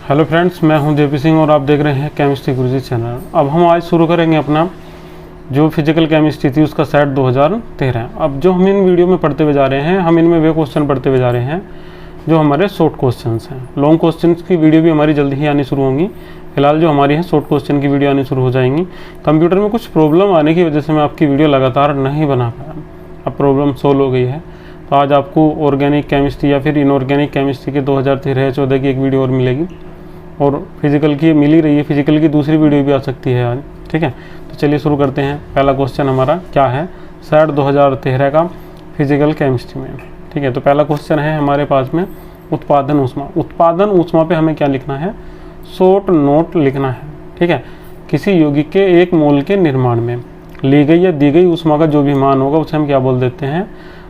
Hello friends, मैं हूं देवी सिंह और आप देख रहे हैं केमिस्ट्री गुरुजी चैनल। अब हम आज शुरू करेंगे अपना जो फिजिकल केमिस्ट्री थी उसका सेट 2013। अब जो हम इन वीडियो में पढ़ते हुए जा रहे हैं, हम इनमें वे क्वेश्चन पढ़ते हुए जा रहे हैं जो हमारे शॉर्ट क्वेश्चंस हैं। लॉन्ग क्वेश्चंस की वीडियो भी हमारी जल्दी ही आनी शुरू होंगी। फिलहाल जो हमारी है शॉर्ट क्वेश्चन की वीडियो आनी शुरू हो जाएंगी। कंप्यूटर में कुछ प्रॉब्लम आने की वजह से मैं आपकी वीडियो लगातार नहीं बना पाया। अब प्रॉब्लम सोल्व हो गई है, तो आज आपको ऑर्गेनिक केमिस्ट्री या फिर इनऑर्गेनिक केमिस्ट्री के 2013-14 की एक वीडियो और मिलेगी, और फिजिकल की मिल ही रही है। फिजिकल की दूसरी वीडियो भी आ सकती है आज, ठीक है। तो चलिए शुरू करते हैं। पहला क्वेश्चन हमारा क्या है, सेट 2013 का फिजिकल केमिस्ट्री में, ठीक है। तो पहला क्वेश्चन है हमारे पास में उत्पादन ऊष्मा। उत्पादन ऊष्मा पे हमें क्या लिखना है, शॉर्ट नोट लिखना है, ठीक है। किसी यौगिक के 1 मोल के निर्माण में ली गई या दी गई ऊष्मा का जो भी मान होगा उसे हम क्या बोल देते हैं,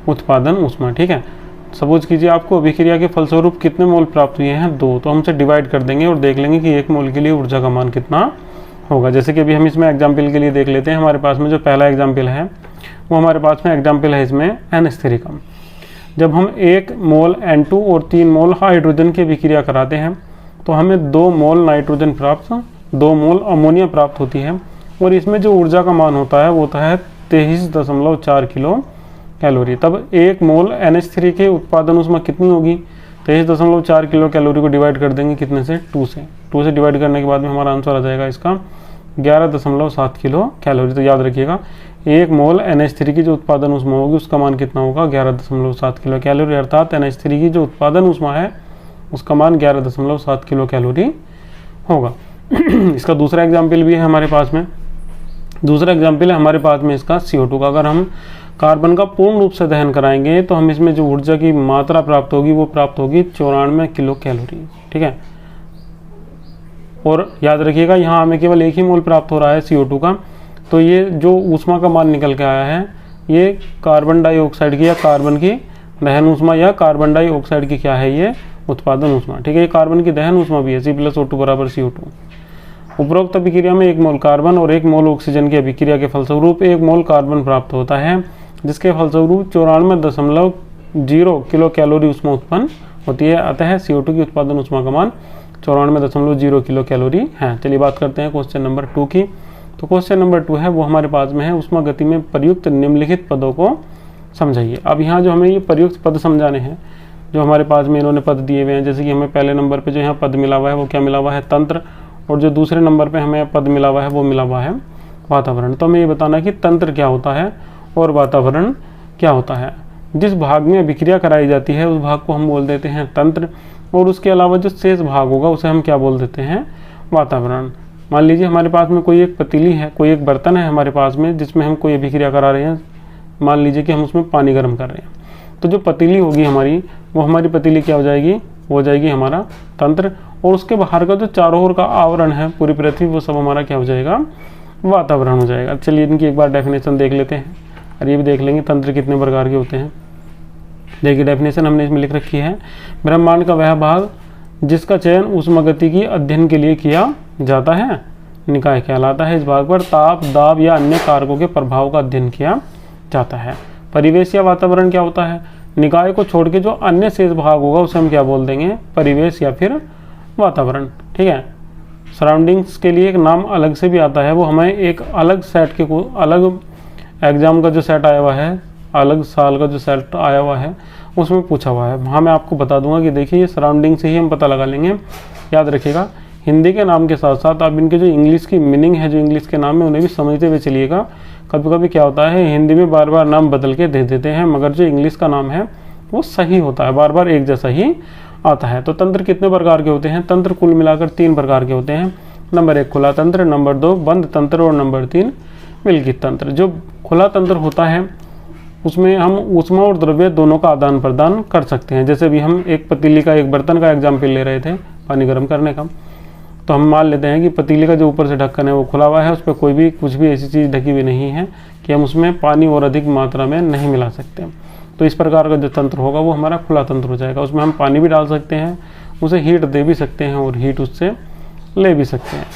उत्पादन ऊष्मा, ठीक है। सपोज कीजिए आपको अभिक्रिया के फलस्वरूप कितने मोल प्राप्त हुए हैं, 2, तो हम उसे डिवाइड कर देंगे और देख लेंगे कि 1 मोल के लिए ऊर्जा का मान कितना होगा। जैसे कि अभी हम इसमें एग्जाम्पल के लिए देख लेते हैं। हमारे पास में जो पहला एग्जाम्पल है वो हमारे पास में एग्जाम्पल है इसमें NH3 का। जब हम 1 मोल N2 और 3 मोल हाइड्रोजन की अभिक्रिया कराते हैं तो हमें 2 मोल नाइट्रोजन प्राप्त, 2 मोल अमोनिया प्राप्त होती है, और इसमें जो ऊर्जा का मान होता है वो होता है 23.4 किलो कैलोरी। तब 1 मोल NH3 के उत्पादन ऊष्मा कितनी होगी, 23.4 किलो कैलोरी को डिवाइड कर देंगे कितने से, 2 से डिवाइड करने के बाद में हमारा आंसर आ जाएगा इसका 11.7 किलो कैलोरी। तो याद रखिएगा 1 मोल NH3 की जो उत्पादन ऊष्मा होगी उसका मान कितना होगा, 11.7 किलो कैलोरी, अर्थात NH3 की जो उत्पादन ऊष्मा है उसका मान 11.7 किलो कैलोरी होगा। इसका दूसरा एग्जाम्पल भी है हमारे पास में। दूसरा एग्जाम्पल है हमारे पास में इसका CO2 का। अगर हम कार्बन का पूर्ण रूप से दहन कराएंगे तो हम इसमें जो ऊर्जा की मात्रा प्राप्त होगी वो प्राप्त होगी 94 किलो कैलोरी, ठीक है। और याद रखिएगा यहाँ हमें केवल 1 ही मोल प्राप्त हो रहा है CO2 का, तो ये जो ऊष्मा का मान निकल के आया है ये कार्बन डाइऑक्साइड की या कार्बन की दहन ऊष्मा या कार्बन डाइऑक्साइड की क्या है, ये उत्पादन ऊष्मा, ठीक है। ये कार्बन की दहन ऊष्मा भी है, C+O2 बराबर CO2। उपरोक्त अभिक्रिया में 1 मोल कार्बन और 1 मोल ऑक्सीजन की अभिक्रिया के फलस्वरूप 1 मोल कार्बन प्राप्त होता है, जिसके फलस्वरूप 94.0 किलो कैलोरी ऊष्मा उत्पन्न होती है। अतः CO2 की उत्पादन ऊष्मा का मान 94.0 किलो कैलोरी है। चलिए बात करते हैं क्वेश्चन नंबर 2 की। तो क्वेश्चन नंबर 2 है वो हमारे पास में है, ऊष्मा गति में प्रयुक्त निम्नलिखित पदों को समझाइए। अब यहाँ जो हमें ये प्रयुक्त पद समझाने हैं, जो हमारे पास में इन्होंने पद दिए हुए हैं, जैसे कि हमें पहले नंबर पर जो यहाँ पद मिला हुआ है वो क्या मिला हुआ है, तंत्र, और जो दूसरे नंबर पे हमें पद मिला हुआ है वो मिला हुआ है वातावरण। तो हमें ये बताना है कि तंत्र क्या होता है और वातावरण क्या होता है। जिस भाग में अभिक्रिया कराई जाती है उस भाग को हम बोल देते हैं तंत्र, और उसके अलावा जो शेष भाग होगा उसे हम क्या बोल देते हैं, वातावरण। मान लीजिए हमारे पास में कोई एक पतीली है, कोई एक बर्तन है हमारे पास में जिसमें हम कोई अभिक्रिया करा रहे हैं। मान लीजिए कि हम उसमें पानी गर्म कर रहे हैं, तो जो पतीली होगी हमारी, वो हमारी पतीली क्या हो जाएगी, वो हो जाएगी हमारा तंत्र, और उसके बाहर का जो चारों ओर का आवरण है पूरी पृथ्वी, वो सब हमारा क्या हो जाएगा, वातावरण हो जाएगा। चलिए इनकी एक बार डेफिनेशन देख लेते हैं और ये भी देख लेंगे तंत्र कितने प्रकार के होते हैं। देखिए डेफिनेशन हमने इसमें लिख रखी है, ब्रह्मांड का वह भाग जिसका चयन ऊष्मागति की अध्ययन के लिए किया जाता है निकाय कहलाता है। इस भाग पर ताप, दाब या अन्य कारकों के प्रभाव का अध्ययन किया जाता है। परिवेश या वातावरण क्या होता है, निकाय को छोड़ के जो अन्य शेष भाग होगा उसे हम क्या बोल देंगे, परिवेश या फिर वातावरण, ठीक है। सराउंडिंग्स के लिए एक नाम अलग से भी आता है, वो हमें एक अलग सेट के को अलग एग्जाम का जो सेट आया हुआ है, अलग साल का जो सेट आया हुआ है उसमें पूछा हुआ है। वहाँ मैं आपको बता दूंगा कि देखिए ये सराउंडिंग से ही हम पता लगा लेंगे। याद रखिएगा हिंदी के नाम के साथ साथ आप इनके जो इंग्लिश की मीनिंग है, जो इंग्लिश के नाम है उन्हें भी समझते हुए चलिएगा। कभी कभी क्या होता है हिंदी में बार बार नाम बदल के दे देते हैं, मगर जो इंग्लिश का नाम है वो सही होता है, बार बार एक जैसा ही आता है। तो तंत्र कितने प्रकार के होते हैं, तंत्र कुल मिलाकर 3 प्रकार के होते हैं। नंबर 1 खुला तंत्र, नंबर 2 बंद तंत्र, और नंबर 3 मिलकित तंत्र। जो खुला तंत्र होता है उसमें हम ऊष्मा और द्रव्य दोनों का आदान प्रदान कर सकते हैं। जैसे भी हम एक पतीली का, एक बर्तन का एग्जाम्पल ले रहे थे पानी गर्म करने का, तो हम मान लेते हैं कि पतीली का जो ऊपर से ढक्कन है वो खुला हुआ है, उस पर कोई भी कुछ भी ऐसी चीज़ ढकी हुई नहीं है कि हम उसमें पानी और अधिक मात्रा में नहीं मिला सकते। तो इस प्रकार का जो तंत्र होगा वो हमारा खुला तंत्र हो जाएगा। उसमें हम पानी भी डाल सकते हैं, उसे हीट दे भी सकते हैं और हीट उससे ले भी सकते हैं।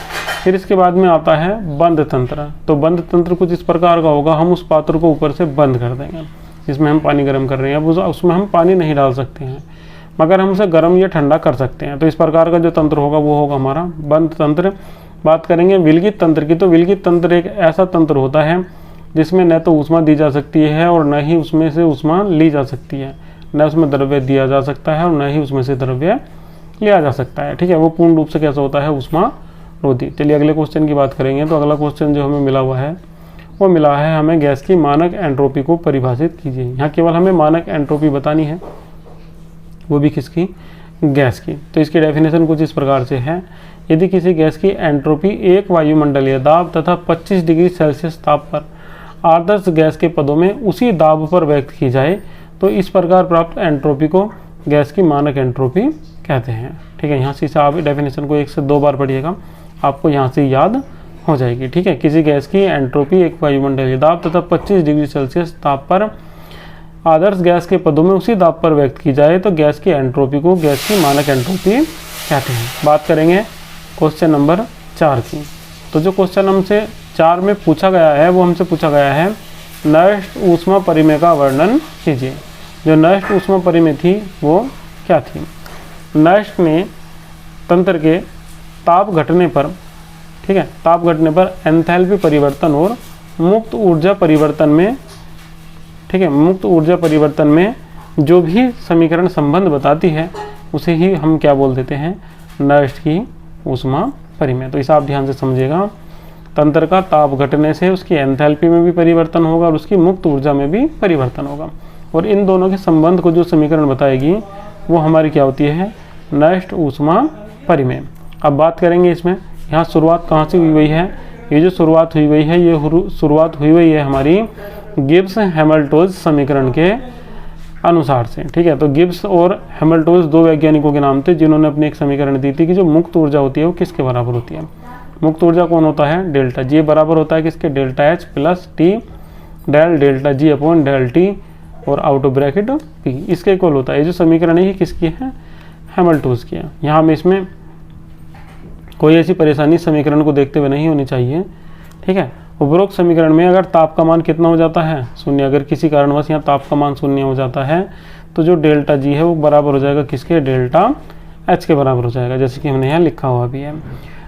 फिर इसके बाद में आता है बंद तंत्र। तो बंद तंत्र कुछ इस प्रकार का होगा, हम उस पात्र को ऊपर से बंद कर देंगे जिसमें हम पानी गर्म कर रहे हैं। अब उसमें हम पानी नहीं डाल सकते हैं, मगर हम उसे गर्म या ठंडा कर सकते हैं। तो इस प्रकार का जो तंत्र होगा वो होगा हमारा बंद तंत्र। बात करेंगे विलगित तंत्र की, तो विलगित तंत्र एक ऐसा तंत्र होता है जिसमें न तो ऊष्मा दी जा सकती है और न ही उसमें से ऊष्मा ली जा सकती है, न उसमें द्रव्य दिया जा सकता है और न ही उसमें से द्रव्य लिया जा सकता है। ठीक है, वो पूर्ण रूप से कैसा होता है, ऊष्मा रोधी। चलिए अगले क्वेश्चन की बात करेंगे। तो अगला क्वेश्चन जो हमें मिला हुआ है वो मिला है हमें गैस की मानक एंट्रोपी को परिभाषित कीजिए। यहाँ केवल हमें मानक एंट्रोपी बतानी है, वो भी किसकी, गैस की। तो इसकी डेफिनेशन कुछ इस प्रकार से है, यदि किसी गैस की एंट्रोपी एक वायुमंडलीय दाब तथा 25 डिग्री सेल्सियस ताप पर आदर्श गैस के पदों में उसी दाब पर व्यक्त की जाए तो इस प्रकार प्राप्त एंट्रोपी को गैस की मानक एंट्रोपी कहते हैं। ठीक है, यहाँ से आप डेफिनेशन को 1 से 2 बार पढ़िएगा, आपको यहाँ से याद हो जाएगी। ठीक है, किसी गैस की एंट्रोपी एक वायुमंडलीय दाब तथा 25 डिग्री सेल्सियस ताप पर आदर्श गैस के पदों में उसी दाब पर व्यक्त की जाए तो गैस की एंट्रोपी को गैस की मानक एंट्रोपी कहते हैं। बात करेंगे क्वेश्चन नंबर 4 की। तो जो क्वेश्चन हमसे 4 में पूछा गया है वो हमसे पूछा गया है नष्ट ऊष्मा परिमेय का वर्णन कीजिए। जो नष्ट ऊष्मा परिमेय थी वो क्या थी? नष्ट में तंत्र के ताप घटने पर, ठीक है, ताप घटने पर एंथैल्पी परिवर्तन और मुक्त ऊर्जा परिवर्तन में, ठीक है, मुक्त ऊर्जा परिवर्तन में जो भी समीकरण संबंध बताती है उसे ही हम क्या बोल देते हैं, नष्ट की ऊष्मा परिमेय। तो इसे आप ध्यान से समझिएगा, तंत्र का ताप घटने से उसकी एंथैल्पी में भी परिवर्तन होगा और उसकी मुक्त ऊर्जा में भी परिवर्तन होगा, और इन दोनों के संबंध को जो समीकरण बताएगी वो हमारी क्या होती है, नष्ट ऊष्मा परिमेय। अब बात करेंगे इसमें, यहाँ शुरुआत कहाँ से हुई हुई है, ये जो शुरुआत हुई हुई है ये शुरुआत हुई हुई है हमारी गिब्स हैमिल्टोज समीकरण के अनुसार से। ठीक है, तो गिब्स और हैमिल्टोज 2 वैज्ञानिकों के नाम थे जिन्होंने अपनी एक समीकरण दी थी कि जो मुक्त ऊर्जा होती है वो किसके बराबर होती है। मुक्त ऊर्जा कौन होता है, डेल्टा जी बराबर होता है किसके, delta H plus T del delta G upon del T और आउट ऑफ ब्रैकेट पी, इसके इक्वल होता है। ये जो समीकरण है ये किसकी है, हैमिल्टोज की है। यहाँ हमें इसमें कोई ऐसी परेशानी समीकरण को देखते हुए नहीं होनी चाहिए। ठीक है, उपरोक्त समीकरण में अगर ताप का मान कितना हो जाता है, 0, अगर किसी कारणवश यहाँ ताप का मान 0 हो जाता है तो जो डेल्टा जी है वो बराबर हो जाएगा किसके, डेल्टा एच के बराबर हो जाएगा, जैसे कि हमने यहाँ लिखा हुआ भी है।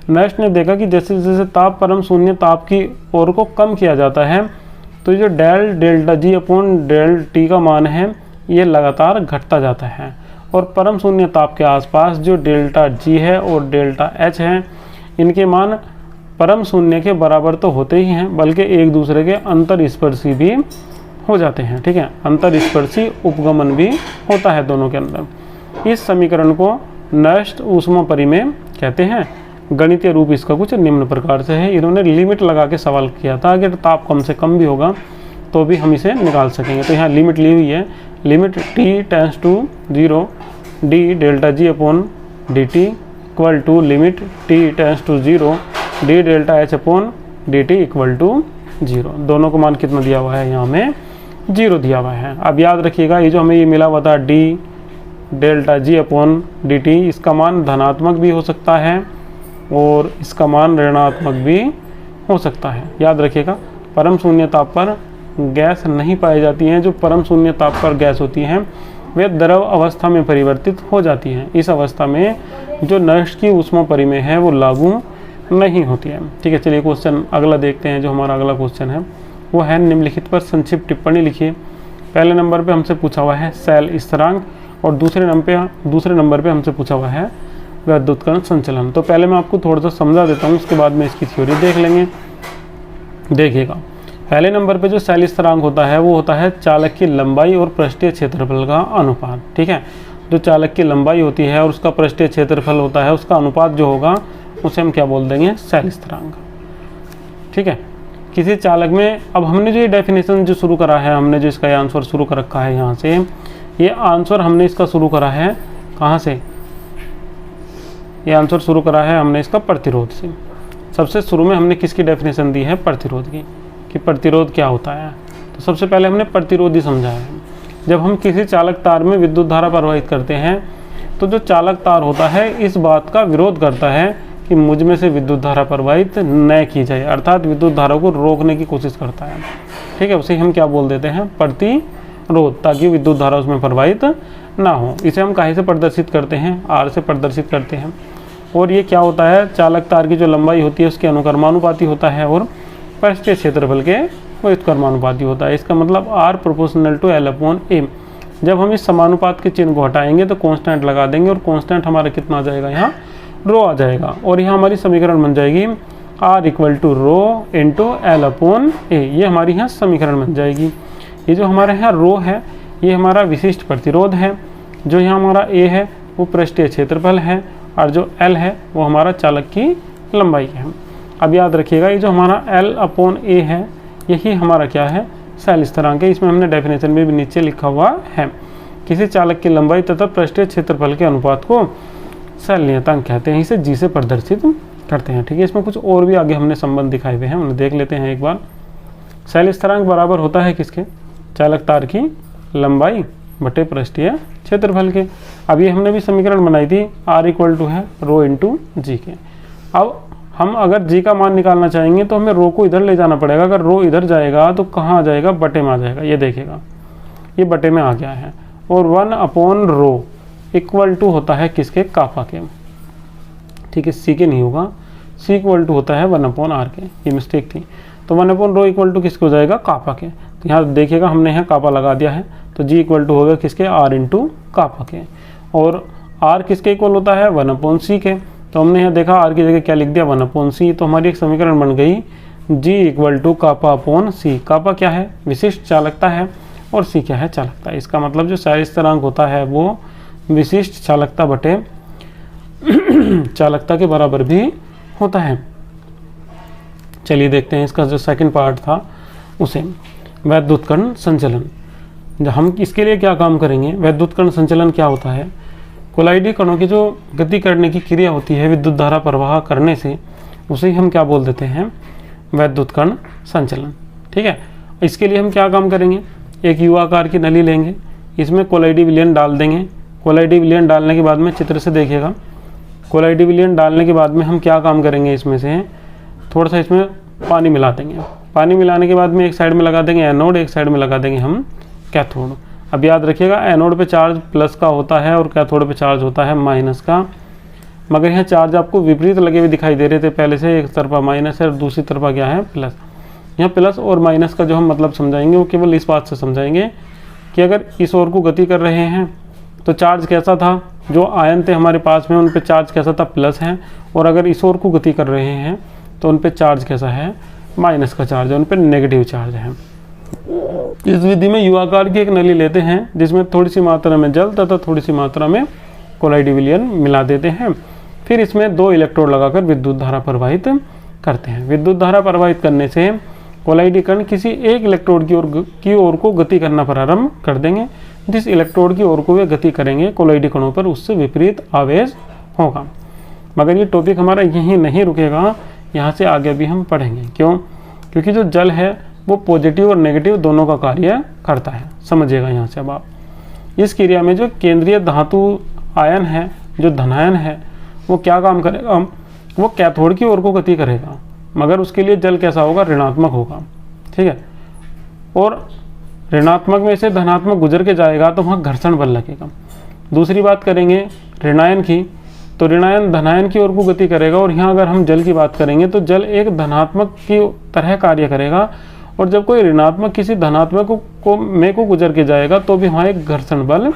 नेक्स्ट ने देखा कि जैसे जैसे ताप परम शून्य ताप की ओर को कम किया जाता है तो जो delta G upon del T का मान है ये लगातार घटता जाता है, और परम शून्य ताप के आसपास जो डेल्टा जी है और डेल्टा एच है इनके मान परम शून्य के बराबर तो होते ही हैं बल्कि एक दूसरे के अंतरस्पर्शी भी हो जाते हैं। ठीक है, अंतरस्पर्शी उपगमन भी होता है दोनों के अंदर। इस समीकरण को नष्ट ऊष्मा परिमेय कहते हैं। गणितीय रूप इसका कुछ निम्न प्रकार से है। इन्होंने लिमिट लगा के सवाल किया था, अगर ताप कम से कम भी होगा तो भी हम इसे निकाल सकेंगे। तो यहाँ लिमिट ली हुई है, limit t tends to 0 D delta G upon D T equal to limit t tends to 0 D delta H upon D T equal to 0। दोनों को मान कितना दिया हुआ है, यहाँ हमें 0 दिया हुआ है। अब याद रखिएगा ये जो हमें ये मिला हुआ था D delta G upon D T, इसका मान धनात्मक भी हो सकता है और इसका मान ऋणात्मक भी हो सकता है। याद रखिएगा, परम शून्य ताप पर गैस नहीं पाई जाती हैं। जो परम शून्य ताप पर गैस होती हैं वे द्रव अवस्था में परिवर्तित हो जाती हैं। इस अवस्था में जो नष्ट की ऊष्मा परिमेय है वो लागू नहीं होती है। ठीक है, चलिए क्वेश्चन अगला देखते हैं। जो हमारा अगला क्वेश्चन है वो है निम्नलिखित पर संक्षिप्त टिप्पणी लिखिए। पहले नंबर पे हमसे पूछा हुआ है सेल स्थिरांक और दूसरे नंबर पे हमसे पूछा हुआ है विद्युतकरण संचलन। तो पहले मैं आपको थोड़ा सा समझा देता हूँ, उसके बाद में इसकी थ्योरी देख लेंगे। देखिएगा, पहले नंबर पे जो सेल स्थिरांक होता है वो होता है चालक की लंबाई और पृष्ठीय क्षेत्रफल का अनुपात। ठीक है, जो चालक की लंबाई होती है और उसका पृष्ठीय क्षेत्रफल होता है उसका अनुपात जो होगा उसे हम क्या बोल देंगे, सेल स्थिरांक। ठीक है, किसी चालक में, अब हमने जो ये डेफिनेशन जो शुरू करा है, हमने जो इसका आंसर शुरू कर रखा है यहाँ से, ये आंसर हमने इसका शुरू करा है कहाँ से, ये आंसर शुरू करा है हमने इसका प्रतिरोध से। सबसे शुरू में हमने किसकी डेफिनेशन दी है, प्रतिरोध की, कि प्रतिरोध क्या होता है। तो सबसे पहले हमने प्रतिरोधी समझाया है। जब हम किसी चालक तार में विद्युत धारा प्रवाहित करते हैं तो जो चालक तार होता है इस बात का विरोध करता है कि मुझ में से विद्युत धारा प्रवाहित न की जाए, अर्थात विद्युत धारा को रोकने की कोशिश करता है। ठीक है, उसे हम क्या बोल देते हैं, रोध, ताकि विद्युत धारा उसमें प्रवाहित ना हो। इसे हम काहे से प्रदर्शित करते हैं, आर से प्रदर्शित करते हैं। और ये क्या होता है, चालक तार की जो लंबाई होती है उसके अनुक्रमानुपाती होता है और पृष्ठीय क्षेत्रफल के व्युत्क्रमानुपाती होता है। इसका मतलब R proportional to L upon A. जब हम इस समानुपात के चिन्ह को हटाएंगे तो कांस्टेंट लगा देंगे और कांस्टेंट हमारा कितना आ जाएगा, यहाँ रो आ जाएगा। और यहाँ हमारी समीकरण बन जाएगी R equal to rho into L upon A. ये हमारी यहाँ समीकरण बन जाएगी। ये जो हमारे यहाँ रो है ये हमारा विशिष्ट प्रतिरोध है, जो यहाँ हमारा ए है वो पृष्ठीय क्षेत्रफल है, और जो एल है वो हमारा चालक की लंबाई है। अब याद रखिएगा ये जो हमारा एल अपॉन ए है यही हमारा क्या है, सेल स्थिरांक है। इसमें हमने डेफिनेशन में भी नीचे लिखा हुआ है, किसी चालक की लंबाई तथा पृष्ठीय क्षेत्रफल के अनुपात को सेल नियतांक कहते हैं, इसे जी से प्रदर्शित करते हैं। ठीक है, इसमें कुछ और भी आगे हमने संबंध दिखाए हुए हैं, उन्हें देख लेते हैं एक बार। सेल स्थिरांक बराबर होता है किसके, चालक तार की लंबाई बटे पृष्ठीय क्षेत्रफल के। अब ये हमने भी समीकरण बनाई थी, आर इक्वल टू है रो इंटू जी के। अब हम अगर जी का मान निकालना चाहेंगे तो हमें रो को इधर ले जाना पड़ेगा। अगर रो इधर जाएगा तो कहाँ आ जाएगा, बटे में आ जाएगा। ये देखिएगा ये बटे में आ गया है। और 1 अपॉन रो इक्वल टू होता है किसके, कापा के। ठीक है, सी के नहीं होगा, सी इक्वल टू होता है 1 अपॉन आर के। ये मिस्टेक थी। तो 1 अपॉन रो इक्वल टू किसको हो जाएगा, कापा के। तो यहाँ देखिएगा हमने यहाँ कापा लगा दिया है, तो जी इक्वल टू होगा किसके, आर इंटू कापा के। और आर किसके इक्वल होता है, 1 अपॉन सी के। तो हमने यहाँ देखा आर की जगह क्या लिख दिया, 1 अपॉन सी। तो हमारी एक समीकरण बन गई जी इक्वल टू कापा अपॉन सी। कापा क्या है, विशिष्ट चालकता है, और सी क्या है, चालकता। इसका मतलब जो सेल स्थिरांक होता है वो विशिष्ट चालकता बटे चालकता के बराबर भी होता है। चलिए देखते हैं इसका जो सेकंड पार्ट था उसे, वैद्युतकरण संचलन। हम इसके लिए क्या काम करेंगे, वैद्युतकरण संचलन क्या होता है, कोलाइडी कणों की जो गति करने की क्रिया होती है विद्युत धारा प्रवाह करने से, उसे हम क्या बोल देते हैं, वैद्युतकरण संचलन। ठीक है, इसके लिए हम क्या काम करेंगे, एक यू आकार की नली लेंगे, इसमें कोलाइडी विलयन डाल देंगे। कोलाइडी विलयन डालने के बाद में चित्र से देखिएगा, कोलाइडी विलयन डालने के बाद में हम क्या काम करेंगे, इसमें से थोड़ा सा इसमें पानी मिला देंगे। पानी मिलाने के बाद में एक साइड में लगा देंगे एनोड, एक साइड में लगा देंगे हम कैथोड। अब याद रखिएगा एनोड पे चार्ज प्लस का होता है और कैथोड पे चार्ज होता है माइनस का। मगर यहाँ चार्ज आपको विपरीत लगे हुए दिखाई दे रहे थे पहले से, एक तरफा माइनस है और दूसरी तरफा क्या है, प्लस। यहाँ प्लस और माइनस का जो हम मतलब समझाएंगे वो केवल इस बात से समझाएंगे कि अगर इस ओर को गति कर रहे हैं तो चार्ज कैसा था, जो आयन थे हमारे पास में उन पे चार्ज कैसा था, प्लस है। और अगर इस ओर को गति कर रहे हैं तो उन पे चार्ज कैसा है, माइनस का चार्ज है, उन पे नेगेटिव चार्ज है। इस विधि में यू आकार की एक नली लेते हैं जिसमें थोड़ी सी मात्रा में जल तथा थोड़ी सी मात्रा में कोलाइडी विलयन मिला देते हैं। फिर इसमें 2 इलेक्ट्रोड लगाकर विद्युत धारा प्रवाहित करते हैं। विद्युत धारा प्रवाहित करने से कोलाइडी कण किसी एक इलेक्ट्रोड की ओर को गति करना प्रारंभ कर देंगे। जिस इलेक्ट्रोड की ओर को वे गति करेंगे कोलाइडी कणों पर उससे विपरीत आवेश होगा। मगर ये टॉपिक हमारा यहीं नहीं रुकेगा, यहाँ से आगे भी हम पढ़ेंगे। क्यों, क्योंकि जो जल है वो पॉजिटिव और नेगेटिव दोनों का कार्य करता है। समझिएगा यहाँ से अब आप, इस क्रिया में जो केंद्रीय धातु आयन है, जो धनायन है, वो क्या काम करेगा, वो कैथोड की ओर को गति करेगा, मगर उसके लिए जल कैसा होगा, ऋणात्मक होगा। ठीक है, और ऋणात्मक में से धनात्मक गुजर के जाएगा तो वहाँ घर्षण बल लगेगा। दूसरी बात करेंगे ऋणायन की, तो ऋणायन धनायन की ओर को गति करेगा। और यहाँ अगर हम जल की बात करेंगे तो जल एक धनात्मक की तरह कार्य करेगा, और जब कोई ऋणात्मक किसी धनात्मक को गुजर के जाएगा तो भी वहाँ एक घर्षण बल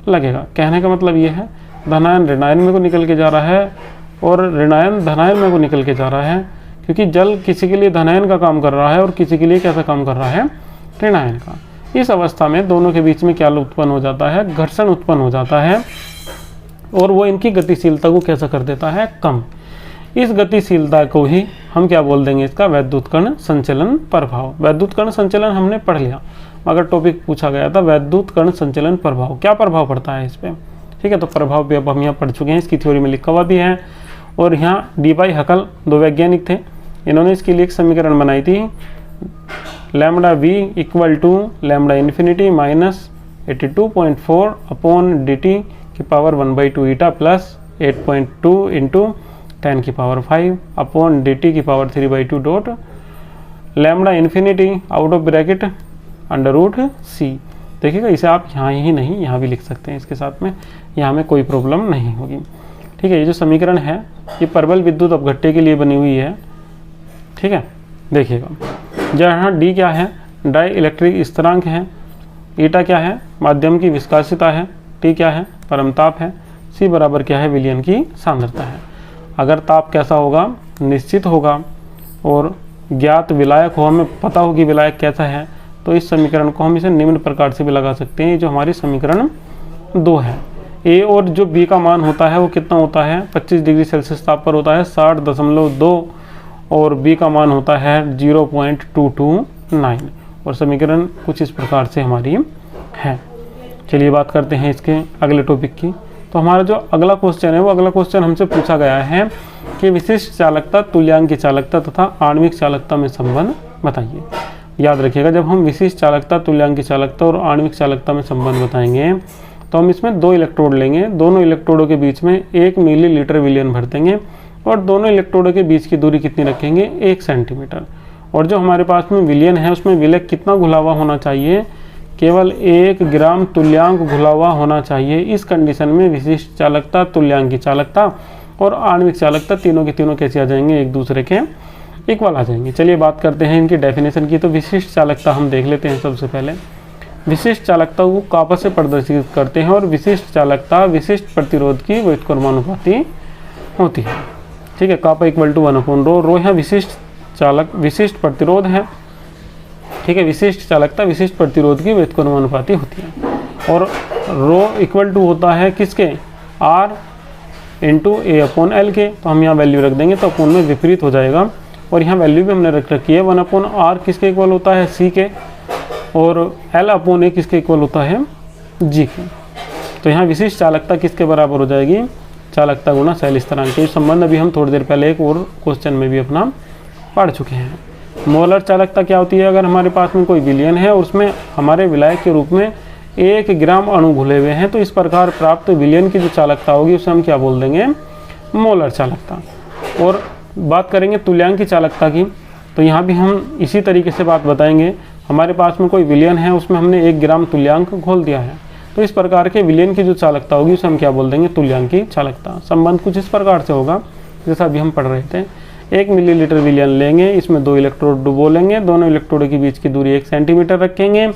लगेगा। कहने का मतलब ये है धनायन ऋणायन में को निकल के जा रहा है और ऋणायन धनायन में को निकल के जा रहा है, क्योंकि जल किसी के लिए धनायन का काम कर रहा है और किसी के लिए कैसा काम कर रहा है, ऋणायन का। इस अवस्था में दोनों के बीच में क्या उत्पन्न हो जाता है, घर्षण उत्पन्न हो जाता है, और वो इनकी गतिशीलता को कैसा कर देता है, कम। इस गतिशीलता को ही हम क्या बोल देंगे, इसका वैद्युतकरण संचलन प्रभाव। वैद्युतकरण संचलन हमने पढ़ लिया, मगर टॉपिक पूछा गया था वैद्युतकरण संचलन प्रभाव, क्या प्रभाव पड़ता है इस पर। ठीक है, तो प्रभाव भी अब हम यहाँ पढ़ चुके हैं, इसकी थ्योरी में लिखा हुआ भी है। और यहाँ डी.वाई. हकल 2 वैज्ञानिक थे, इन्होंने इसके लिए एक समीकरण बनाई थी, lambda V equal to lambda infinity minus 82.4 upon dt की पावर 1/2 ईटा प्लस 8.2 इंटू 10 की पावर 5 अपॉन dt की power 3/2 dot lambda infinity out of bracket under root C. देखिएगा। इसे आप यहाँ ही नहीं यहाँ भी लिख सकते हैं इसके साथ में, यहाँ में कोई प्रॉब्लम नहीं होगी। ठीक है, ये जो समीकरण है ये प्रबल विद्युत अपघट्य के लिए बनी हुई है। ठीक है, देखिएगा जहाँ डी क्या है, डाई इलेक्ट्रिक स्थिरांक है, ईटा क्या है, माध्यम की विस्कासिता है, टी क्या है, परमताप है, सी बराबर क्या है, विलयन की सांद्रता है। अगर ताप कैसा होगा, निश्चित होगा, और ज्ञात विलायक हो, हमें पता हो कि विलायक कैसा है, तो इस समीकरण को हम इसे निम्न प्रकार से भी लगा सकते हैं। जो हमारी समीकरण 2 है, ए और जो बी का मान होता है वो कितना होता है, 25 डिग्री सेल्सियस ताप पर होता है 60.2, और बी का मान होता है 0.229, और समीकरण कुछ इस प्रकार से हमारी है। चलिए बात करते हैं इसके अगले टॉपिक की। तो हमारा जो अगला क्वेश्चन है वो अगला क्वेश्चन हमसे पूछा गया है कि विशिष्ट चालकता, तुल्यांक की चालकता तथा आणविक चालकता में संबंध बताइए। याद रखिएगा, जब हम विशिष्ट चालकता, तुल्यांक की चालकता और आणविक चालकता में संबंध बताएंगे तो हम इसमें 2 इलेक्ट्रोड लेंगे, दोनों इलेक्ट्रोडों के बीच में 1 मिलीलीटर विलयन भर देंगे, और दोनों इलेक्ट्रोडों के बीच की दूरी कितनी रखेंगे, 1 सेंटीमीटर। और जो हमारे पास में विलयन है उसमें विलय कितना घुला हुआ होना चाहिए, केवल 1 ग्राम तुल्यांक घुला हुआ होना चाहिए। इस कंडीशन में विशिष्ट चालकता, तुल्यांक की चालकता और आणविक चालकता तीनों के तीनों कैसे आ जाएंगे, एक दूसरे के इक्वल आ जाएंगे। चलिए बात करते हैं इनकी डेफिनेशन की। तो विशिष्ट चालकता हम देख लेते हैं। सबसे पहले विशिष्ट चालकता को कापा से प्रदर्शित करते हैं, और विशिष्ट चालकता विशिष्ट प्रतिरोध की व्युत्क्रमानुपाती होती है। ठीक है, कापा इक्वल टू 1/ρ। रो यहाँ विशिष्ट प्रतिरोध है। ठीक है, विशिष्ट चालकता विशिष्ट प्रतिरोध की व्युत्क्रमानुपाती होती है, और रो इक्वल टू होता है किसके, R इंटू A/L के। तो हम यहाँ वैल्यू रख देंगे तो अपोन में विपरीत हो जाएगा, और यहाँ वैल्यू भी हमने रख रखी है। 1/R किसके इक्वल होता है, C के, और L/A किसके इक्वल होता है, G के। तो यहाँ विशिष्ट चालकता किसके बराबर हो जाएगी, चालकता गुणा शैल स्थिरांक के। संबंध अभी हम थोड़ी देर पहले एक और क्वेश्चन में भी अपना पढ़ चुके हैं। मोलर चालकता क्या होती है, अगर हमारे पास में कोई विलयन है और उसमें हमारे विलायक के रूप में 1 ग्राम अणु घुले हुए हैं, तो इस प्रकार प्राप्त विलयन की जो चालकता होगी उसे हम क्या बोल देंगे, मोलर चालकता। और बात करेंगे तुल्यांक की चालकता की, तो यहाँ भी हम इसी तरीके से बात बताएंगे। हमारे पास में कोई विलयन है, उसमें हमने 1 ग्राम तुल्यांक घोल दिया है, तो इस प्रकार के विलयन की जो चालकता होगी उसे हम क्या बोल देंगे, तुल्यांक की चालकता। संबंध कुछ इस प्रकार से होगा जैसा अभी हम पढ़ रहे थे। 1 मिलीलीटर विलयन लेंगे, इसमें 2 इलेक्ट्रोड डुबो लेंगे, दोनों इलेक्ट्रोडों के बीच की दूरी 1 सेंटीमीटर रखेंगे,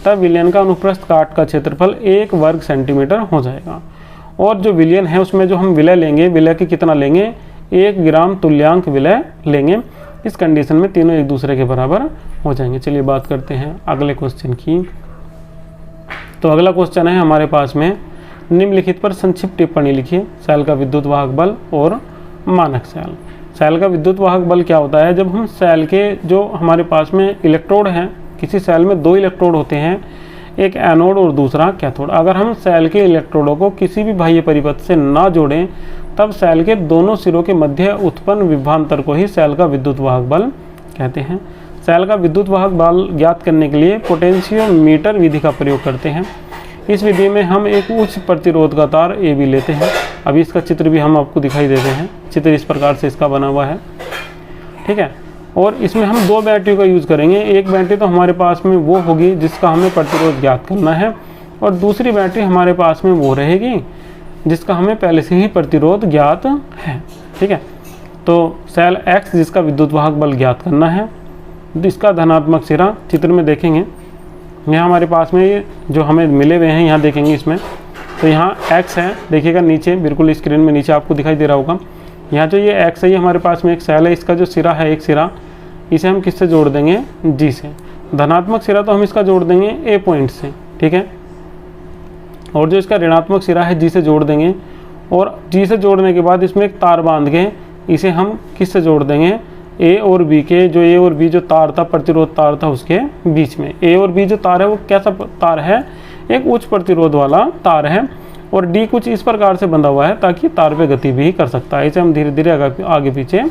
तब विलयन का अनुप्रस्थ काट का क्षेत्रफल 1 वर्ग सेंटीमीटर हो जाएगा। और जो विलयन है उसमें जो हम विलय लेंगे, विलय के कितना लेंगे, 1 ग्राम तुल्यांक विलय लेंगे। इस कंडीशन में तीनों एक दूसरे के बराबर हो जाएंगे। चलिए बात करते हैं अगले क्वेश्चन की। तो अगला क्वेश्चन है हमारे पास में, निम्नलिखित पर संक्षिप्त टिप्पणी लिखिए। सेल का विद्युत वाहक बल और मानक सेल। सेल का विद्युत वाहक बल क्या होता है, जब हम सेल के जो हमारे पास में इलेक्ट्रोड हैं, किसी सेल में 2 इलेक्ट्रोड होते हैं, एक एनोड और दूसरा कैथोड। अगर हम सेल के इलेक्ट्रोडों को किसी भी बाह्य परिपथ से ना जोड़ें, तब सेल के दोनों सिरों के मध्य उत्पन्न विभवांतर को ही सेल का विद्युत वाहक बल कहते हैं। सेल का विद्युत वाहक बल ज्ञात करने के लिए पोटेंशियोमीटर विधि का प्रयोग करते हैं। इस विधि में हम एक उच्च प्रतिरोध का तार ए बी लेते हैं। अभी इसका चित्र भी हम आपको दिखाई देते हैं। चित्र इस प्रकार से इसका बना हुआ है। ठीक है, और इसमें हम 2 बैटरियों का यूज़ करेंगे। एक बैटरी तो हमारे पास में वो होगी जिसका हमें प्रतिरोध ज्ञात करना है, और दूसरी बैटरी हमारे पास में वो रहेगी जिसका हमें पहले से ही प्रतिरोध ज्ञात है। ठीक है, तो सेल X जिसका विद्युत वाहक बल ज्ञात करना है, इसका धनात्मक सिरा चित्र में देखेंगे। यहाँ हमारे पास में ये जो हमें मिले हुए हैं, यहाँ देखेंगे इसमें, तो यहाँ X है, देखिएगा नीचे बिल्कुल स्क्रीन में नीचे आपको दिखाई दे रहा होगा। यहाँ जो ये X है, ये हमारे पास में एक सेल है, इसका जो सिरा है, एक सिरा, इसे हम किससे जोड़ देंगे, G से। धनात्मक सिरा तो हम इसका जोड़ देंगे A पॉइंट से। ठीक है, और जो इसका ऋणात्मक सिरा है G से जोड़ देंगे, और G से जोड़ने के बाद इसमें एक तार बांध के इसे हम किससे जोड़ देंगे, A और B के, जो A और B जो तार था, प्रतिरोध तार था, उसके बीच में। A और B जो तार है वो कैसा तार है, एक उच्च प्रतिरोध वाला तार है, और D कुछ इस प्रकार से बंधा हुआ है ताकि तार पे गति भी कर सकता है। इसे हम धीरे धीरे आगे पीछे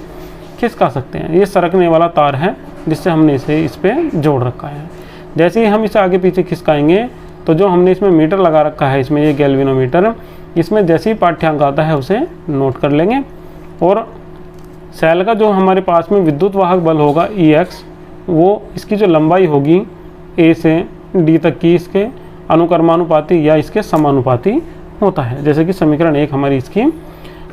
खिसका सकते हैं। ये सरकने वाला तार है जिससे हमने इसे इस पर जोड़ रखा है। जैसे ही हम इसे आगे पीछे खिसकाएंगे तो जो हमने इसमें मीटर लगा रखा है, इसमें ये गैल्वेनोमीटर, इसमें जैसे ही पाठ्यांक आता है उसे नोट कर लेंगे। और सेल का जो हमारे पास में विद्युत वाहक बल होगा EX, वो इसकी जो लंबाई होगी A से D तक की, इसके अनुक्रमानुपाती या इसके समानुपाती होता है। जैसे कि समीकरण 1 हमारी इसकी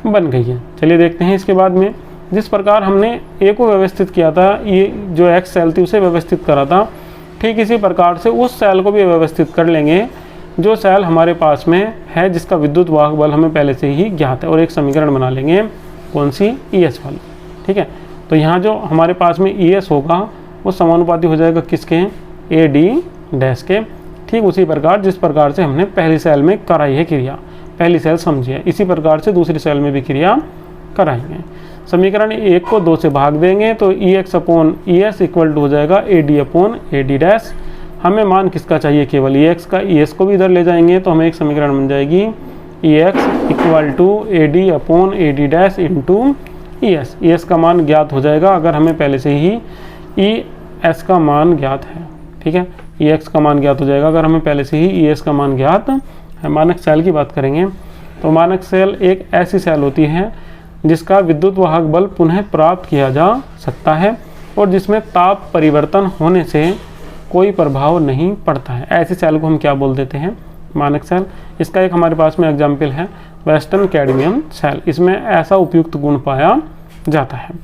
बन गई है। चलिए देखते हैं इसके बाद में, जिस प्रकार हमने ए को व्यवस्थित किया था, ये जो एक्स सेल थी उसे व्यवस्थित करा था, ठीक इसी प्रकार से उस सेल को भी व्यवस्थित कर लेंगे जो सेल हमारे पास में है, जिसका विद्युत वाहक बल हमें पहले से ही ज्ञात है, और एक समीकरण बना लेंगे, कौन सी, ES वाली। ठीक है, तो यहाँ जो हमारे पास में ES होगा वो समानुपाती हो जाएगा किसके, AD डैश के। ठीक उसी प्रकार जिस प्रकार से हमने पहली सेल में कराई है क्रिया, पहली सेल समझी है, इसी प्रकार से दूसरी सेल में भी क्रिया कराएंगे। समीकरण 1 को 2 से भाग देंगे तो EX upon ES equal to हो जाएगा AD अपॉन AD डैश। हमें मान किसका चाहिए, केवल EX का, ES को भी इधर ले जाएंगे तो हमें एक समीकरण बन जाएगी EX equal to AD upon AD dash into ES। ES का मान ज्ञात हो जाएगा अगर हमें पहले से ही ES का मान ज्ञात है। ठीक है, EX का मान ज्ञात हो जाएगा अगर हमें पहले से ही ES का मान ज्ञात है। मानक सेल की बात करेंगे तो मानक सेल एक ऐसी सेल होती है जिसका विद्युत वाहक बल पुनः प्राप्त किया जा सकता है और जिसमें ताप परिवर्तन होने से कोई प्रभाव नहीं पड़ता है। ऐसी सेल को हम क्या बोल देते हैं, मानक सेल। इसका एक हमारे पास में एग्जाम्पल है वेस्टर्न कैडमियम सेल। इसमें ऐसा उपयुक्त गुण पाया जाता है।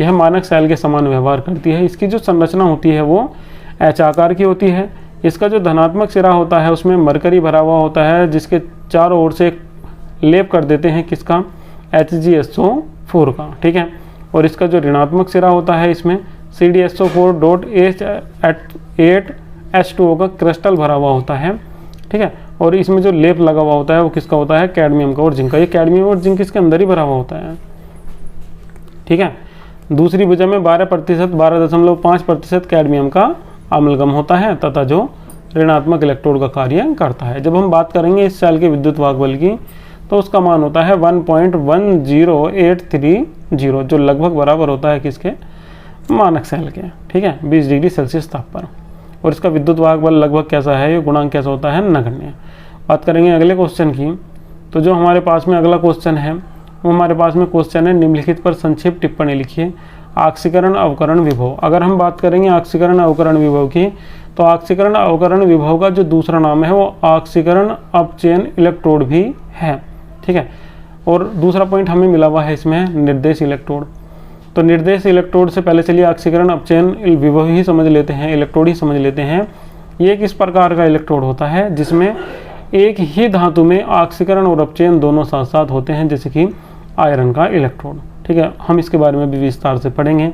यह मानक सेल के समान व्यवहार करती है। इसकी जो संरचना होती है वो एच आकार की होती है। इसका जो धनात्मक सिरा होता है उसमें मरकरी भरा हुआ होता है, जिसके चारों ओर से लेप कर देते हैं किसका, HgSO4 का। ठीक है, और इसका जो ऋणात्मक सिरा होता है इसमें CdSO4.8H2O का क्रिस्टल भरा हुआ होता है। ठीक है, और इसमें जो लेप लगा हुआ होता है वो किसका होता है, कैडमियम का और जिंक का। ये कैडमियम और जिंक इसके अंदर ही भरा हुआ होता है। ठीक है, दूसरी भुजा में 12.5% कैडमियम का अमलगम होता है तथा जो ऋणात्मक इलेक्ट्रोड का कार्य करता है। जब हम बात करेंगे इस सेल के विद्युत वाहक बल की तो उसका मान होता है 1.10830, जो लगभग बराबर होता है किसके, मानक सेल के। ठीक है, 20 डिग्री सेल्सियस ताप पर। और इसका विद्युत वाहक बल लगभग कैसा है, ये गुणांक कैसा होता है, नगण्य। बात करेंगे अगले क्वेश्चन की, तो जो हमारे पास में अगला क्वेश्चन है वो हमारे पास में क्वेश्चन है, निम्नलिखित पर संक्षिप्त टिप्पणी लिखिए। आक्सीकरण अवकरण विभव। अगर हम बात करेंगे आक्सीकरण अवकरण विभव की तो आक्सीकरण अवकरण विभव का जो दूसरा नाम है वो आक्सीकरण अपचयन इलेक्ट्रोड भी है। ठीक है, और दूसरा पॉइंट हमें मिला हुआ है इसमें निर्देश इलेक्ट्रोड। तो निर्देश इलेक्ट्रोड से पहले चलिए आक्सीकरण अपचयन विभव ही समझ लेते हैं, इलेक्ट्रोड ही समझ लेते हैं। ये किस प्रकार का इलेक्ट्रोड होता है जिसमें एक ही धातु में आक्सीकरण और अपचयन दोनों साथ साथ होते हैं, जैसे कि आयरन का इलेक्ट्रोड। ठीक है, हम इसके बारे में भी विस्तार से पढ़ेंगे।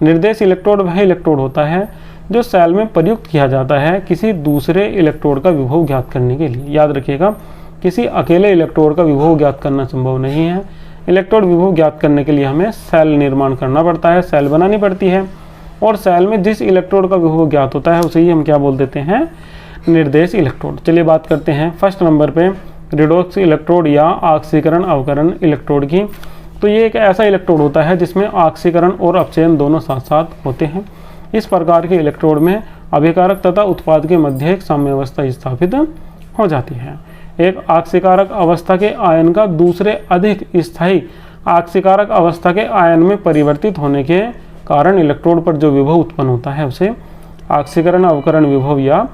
निर्देश इलेक्ट्रोड वह इलेक्ट्रोड होता है जो सेल में प्रयुक्त किया जाता है किसी दूसरे इलेक्ट्रोड का विभव ज्ञात करने के लिए। याद रखिएगा, किसी अकेले इलेक्ट्रोड का विभव ज्ञात करना संभव नहीं है। इलेक्ट्रोड विभव ज्ञात करने के लिए हमें सेल निर्माण करना पड़ता है, सेल बनानी पड़ती है, और सेल में जिस इलेक्ट्रोड का विभव ज्ञात होता है उसे ही हम क्या बोल देते हैं, निर्देश इलेक्ट्रोड। चलिए बात करते हैं फर्स्ट नंबर पे रिडॉक्स इलेक्ट्रोड या आक्सीकरण अवकरण इलेक्ट्रोड की। तो ये एक ऐसा इलेक्ट्रोड होता है जिसमें आक्सीकरण और अपचयन दोनों साथ साथ होते हैं। इस प्रकार के इलेक्ट्रोड में अभिकारक तथा उत्पाद के मध्य एक साम्यावस्था स्थापित हो जाती है। एक आक्सीकारक अवस्था के आयन का दूसरे अधिक स्थायी आक्सीकारक अवस्था के आयन में परिवर्तित होने के कारण इलेक्ट्रोड पर जो विभव उत्पन्न होता है उसे आक्सीकरण अवकरण विभव या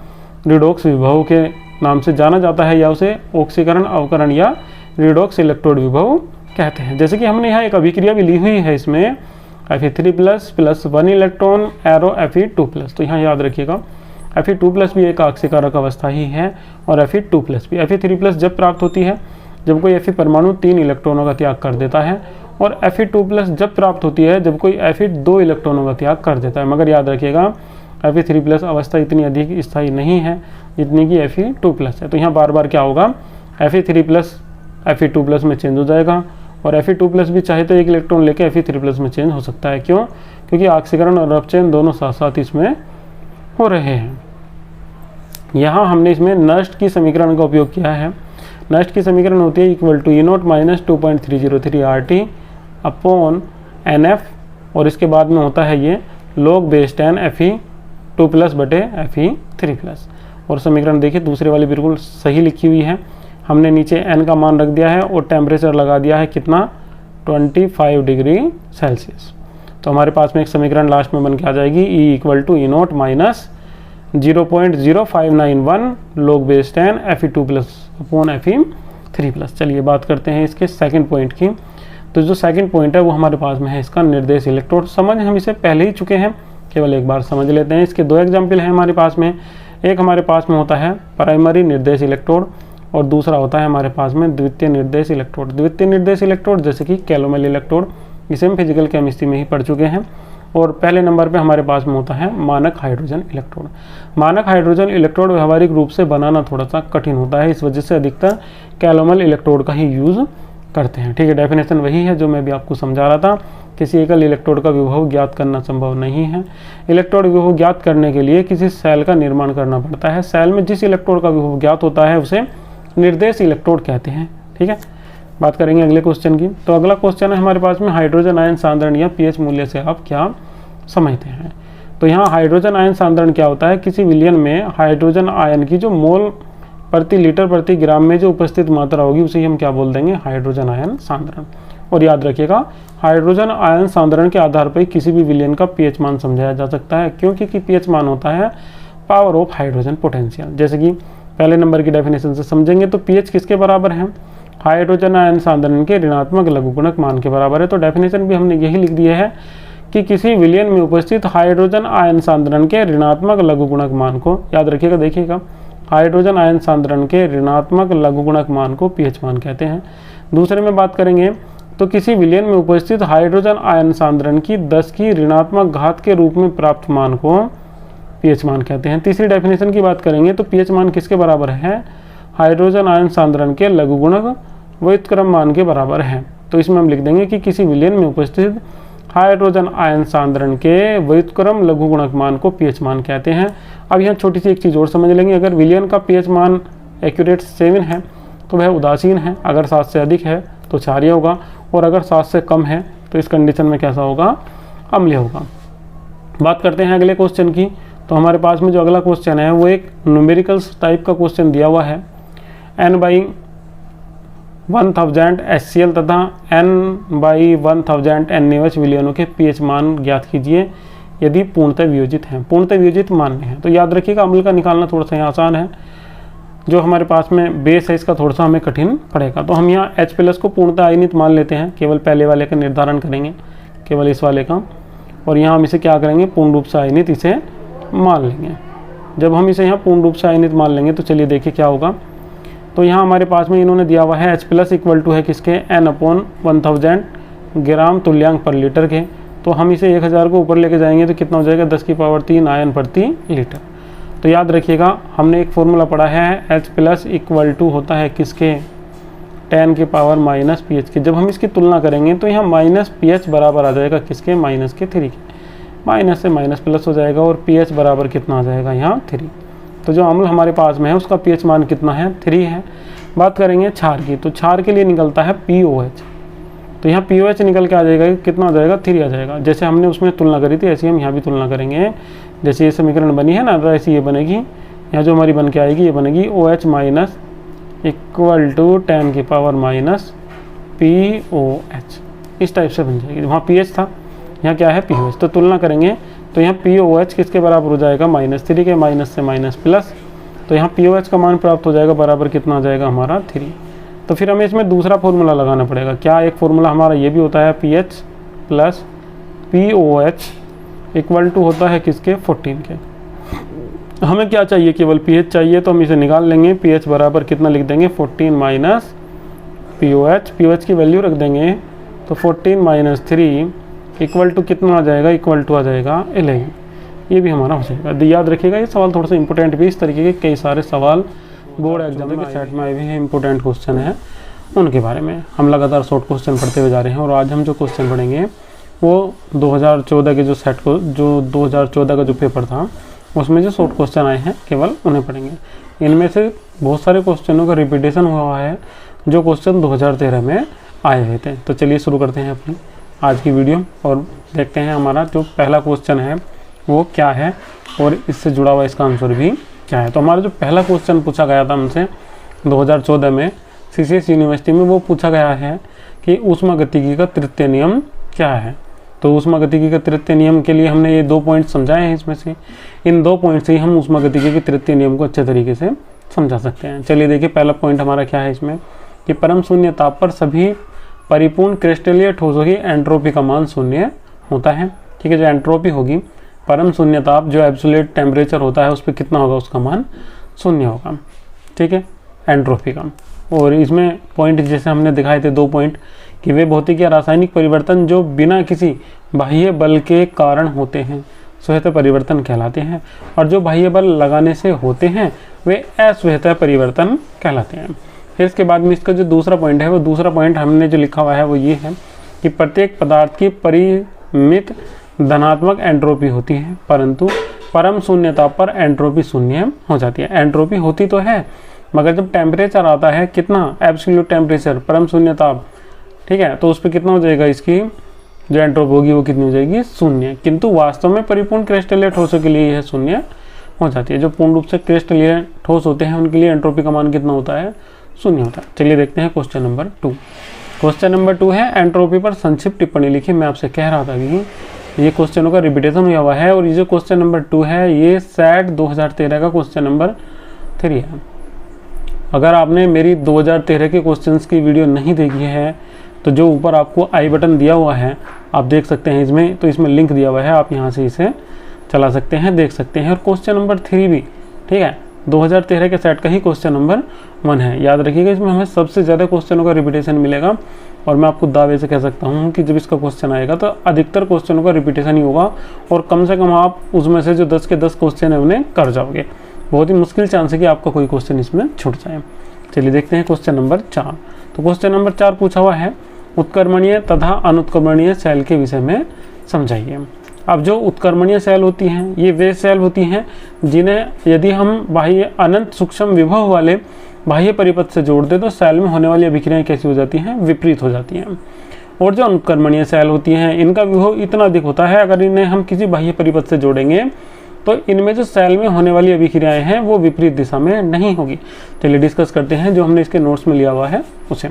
रिडॉक्स विभव के नाम से जाना जाता है, या उसे ऑक्सीकरण अवकरण या रिडॉक्स इलेक्ट्रोड विभव कहते हैं। जैसे कि हमने यहाँ एक अभिक्रिया भी ली हुई है, इसमें Fe3+ plus 1 electron arrow Fe2+। तो यहाँ याद रखिएगा Fe2+ भी एक आक्सीकारक अवस्था ही है और Fe2+ भी। Fe3+ जब प्राप्त होती है जब कोई Fe परमाणु 3 इलेक्ट्रॉनों का त्याग कर देता है, और Fe2+ जब प्राप्त होती है जब कोई Fe 2 इलेक्ट्रॉनों का त्याग कर देता है। मगर याद रखिएगा Fe3+ अवस्था इतनी अधिक स्थायी नहीं है जितनी कि Fe2+ है। तो यहाँ बार बार क्या होगा, Fe3+ Fe2+ में चेंज हो जाएगा, और Fe2+ भी चाहे तो एक इलेक्ट्रॉन लेके Fe3+ में चेंज हो सकता है। क्यों? क्योंकि ऑक्सीकरण और अपचयन दोनों साथ साथ इसमें हो रहे हैं। यहाँ हमने इसमें नष्ट की समीकरण का उपयोग किया है। नष्ट की समीकरण होती है equal to E0 minus 2.303 RT upon NF, और इसके बाद में होता है ये log बेस 10 Fe2+ बटे Fe3+। और समीकरण देखिए दूसरे वाली बिल्कुल सही लिखी हुई है। हमने नीचे n का मान रख दिया है और टेम्परेचर लगा दिया है कितना, 25 डिग्री सेल्सियस। तो हमारे पास में एक समीकरण लास्ट में बन के आ जाएगी E equal to E0 minus 0.0591 log base 10 Fe2+/Fe3+। चलिए बात करते हैं इसके सेकंड पॉइंट की। तो जो सेकंड पॉइंट है वो हमारे पास में है इसका निर्देश इलेक्ट्रोड। समझ हम इसे पहले ही चुके हैं, केवल एक बार समझ लेते हैं। इसके 2 एग्जाम्पल हैं हमारे पास में। एक हमारे पास में होता है प्राइमरी निर्देश इलेक्ट्रोड और दूसरा होता है हमारे पास में द्वितीय निर्देश इलेक्ट्रोड। द्वितीय निर्देश इलेक्ट्रोड जैसे कि कैलोमल इलेक्ट्रोड, इसे हम फिजिकल केमिस्ट्री में ही पढ़ चुके हैं। और पहले नंबर पे हमारे पास में होता है मानक हाइड्रोजन इलेक्ट्रोड। मानक हाइड्रोजन इलेक्ट्रोड व्यावहारिक रूप से बनाना थोड़ा सा कठिन होता है, इस वजह से अधिकतर कैलोमल इलेक्ट्रोड का ही यूज़ करते हैं। ठीक है, डेफिनेशन वही है जो मैं भी आपको समझा रहा था। किसी एकल इलेक्ट्रोड का विभव ज्ञात करना संभव नहीं है। इलेक्ट्रोड विभव ज्ञात करने के लिए किसी सेल का निर्माण करना पड़ता है। सेल में जिस इलेक्ट्रोड का विभव ज्ञात होता है उसे निर्देश इलेक्ट्रोड कहते हैं। ठीक है, बात करेंगे अगले क्वेश्चन की। तो अगला क्वेश्चन है हमारे पास में हाइड्रोजन आयन सांद्रण या पीएच मूल्य से आप क्या समझते हैं। तो यहाँ हाइड्रोजन आयन सांद्रण क्या होता है, किसी विलयन में हाइड्रोजन आयन की जो मोल प्रति लीटर प्रति ग्राम में जो उपस्थित मात्रा होगी उसे हम क्या बोल देंगे, हाइड्रोजन आयन सांद्रण। और याद रखिएगा हाइड्रोजन आयन सांद्रण के आधार पर किसी भी विलयन का पीएच मान समझाया जा सकता है, क्योंकि पीएच मान होता है पावर ऑफ हाइड्रोजन पोटेंशियल। जैसे कि पहले नंबर की डेफिनेशन से समझेंगे तो पीएच किसके बराबर है, हाइड्रोजन आयन सांद्रण के ऋणात्मक लघुगुणक मान के बराबर है। तो डेफिनेशन भी हमने यही लिख दिया है कि किसी विलयन में उपस्थित हाइड्रोजन आयन सांद्रण के ऋणात्मक लघुगुणक मान को, याद रखिएगा, देखिएगा, हाइड्रोजन आयन सांद्रण के ऋणात्मक लघुगुणक मान को पीएच मान कहते हैं। दूसरे में बात करेंगे तो किसी विलयन में उपस्थित हाइड्रोजन आयन सांद्रण की 10 की ऋणात्मक घात के रूप में प्राप्त मान को पीएच मान कहते हैं। तीसरी डेफिनेशन की बात करेंगे तो पीएच मान किसके बराबर है, हाइड्रोजन आयन सांद्रण के लघुगुणक व्युत्क्रम मान के बराबर है। तो इसमें हम लिख देंगे कि किसी विलयन में उपस्थित हाइड्रोजन आयन सांद्रण के व्युत्क्रम लघुगुणक मान को पीएच मान कहते हैं। अब यहाँ छोटी सी एक चीज़ और समझ लेंगे, अगर विलयन का पीएच मान एक्यूरेट 7 है तो वह उदासीन है, अगर 7 से अधिक है तो क्षारीय होगा, और अगर 7 से कम है तो इस कंडीशन में कैसा होगा, अम्लीय होगा। बात करते हैं अगले क्वेश्चन की। तो हमारे पास में जो अगला क्वेश्चन है वो एक न्यूमेरिकल्स टाइप का क्वेश्चन दिया हुआ है। n/1000 HCl तथा n/1000 NaOH विलयनों के पीएच मान ज्ञात कीजिए यदि पूर्णतः वियोजित हैं। पूर्णतः वियोजित मान्य है। तो याद रखिएगा अम्ल का निकालना थोड़ा सा यहाँ आसान है, जो हमारे पास में बेस है इसका थोड़ा सा हमें कठिन पड़ेगा। तो हम यहाँ H+ को पूर्णतः आयनित मान लेते हैं, केवल पहले वाले का निर्धारण करेंगे, केवल इस वाले का, और यहाँ हम इसे क्या करेंगे, पूर्ण रूप से आयनित इसे मान लेंगे। जब हम इसे यहाँ पूर्ण रूप से आयनित मान लेंगे तो चलिए देखिए क्या होगा। तो यहाँ हमारे पास में इन्होंने दिया हुआ है H+ इक्वल टू है किसके, n/1000 ग्राम तुल्यांक पर लीटर के। तो हम इसे 1000 को ऊपर लेके जाएंगे तो कितना हो जाएगा, 10⁻³ आयन प्रति लीटर। तो याद रखिएगा हमने एक फॉर्मूला पढ़ा है H+ इक्वल टू होता है किसके, 10⁻⁻ pH के। जब हम इसकी तुलना करेंगे तो यहाँ -pH बराबर आ जाएगा किसके, -3 के। माइनस से माइनस प्लस हो जाएगा और pH बराबर कितना आ जाएगा, यहाँ 3। तो जो अम्ल हमारे पास में है उसका pH मान कितना है, 3 है। बात करेंगे क्षार की, तो क्षार के लिए निकलता है POH। तो यहाँ POH निकल के आ जाएगा, कितना आ जाएगा, 3 आ जाएगा। जैसे हमने उसमें तुलना करी थी ऐसे हम यहाँ भी तुलना करेंगे। जैसे ये समीकरण बनी है ना, तो ऐसी ये बनेगी, यहाँ जो हमारी बन के आएगी ये बनेगी OH minus equal to 10⁻⁻ POH, इस टाइप से बन जाएगी। वहाँ pH था, यहाँ क्या है POH। तो तुलना करेंगे तो यहाँ POH किसके बराबर हो जाएगा, -3 के। माइनस से माइनस प्लस, तो यहाँ POH का मान प्राप्त हो जाएगा बराबर कितना आ जाएगा हमारा, 3। तो फिर हमें इसमें दूसरा फॉर्मूला लगाना पड़ेगा। क्या, एक फॉर्मूला हमारा ये भी होता है pH plus POH equal to होता है किसके, 14 के। हमें क्या चाहिए, केवल pH चाहिए, तो हम इसे निकाल लेंगे। pH बराबर कितना लिख देंगे, 14 माइनस POH। POH की वैल्यू रख देंगे तो 14 माइनस 3 इक्वल टू कितना आ जाएगा, इक्वल टू आ जाएगा 11। ये भी हमारा हो जाएगा। याद रखिएगा ये सवाल थोड़ा सा इंपॉर्टेंट भी, इस तरीके के कई सारे सवाल बोर्ड एग्जाम के सेट में आए हुए हैं, इंपॉर्टेंट क्वेश्चन है उनके बारे में हम लगातार शॉर्ट क्वेश्चन पढ़ते हुए जा रहे हैं। और आज हम जो क्वेश्चन पढ़ेंगे वो 2014 के जो सेट को, जो 2014 का जो पेपर था उसमें जो शॉर्ट क्वेश्चन आए हैं केवल उन्हें पढ़ेंगे। इनमें से बहुत सारे क्वेश्चनों का रिपीटेशन हुआ है जो क्वेश्चन 2013 में आए हुए थे। तो चलिए शुरू करते हैं अपनी आज की वीडियो और देखते हैं हमारा जो पहला क्वेश्चन है वो क्या है और इससे जुड़ा हुआ इसका आंसर भी क्या है। तो हमारा जो पहला क्वेश्चन पूछा गया था हमसे 2014 में CCS यूनिवर्सिटी में, वो पूछा गया है कि ऊष्मागतिकी का तृतीय नियम क्या है। तो ऊष्मागतिकी के तृतीय नियम के लिए हमने ये 2 पॉइंट समझाए हैं। इसमें से इन 2 पॉइंट से ही हम ऊष्मागतिकी के तृतीय नियम को अच्छे तरीके से समझा सकते हैं। चलिए देखिए, पहला पॉइंट हमारा क्या है इसमें कि परम शून्य ताप पर सभी परिपूर्ण क्रिस्टलीय ठोसों की एंट्रोपी का मान शून्य होता है। ठीक है, जो एंट्रोपी होगी परम शून्य ताप जो एब्सोल्यूट टेम्परेचर होता है उस पर कितना होगा, उसका मान शून्य होगा। ठीक है, एंट्रोपी का। और इसमें पॉइंट जैसे हमने दिखाए थे 2 पॉइंट कि वे भौतिक या रासायनिक परिवर्तन जो बिना किसी बाह्य बल के कारण होते हैं स्वतः परिवर्तन कहलाते हैं, और जो बाह्य बल लगाने से होते हैं वे अस्वतः परिवर्तन कहलाते हैं। फिर इसके बाद में इसका जो दूसरा पॉइंट है, वो दूसरा पॉइंट हमने जो लिखा हुआ है वो ये है कि प्रत्येक पदार्थ की परिमित धनात्मक एंट्रोपी होती है, परंतु परम शून्य ताप पर एंट्रोपी शून्य हो जाती है। एंट्रोपी होती तो है, मगर जब टेम्परेचर आता है कितना, एब्सोल्यूट टेम्परेचर परम शून्य ताप, ठीक है, तो उस पर कितना हो जाएगा, इसकी जो एंट्रोपी होगी वो कितनी हो जाएगी, शून्य। किंतु वास्तव में परिपूर्ण क्रिस्टलीय ठोसों के लिए यह शून्य हो जाती है। जो पूर्ण रूप से क्रिस्टलीय ठोस होते हैं उनके लिए एंट्रोपी का मान कितना होता है, शून्य होता है। चलिए देखते हैं क्वेश्चन नंबर 2। क्वेश्चन नंबर 2 है एंट्रोपी पर संक्षिप्त टिप्पणी लिखी। मैं आपसे कह रहा था कि ये क्वेश्चनों का रिपीटेशन हुआ है, और ये जो क्वेश्चन नंबर 2 है ये सैट 2013 का क्वेश्चन नंबर 3 है। अगर आपने मेरी 2013 के क्वेश्चंस की वीडियो नहीं देखी है तो जो ऊपर आपको आई बटन दिया हुआ है आप देख सकते हैं इसमें, तो इसमें लिंक दिया हुआ है, आप यहाँ से इसे चला सकते हैं, देख सकते हैं। और क्वेश्चन नंबर 3 भी, ठीक है, 2013 के सेट का ही क्वेश्चन नंबर 1 है। याद रखिएगा, इसमें हमें सबसे ज़्यादा क्वेश्चनों का रिपीटेशन मिलेगा, और मैं आपको दावे से कह सकता हूँ कि जब इसका क्वेश्चन आएगा तो अधिकतर क्वेश्चनों का रिपीटेशन ही होगा, और कम से कम आप उसमें से जो 10 के 10 क्वेश्चन है उन्हें कर जाओगे। बहुत ही मुश्किल चांस है कि आपका कोई क्वेश्चन इसमें छूट जाए। चलिए देखते हैं क्वेश्चन नंबर 4। तो क्वेश्चन नंबर 4 पूछा हुआ है उत्क्रमणीय तथा अनुत्क्रमणीय सेल के विषय में समझाइए। अब जो उत्क्रमणीय सेल होती हैं ये वे सेल होती हैं जिन्हें यदि हम बाह्य अनंत सूक्ष्म विभव वाले बाह्य परिपथ से जोड़ दें तो सेल में होने वाली अभिक्रियाएं कैसी हो जाती हैं, विपरीत हो जाती हैं। और जो अनुत्क्रमणीय सेल होती हैं इनका विभव इतना अधिक होता है, अगर इन्हें हम किसी बाह्य परिपथ से जोड़ेंगे तो इनमें जो सेल में होने वाली अभिक्रियाएं हैं वो विपरीत दिशा में नहीं होगी। चलिए डिस्कस करते हैं जो हमने इसके नोट्स में लिया हुआ है उसे।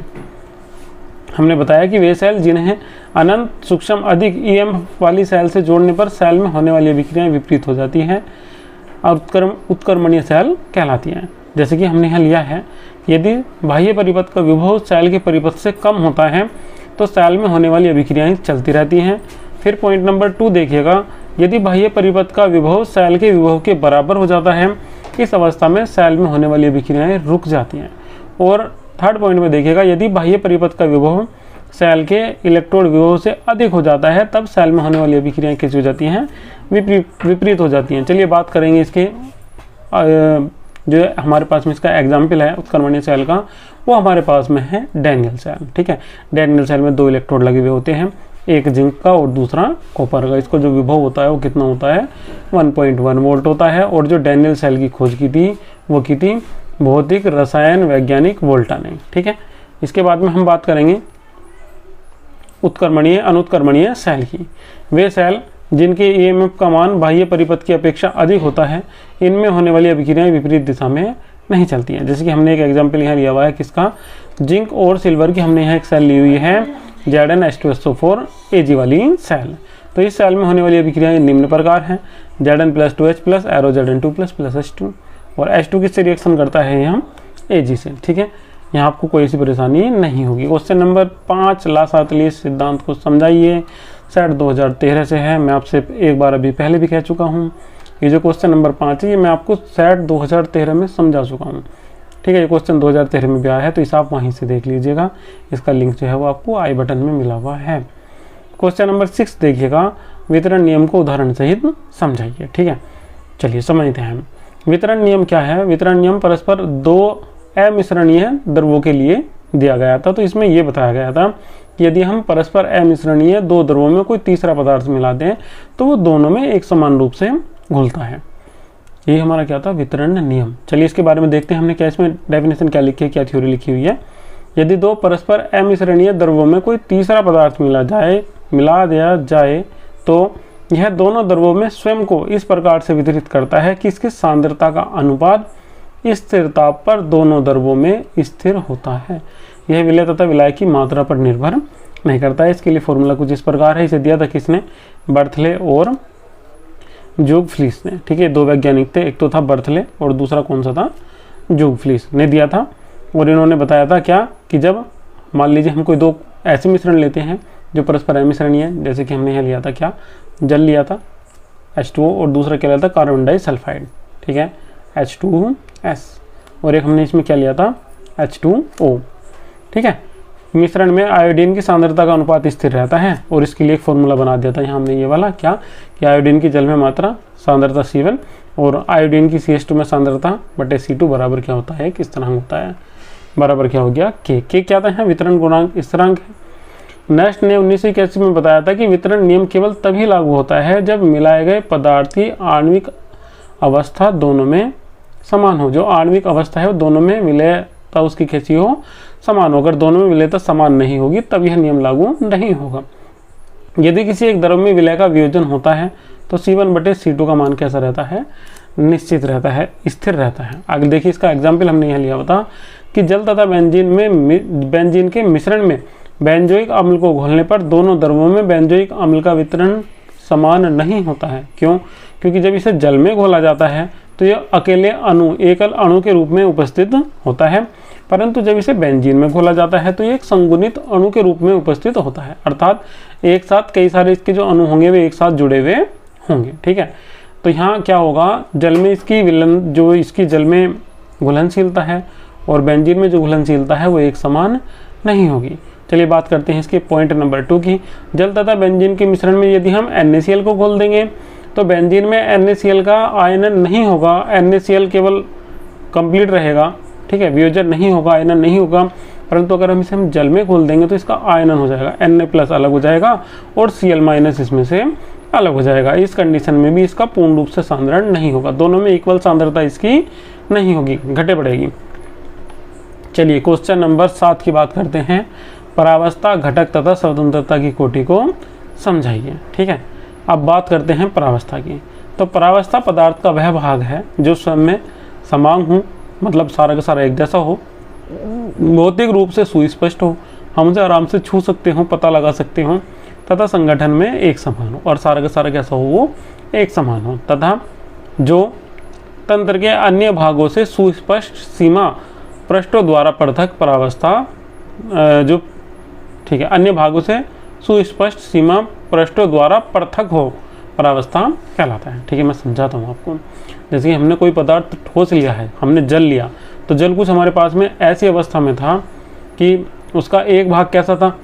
हमने बताया कि वे सेल जिन्हें अनंत सूक्ष्म अधिक ईएमएफ वाली सेल से जोड़ने पर सेल में होने वाली अभिक्रियाएं विपरीत हो जाती हैं और उत्क्रमणीय सेल कहलाती हैं। जैसे कि हमने यहाँ लिया है, यदि बाह्य परिपथ का विभव सेल के परिपथ से कम होता है तो सेल में होने वाली अभिक्रियाएं चलती रहती हैं। फिर पॉइंट नंबर 2 देखिएगा, यदि बाह्य परिपथ का विभव सेल के विभव के बराबर हो जाता है, इस अवस्था में सेल में होने वाली अभिक्रियाएं रुक जाती हैं। और थर्ड पॉइंट में देखिएगा, यदि बाह्य परिपथ का विभव सेल के इलेक्ट्रोड विभव से अधिक हो जाता है तब सेल में होने वाली अभिक्रियाएं कैसी हो जाती हैं, विपरीत हो जाती हैं। चलिए बात करेंगे इसके जो हमारे पास में इसका एग्जाम्पल है उत्क्रमणीय सेल का, वो हमारे पास में है डैनियल सेल। ठीक है, डैनियल सेल में 2 इलेक्ट्रोड लगे हुए होते हैं, एक जिंक का और दूसरा कॉपर का। इसको जो विभव होता है वो कितना होता है, 1.1 वोल्ट होता है। और जो डैनियल सेल की खोज की थी वो की थी भौतिक रसायन वैज्ञानिक वोल्टा ने। ठीक है, इसके बाद में हम बात करेंगे उत्क्रमणीय अनुत्क्रमणीय सेल की। वे सेल जिनके ईएमएफ का मान बाह्य परिपथ की अपेक्षा अधिक होता है, इनमें होने वाली अभिक्रियाएं विपरीत दिशा में नहीं चलती हैं। जैसे कि हमने एक एग्जाम्पल यहाँ लिया हुआ है किसका, जिंक और सिल्वर की। हमने यहाँ एक सेल ली हुई है Zn H2SO4 Ag वाली सेल। तो इस सेल में होने वाली अभिक्रियाएं निम्न प्रकार हैं, Zn+2H+ एरो Zn2+ H2, और H2 किससे रिएक्शन करता है यहाँ Ag से। ठीक है, यहाँ आपको कोई ऐसी परेशानी नहीं होगी। क्वेश्चन नंबर 5 लासातली सिद्धांत को समझाइए, सेट 2013 से है। मैं आपसे एक बार अभी पहले भी कह चुका हूँ, ये जो क्वेश्चन नंबर 5 है ये मैं आपको सेट 2013 में समझा चुका हूँ। ठीक है, ये क्वेश्चन 2013 में भी आया है, तो इस आप वहीं से देख लीजिएगा। इसका लिंक जो है वो आपको आई बटन में मिला हुआ है। क्वेश्चन नंबर 6 देखिएगा, वितरण नियम को उदाहरण सहित समझाइए। ठीक है, चलिए समझते हैं। वितरण नियम क्या है, वितरण नियम परस्पर 2 अमिश्रणीय द्रव्यों के लिए दिया गया था। तो इसमें यह बताया गया था कि यदि हम परस्पर अमिश्रणीय 2 द्रव्यों में कोई तीसरा पदार्थ मिलाते हैं तो वो दोनों में एक समान रूप से घुलता है। ये हमारा क्या था, वितरण नियम। चलिए इसके बारे में देखते हैं, हमने क्या इसमें डेफिनेशन क्या लिखी है, क्या थ्योरी लिखी हुई है। यदि 2 परस्पर अमिश्रणीय द्रव्यों में कोई तीसरा पदार्थ मिला दिया जाए तो यह दोनों द्रव्यों में स्वयं को इस प्रकार से वितरित करता है कि इसकी सांद्रता का अनुपात स्थिर ताप पर दोनों द्रव्यों में स्थिर होता है। यह विलय तथा विलायक की मात्रा पर निर्भर नहीं करता है। इसके लिए फॉर्मूला कुछ इस प्रकार है, इसे दिया था किसने, बर्थले और जोगफ्लिस ने, ठीक है। 2 वैज्ञानिक थे, एक तो था बर्थले और दूसरा कौन सा था, जोगफ्लिस ने दिया था। और इन्होंने बताया था क्या कि जब मान लीजिए हम कोई 2 ऐसे मिश्रण लेते हैं जो परस्पर अमिश्रणीय है, जैसे कि हमने यहाँ लिया था क्या, जल लिया था H2O और दूसरा क्या लिया था, कार्बन डाइसल्फाइड, ठीक है, H2S, और एक हमने इसमें क्या लिया था, H2O, ठीक है। मिश्रण में आयोडीन की सांद्रता का अनुपात स्थिर रहता है और इसके लिए एक फॉर्मूला बना दिया था यहाँ हमने ये वाला क्या, कि आयोडीन की जल में मात्रा सांद्रता C1 और आयोडीन की CH2 में सांद्रता बटे C2 बराबर क्या होता है, किस तरह होता है, बराबर क्या हो गया K क्या था, वितरण गुणांक स्थिरांक है। नेस्ट ने 1981 में बताया था कि वितरण नियम केवल तभी लागू होता है जब मिलाए गए पदार्थ की आणविक अवस्था दोनों में समान हो। जो आणविक अवस्था है वो दोनों में विलयता उसकी कैसी हो, समान हो। अगर दोनों में विलयता समान नहीं होगी तब यह नियम लागू नहीं होगा। यदि किसी एक द्रव में विलय का वियोजन होता है तो C1 बटे C2 का मान कैसा रहता है, निश्चित रहता है, स्थिर रहता है। आगे देखिए इसका एग्जाम्पल हमने यहाँ लिया था कि जल तथा बेंजीन के मिश्रण में बेंजोइक अम्ल को घोलने पर दोनों द्रवों में बेंजोइक अम्ल का वितरण समान नहीं होता है। क्यों? क्योंकि जब इसे जल में घोला जाता है तो यह अकेले एकल अणु के रूप में उपस्थित होता है, परंतु जब इसे बेंजीन में घोला जाता है तो ये एक संगुणित अणु के रूप में उपस्थित होता है, अर्थात एक साथ कई सारे इसके जो अणु होंगे वे एक साथ जुड़े हुए होंगे, ठीक है। तो यहाँ क्या होगा, जल में इसकी जल में घुलनशीलता है और बेंजीन में जो घुलनशीलता है वो एक समान नहीं होगी। चलिए बात करते हैं इसके पॉइंट नंबर 2 की। जल तथा बेंजीन के मिश्रण में यदि हम NaCl को घोल देंगे तो बेंजीन में NaCl का आयनन नहीं होगा, NaCl केवल कंप्लीट रहेगा, ठीक है, वियोजन नहीं होगा, आयनन नहीं होगा। परंतु अगर हम इसे जल में घोल देंगे तो इसका आयनन हो जाएगा, Na+ अलग हो जाएगा और Cl- इसमें से अलग हो जाएगा। इस कंडीशन में भी इसका पूर्ण रूप से सांद्रण नहीं होगा, दोनों में इक्वल सांद्रता इसकी नहीं होगी, घटे बढ़ेगी। चलिए क्वेश्चन नंबर 7 की बात करते हैं। परावस्था, घटक तथा स्वतंत्रता की कोटि को समझाइए, ठीक है। अब बात करते हैं परावस्था की। तो परावस्था पदार्थ का वह भाग है जो स्वयं में समान हो, मतलब सारा का सारा एक जैसा हो, भौतिक रूप से सुस्पष्ट हो, हम उसे आराम से छू सकते हो, पता लगा सकते हो, तथा संगठन में एक समान हो, और सारा का सारा कैसा हो, वो एक समान हो, तथा जो तंत्र के अन्य भागों से सुस्पष्ट सीमा पृष्ठों द्वारा पृथक परावस्था जो, ठीक है, अन्य भागों से सुस्पष्ट सीमा पृष्ठों द्वारा पृथक हो परावस्था कहलाता है, ठीक है। मैं समझाता हूँ आपको। जैसे कि हमने कोई पदार्थ ठोस लिया है, हमने जल लिया, तो जल कुछ हमारे पास में ऐसी अवस्था में था कि उसका एक भाग कैसा था,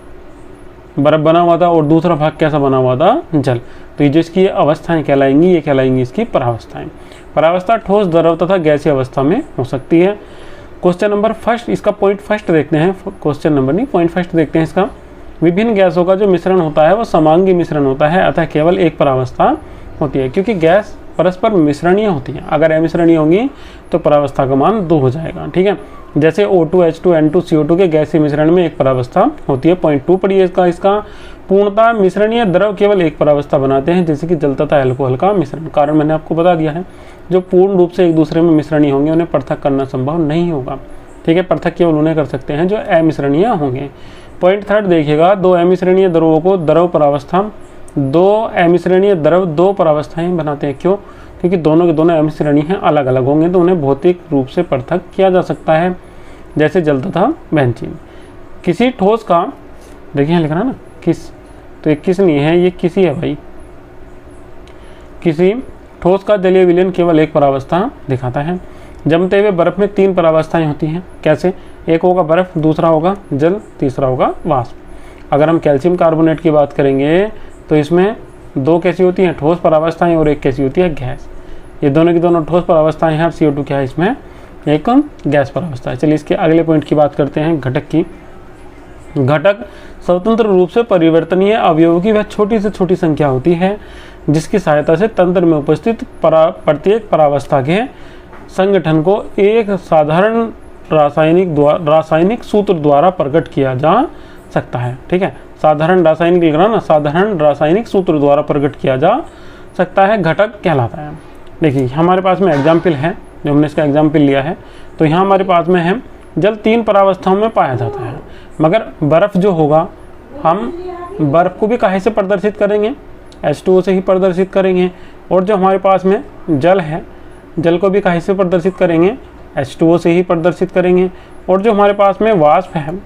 बर्फ बना हुआ था, और दूसरा भाग कैसा बना हुआ था, जल। तो ये जो इसकी अवस्थाएं कहलाएंगी, ये कहलाएंगी इसकी परावस्थाएं। परावस्था ठोस, द्रव तथा गैसीय अवस्था में हो सकती है। क्वेश्चन नंबर फर्स्ट, इसका पॉइंट फर्स्ट देखते हैं, क्वेश्चन नंबर नहीं, पॉइंट फर्स्ट देखते हैं इसका। विभिन्न गैसों का जो मिश्रण होता है वो समांगी मिश्रण होता है, अतः केवल एक परावस्था होती है, क्योंकि गैस परस्पर मिश्रणीय होती है। अगर अमिश्रणीय होंगी तो परावस्था का मान 2 हो जाएगा, ठीक है। जैसे O2, H2, N2, CO2 के गैसीय मिश्रण में एक परावस्था होती है। पॉइंट 2 पढ़िए इसका पूर्णतः मिश्रणीय द्रव केवल एक परावस्था बनाते हैं, जैसे कि जल तथा अल्कोहल का मिश्रण। कारण मैंने आपको बता दिया है, जो पूर्ण रूप से एक दूसरे में मिश्रणीय होंगे उन्हें पृथक करना संभव नहीं होगा, ठीक है। पृथक केवल उन्हें कर सकते हैं जो अमिश्रणीय होंगे। पॉइंट 3 देखिएगा, 2 अमिश्रणीय द्रवों को द्रव परावस्था, 2 अमिश्रणीय द्रव 2 परावस्थाएं बनाते हैं। क्यों? क्योंकि दोनों के दोनों अमिश्रणीय हैं, अलग अलग होंगे तो उन्हें भौतिक रूप से पृथक किया जा सकता है, जैसे जल तथा बेंजीन। किसी ठोस का, देखिए लिखना ना किस, तो ये किस नहीं है, ये किसी है भाई। किसी ठोस का जलीय विलयन केवल एक परावस्था दिखाता है। जमते हुए बर्फ में 3 परावस्थाएं होती हैं। कैसे? एक होगा बर्फ, दूसरा होगा जल, तीसरा होगा वाष्प। अगर हम कैल्शियम कार्बोनेट की बात करेंगे तो इसमें 2 कैसी होती हैं, ठोस परावस्थाएं, और एक कैसी होती है, गैस। ये दोनों की दोनों ठोस परावस्थाएं हैं, और CO2 क्या है इसमें, एक गैस परावस्था है। चलिए इसके अगले पॉइंट की बात करते हैं, घटक की। घटक स्वतंत्र रूप से परिवर्तनीय अवयवों की वह छोटी से छोटी संख्या होती है जिसकी सहायता से तंत्र में उपस्थित प्रत्येक परावस्था के संगठन को एक साधारण रासायनिक सूत्र द्वारा प्रकट किया जा सकता है, ठीक है। साधारण रासायनिक लिख रहा ना, साधारण रासायनिक सूत्र द्वारा प्रकट किया जा सकता है, घटक कहलाता है। देखिए हमारे पास में एग्जाम्पल है, जो हमने इसका एग्जाम्पल लिया है, तो यहाँ हमारे पास में है जल 3 परावस्थाओं में पाया जाता है, मगर बर्फ़ जो होगा हम बर्फ़ को भी काहे से प्रदर्शित करेंगे, H2O से ही प्रदर्शित करेंगे। और जो हमारे पास में जल है, जल को भी काहे से प्रदर्शित करेंगे, H2O से ही प्रदर्शित करेंगे। और जो हमारे पास में वाष्प है,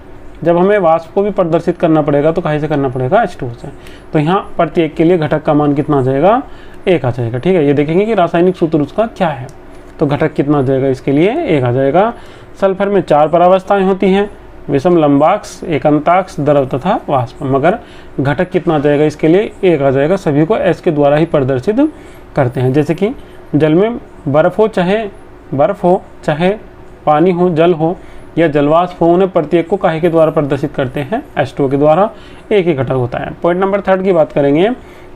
जब हमें वाष्प को भी प्रदर्शित करना पड़ेगा तो काहे से करना पड़ेगा, H2O से। तो यहाँ प्रत्येक के लिए घटक का मान कितना आ जाएगा, 1 आ जाएगा। ठीक है, ये देखेंगे कि रासायनिक सूत्र उसका क्या है, तो घटक कितना आ जाएगा, इसके लिए 1 आ जाएगा। सल्फर में 4 परावस्थाएं होती हैं, विषम, लंबाक्ष, एकांताक्ष, द्रव तथा वाष्प। मगर घटक कितना आ जाएगा, इसके लिए 1 आ जाएगा। सभी को S के द्वारा ही प्रदर्शित करते हैं। जैसे कि जल में बर्फ़ हो चाहे पानी हो, जल हो या जलवाष्प हो, उन्हें प्रत्येक को काहे के द्वारा प्रदर्शित करते हैं, H2O के द्वारा। एक ही घटक होता है। पॉइंट नंबर 3 की बात करेंगे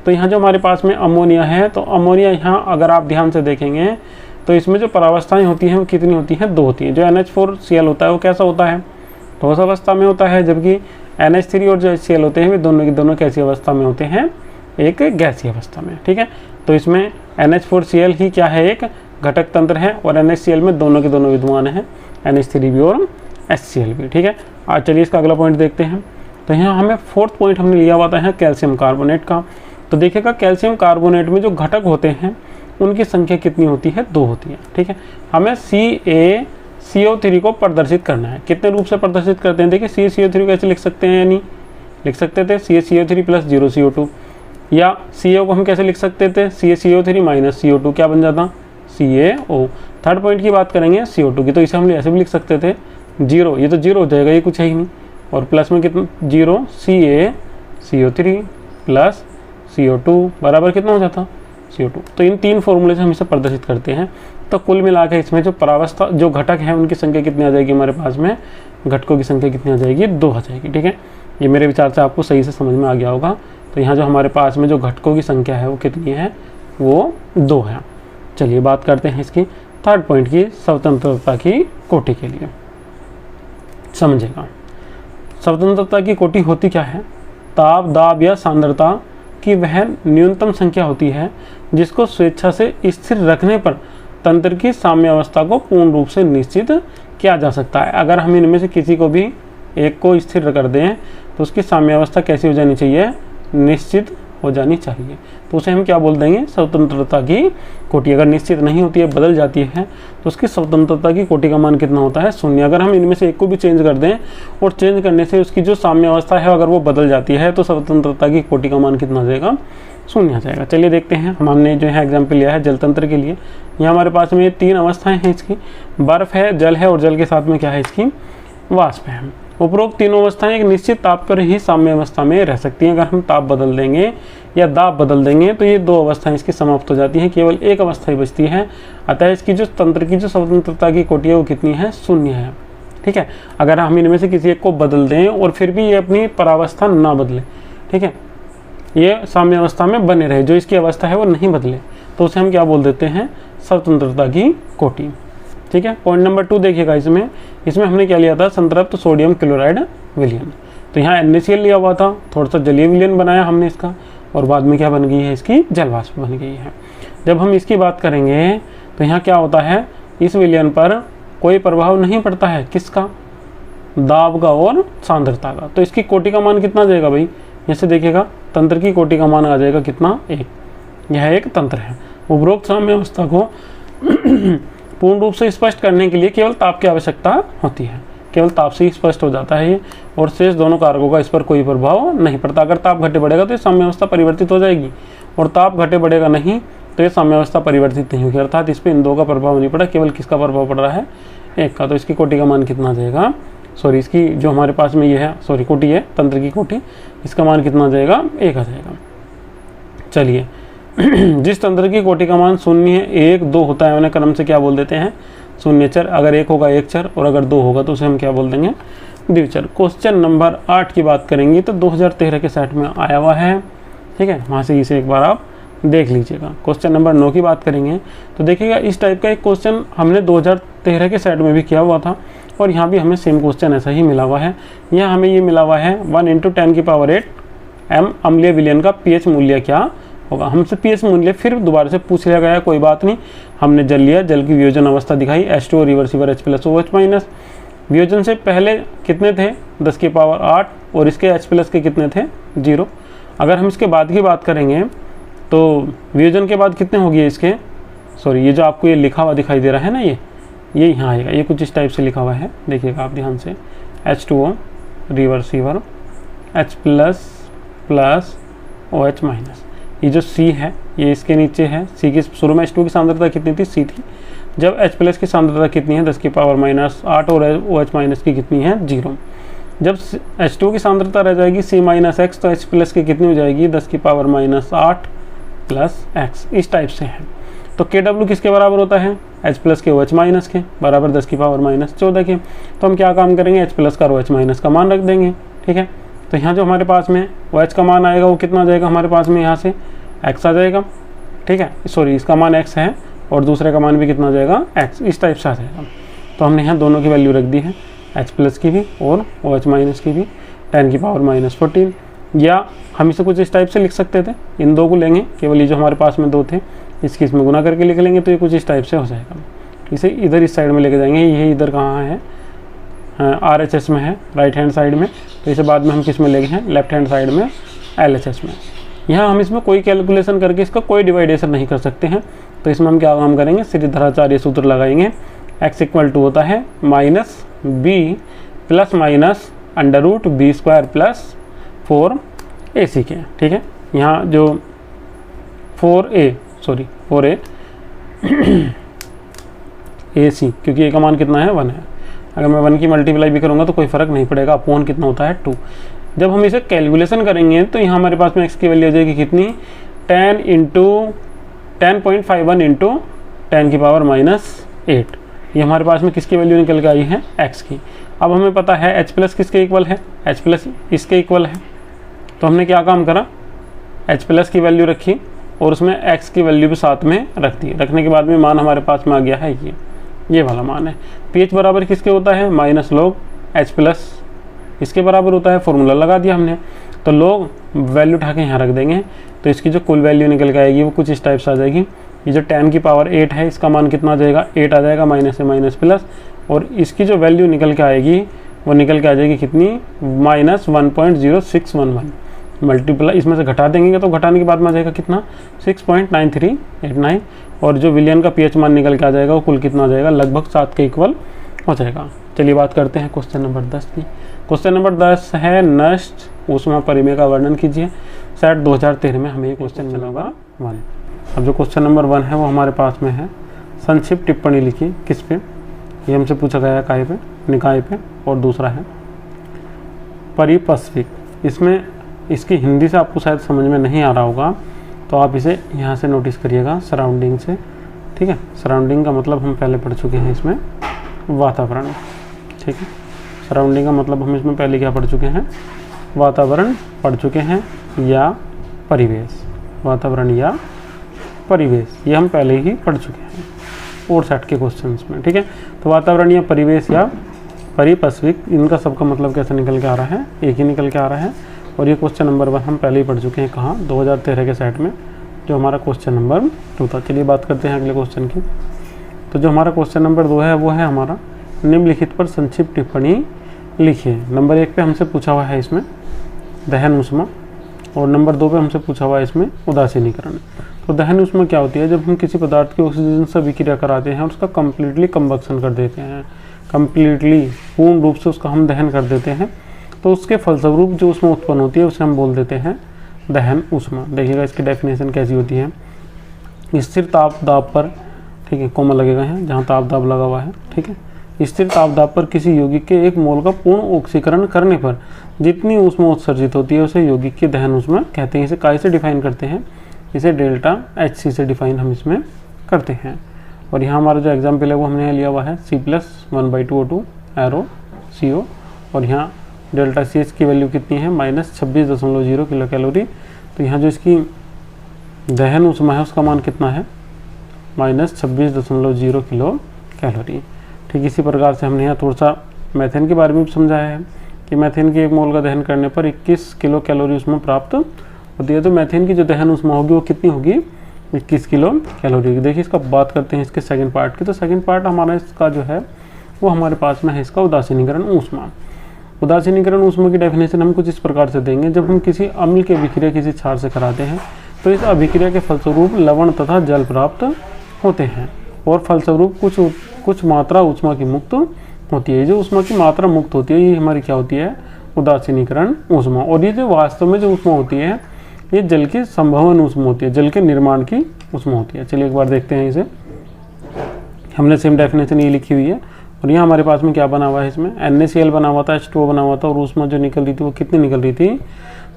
तो यहाँ जो हमारे पास में अमोनिया है, तो अमोनिया यहाँ अगर आप ध्यान से देखेंगे तो इसमें जो परावस्थाएं होती हैं वो कितनी होती हैं, 2 होती हैं। जो NH4Cl होता है वो कैसा होता है, ठोस अवस्था में होता है, जबकि NH3 और जो HCl होते हैं वे दोनों की दोनों कैसी अवस्था में होते हैं, एक गैसीय अवस्था में। ठीक है, तो इसमें NH4Cl ही क्या है, एक घटक तंत्र है, और NHCl में दोनों के दोनों विद्यमान है, NH3 भी और HCl भी। ठीक है, आज चलिए इसका अगला पॉइंट देखते हैं। तो यहाँ हमें 4th पॉइंट हमने लिया हुआ है कैल्शियम कार्बोनेट का। तो देखिएगा कैल्शियम कार्बोनेट में जो घटक होते हैं उनकी संख्या कितनी होती है, 2 होती है। ठीक है, हमें CaCO3 को प्रदर्शित करना है। कितने रूप से प्रदर्शित करते हैं, देखिए CaCO3 को कैसे लिख सकते हैं, यानी लिख सकते थे CaCO3 + 0 CO2, या CO को हम कैसे लिख सकते थे, CaCO3 - CO2, क्या बन जाता, CaO। 3rd पॉइंट की बात करेंगे CO2 की, तो इसे हम ऐसे भी लिख सकते थे 0, ये तो 0 हो जाएगा, ये कुछ है ही नहीं, और प्लस में कितना 0 CaCO3 + CO2 बराबर कितना हो जाता, CO2। तो इन 3 फॉर्मूले से हम इसे प्रदर्शित करते हैं। तो कुल मिला के इसमें जो परावस्था जो घटक हैं उनकी संख्या कितनी आ जाएगी, हमारे पास में घटकों की संख्या कितनी आ जाएगी, 2 आ जाएगी। ठीक है, ये मेरे विचार से आपको सही से समझ में आ गया होगा। तो यहाँ जो हमारे पास में जो घटकों की संख्या है वो कितनी है, वो 2 है। चलिए बात करते हैं इसकी 3rd पॉइंट की, स्वतंत्रता की कोटि के लिए। समझेगा, स्वतंत्रता की कोटि होती क्या है, ताप, दाब या सांद्रता की वह न्यूनतम संख्या होती है जिसको स्वेच्छा से स्थिर रखने पर तंत्र की साम्यावस्था को पूर्ण रूप से निश्चित किया जा सकता है। अगर हम इनमें से किसी को भी एक को स्थिर कर दें तो उसकी साम्यावस्था कैसी हो जानी चाहिए, निश्चित हो जानी चाहिए। तो उसे हम क्या बोल देंगे, स्वतंत्रता की कोटि। अगर निश्चित नहीं होती है, बदल जाती है, तो उसकी स्वतंत्रता की कोटि का मान कितना होता है, 0। अगर हम इनमें से एक को भी चेंज कर दें और चेंज करने से उसकी जो साम्यावस्था है अगर वो बदल जाती है तो स्वतंत्रता की कोटि का मान कितना आ जाएगा, 0 आ जाएगा। चलिए देखते हैं, हमने जो है एग्जाम्पल लिया है जलतंत्र के लिए। यहाँ हमारे पास में ये 3 अवस्थाएँ हैं इसकी, बर्फ़ है, जल है और जल के साथ में क्या है, इसकी वाष्प है। उपरोक्त तीनों अवस्थाएं एक निश्चित ताप पर ही साम्य अवस्था में रह सकती हैं। अगर हम ताप बदल देंगे या दाब बदल देंगे तो ये 2 अवस्थाएं इसकी समाप्त हो जाती हैं, केवल एक अवस्था ही बचती है। अतः इसकी जो तंत्र की जो स्वतंत्रता की कोटि है वो कितनी है, 0 है। ठीक है, अगर हम इनमें से किसी एक को बदल दें और फिर भी ये अपनी परावस्था ना बदले, ठीक है, ये साम्य अवस्था में बने रहे, जो इसकी अवस्था है वो नहीं बदले, तो उसे हम क्या बोल देते हैं, स्वतंत्रता की कोटि। ठीक है, पॉइंट नंबर 2 देखिएगा, इसमें हमने क्या लिया था, संतृप्त सोडियम क्लोराइड विलयन। तो यहाँ NaCl लिया हुआ था, थोड़ा सा जलीय विलयन बनाया हमने इसका, और बाद में क्या बन गई है, इसकी जलवाष्प बन गई है। जब हम इसकी बात करेंगे तो यहाँ क्या होता है, इस विलयन पर कोई प्रभाव नहीं पड़ता है, किसका, दाब का और सांद्रता का। तो इसकी कोटि का मान कितना जाएगा भाई, जैसे देखिएगा तंत्र की कोटि का मान आ जाएगा कितना, 1। यह एक तंत्र है। उपरोक्त साम्य अवस्था को पूर्ण रूप से स्पष्ट करने के लिए केवल ताप की आवश्यकता होती है, केवल ताप से ही स्पष्ट हो जाता है ये, और शेष दोनों कारकों का इस पर कोई प्रभाव नहीं पड़ता। अगर ताप घटे बढ़ेगा तो ये साम्यावस्था परिवर्तित हो जाएगी, और ताप घटे बढ़ेगा नहीं तो ये साम्यावस्था परिवर्तित नहीं होगी, अर्थात इस पर इन 2 का प्रभाव नहीं पड़ा, केवल किसका प्रभाव पड़ रहा है, 1 का। तो इसकी कोटि का मान कितना आ जाएगा, इसकी जो हमारे पास में ये है, कोटि है, तंत्र की कोटि, इसका मान कितना आ जाएगा, 1 आ जाएगा। चलिए जिस तंत्र की कोटि का मान 0, 1, 2 होता है उन्हें क्रम से क्या बोल देते हैं, शून्य चर। अगर 1 होगा 1 चर, और अगर 2 होगा तो उसे हम क्या बोल देंगे, द्विचर। क्वेश्चन नंबर 8 की बात करेंगे तो 2013 के सेट में आया हुआ है, ठीक है, वहाँ से इसे एक बार आप देख लीजिएगा। क्वेश्चन नंबर 9 की बात करेंगे तो देखिएगा, इस टाइप का एक क्वेश्चन हमने 2013 के सेट में भी किया हुआ था, और यहाँ भी हमें सेम क्वेश्चन ऐसा ही मिला हुआ है। यहाँ हमें ये मिला हुआ है 1 × 10⁸ m अम्लीय विलयन का pH मूल्य क्या होगा। हमसे pH मूल्य फिर दोबारा से पूछ लिया गया है, कोई बात नहीं, हमने जल लिया, जल की वियोजन अवस्था दिखाई, H2O रिवर्सिबल H+OH-, वियोजन से पहले कितने थे 10 की पावर 8 और इसके H+ के कितने थे 0। अगर हम इसके बाद की बात करेंगे तो वियोजन के बाद कितने हो गए इसके, सॉरी ये जो आपको ये लिखा हुआ दिखाई दे रहा है ना, ये यहाँ आएगा, ये कुछ इस टाइप से लिखा हुआ है, देखिएगा आप ध्यान से, H2O reversible H+ plus OH-, ये जो C है ये इसके नीचे है। C की शुरू में H2 की सांद्रता कितनी थी, C थी। जब H+ की सांद्रता कितनी है 10 की पावर -8 और OH- की कितनी है 0। जब H2 की सांद्रता रह जाएगी C-X तो H+ की कितनी हो जाएगी 10 की पावर -8 प्लस x, इस टाइप से है। तो Kw किसके बराबर होता है H+ के OH- के बराबर 10 की पावर -14 के। तो हम क्या काम करेंगे, H+ का और OH- का मान रख देंगे, ठीक है। तो यहाँ जो हमारे पास में OH का मान आएगा वो कितना आ जाएगा हमारे पास में, यहाँ से x आ जाएगा, ठीक है, सॉरी इसका मान x है और दूसरे का मान भी कितना आ जाएगा x, इस टाइप से आ जाएगा। तो हमने यहाँ दोनों की वैल्यू रख दी है, H+ की भी और OH- की भी, 10 की पावर -14। या हम इसे कुछ इस टाइप से लिख सकते थे, इन दो को लेंगे, केवल ये जो हमारे पास में दो थे इसकी इसमें गुना करके लिख लेंगे, तो ये कुछ इस टाइप से हो जाएगा। इसे इधर इस साइड में लेके जाएंगे, ये इधर कहाँ है RHS में है, राइट हैंड साइड में, तो इसे बाद में हम किस में ले गए हैं लेफ्ट हैंड साइड में LHS में। यहाँ हम इसमें कोई कैलकुलेशन करके इसका कोई डिवाइडेशन नहीं कर सकते हैं, तो इसमें हम क्या काम करेंगे, सीधाचार्य सूत्र लगाएंगे। x = होता है -b plus minus √b² plus 4ac के, ठीक है। यहाँ जो 4a ac, क्योंकि a का मान कितना है 1 है, अगर मैं 1 की मल्टीप्लाई भी करूँगा तो कोई फ़र्क नहीं पड़ेगा, अपॉन कितना होता है 2। जब हम इसे कैलकुलेशन करेंगे तो यहाँ हमारे पास में x की वैल्यू हो जाएगी कितनी 10.51 इंटू 10 की पावर -8। ये हमारे पास में किसकी वैल्यू निकल के आई है x की। अब हमें पता है H+ किसके इक्वल है, H+ इसके इक्वल है, तो हमने क्या काम करा, H+ की वैल्यू रखी और उसमें x की वैल्यू भी साथ में रख दी। रखने के बाद में मान हमारे पास में आ गया है ये वाला मान है। pH बराबर किसके होता है -log H+, इसके बराबर होता है, फॉर्मूला लगा दिया हमने। तो log वैल्यू उठा के यहाँ रख देंगे, तो इसकी जो कुल वैल्यू निकल के आएगी वो कुछ इस टाइप से आ जाएगी। ये जो 10 की पावर 8 है इसका मान कितना आ जाएगा 8 आ जाएगा, माइनस से माइनस प्लस, और इसकी जो वैल्यू निकल के आएगी वो निकल के आ जाएगी कितनी -1.0611। मल्टीप्लाई इसमें से घटा देंगे तो घटाने के बाद में आ जाएगा कितना 6.9389, और जो विलियन का pH मान निकल के आ जाएगा वो कुल कितना आ जाएगा लगभग 7 के इक्वल हो जाएगा। चलिए बात करते हैं क्वेश्चन नंबर 10 की। क्वेश्चन नंबर 10 है नष्ट ऊष्मा परिमेय का वर्णन कीजिए। सेट 2013 में हमें ये क्वेश्चन मिलेगा 1। अब जो क्वेश्चन नंबर 1 है वो हमारे पास में है संक्षिप्त टिप्पणी लिखी किस पे, ये हमसे पूछा गया है काय पे, निकाय पे, और दूसरा है परिपस्विक। इसमें इसकी हिंदी से आपको शायद समझ में नहीं आ रहा होगा, तो आप इसे यहाँ से नोटिस करिएगा सराउंडिंग से, ठीक है। सराउंडिंग का मतलब हम पहले पढ़ चुके हैं इसमें वातावरण, ठीक है। सराउंडिंग का मतलब हम इसमें पहले क्या पढ़ चुके हैं, वातावरण पढ़ चुके हैं या परिवेश, वातावरण या परिवेश, ये हम पहले ही पढ़ चुके हैं और सेट के क्वेश्चंस में, ठीक है। तो वातावरण या परिवेश या परिपस्विक, इनका सबका मतलब कैसे निकल के आ रहा है, एक ही निकल के आ रहा है। और ये क्वेश्चन नंबर 1 हम पहले ही पढ़ चुके हैं, कहाँ 2013 के सेट में, जो हमारा क्वेश्चन नंबर 2 था। चलिए बात करते हैं अगले क्वेश्चन की। तो जो हमारा क्वेश्चन नंबर 2 है वो है हमारा निम्नलिखित पर संक्षिप्त टिप्पणी लिखिए। नंबर 1 पे हमसे पूछा हुआ है इसमें दहन ऊष्मा, और नंबर 2 पे हमसे पूछा हुआ है इसमें उदासीनीकरण। तो दहन ऊष्मा क्या होती है, जब हम किसी पदार्थ की ऑक्सीजन से अभिक्रिया कराते हैं और उसका कम्प्लीटली कंबक्शन कर देते हैं, कम्प्लीटली पूर्ण रूप से उसका हम दहन कर देते हैं, तो उसके फलस्वरूप जो ऊष्मा उत्पन्न होती है उसे हम बोल देते हैं दहन ऊष्मा। देखिएगा इसकी डेफिनेशन कैसी होती है, स्थिर ताप दाब पर, ठीक है, कोमा लगेगा है जहाँ ताप दाब लगा हुआ है, ठीक है। स्थिर ताप दाब पर किसी यौगिक के 1 मोल का पूर्ण ऑक्सीकरण करने पर जितनी ऊष्मा उत्सर्जित होती है उसे यौगिक की दहन ऊष्मा कहते हैं। इसे काय से डिफाइन करते हैं, इसे डेल्टा HC से डिफाइन हम इसमें करते हैं। और यहाँ हमारा जो एग्जाम्पल है वो हमने लिया हुआ है C+1/2O2 एरो CO, और यहाँ डेल्टा CH की वैल्यू कितनी है -26.0 किलो कैलोरी। तो यहाँ जो इसकी दहन ऊष्मा है उसका मान कितना है -26.0 किलो कैलोरी। ठीक इसी प्रकार से हमने यहाँ थोड़ा सा मैथेन के बारे में भी समझाया है कि मैथेन के 1 मोल का दहन करने पर 21 किलो कैलोरी ऊष्मा प्राप्त होती है। तो मैथेन की जो दहन ऊष्मा होगी वो कितनी होगी 21 किलो कैलोरी। देखिए इसका बात करते हैं इसके सेकंड पार्ट की। तो सेकंड पार्ट हमारा इसका जो है वो हमारे पास में है इसका उदासीनीकरण ऊष्मा। उदासीनीकरण ऊष्मा की डेफिनेशन हम कुछ इस प्रकार से देंगे, जब हम किसी अम्ल की अभिक्रिया किसी क्षार से कराते हैं तो इस अभिक्रिया के फलस्वरूप लवण तथा जल प्राप्त होते हैं और फलस्वरूप कुछ मात्रा ऊष्मा की मुक्त होती है। जो ऊष्मा की मात्रा मुक्त होती है ये हमारी क्या होती है, उदासीनीकरण ऊष्मा। और ये जो वास्तव में जो ऊष्मा होती है ये जल की संभवन ऊष्मा होती है, जल के निर्माण की ऊष्मा होती है। चलिए एक बार देखते हैं इसे। हमने सेम डेफिनेशन ये लिखी हुई है और यहाँ हमारे पास में क्या बना हुआ है, इसमें NaCl बना हुआ था, H2O बना हुआ था और ऊष्मा जो निकल रही थी वो कितनी निकल रही थी,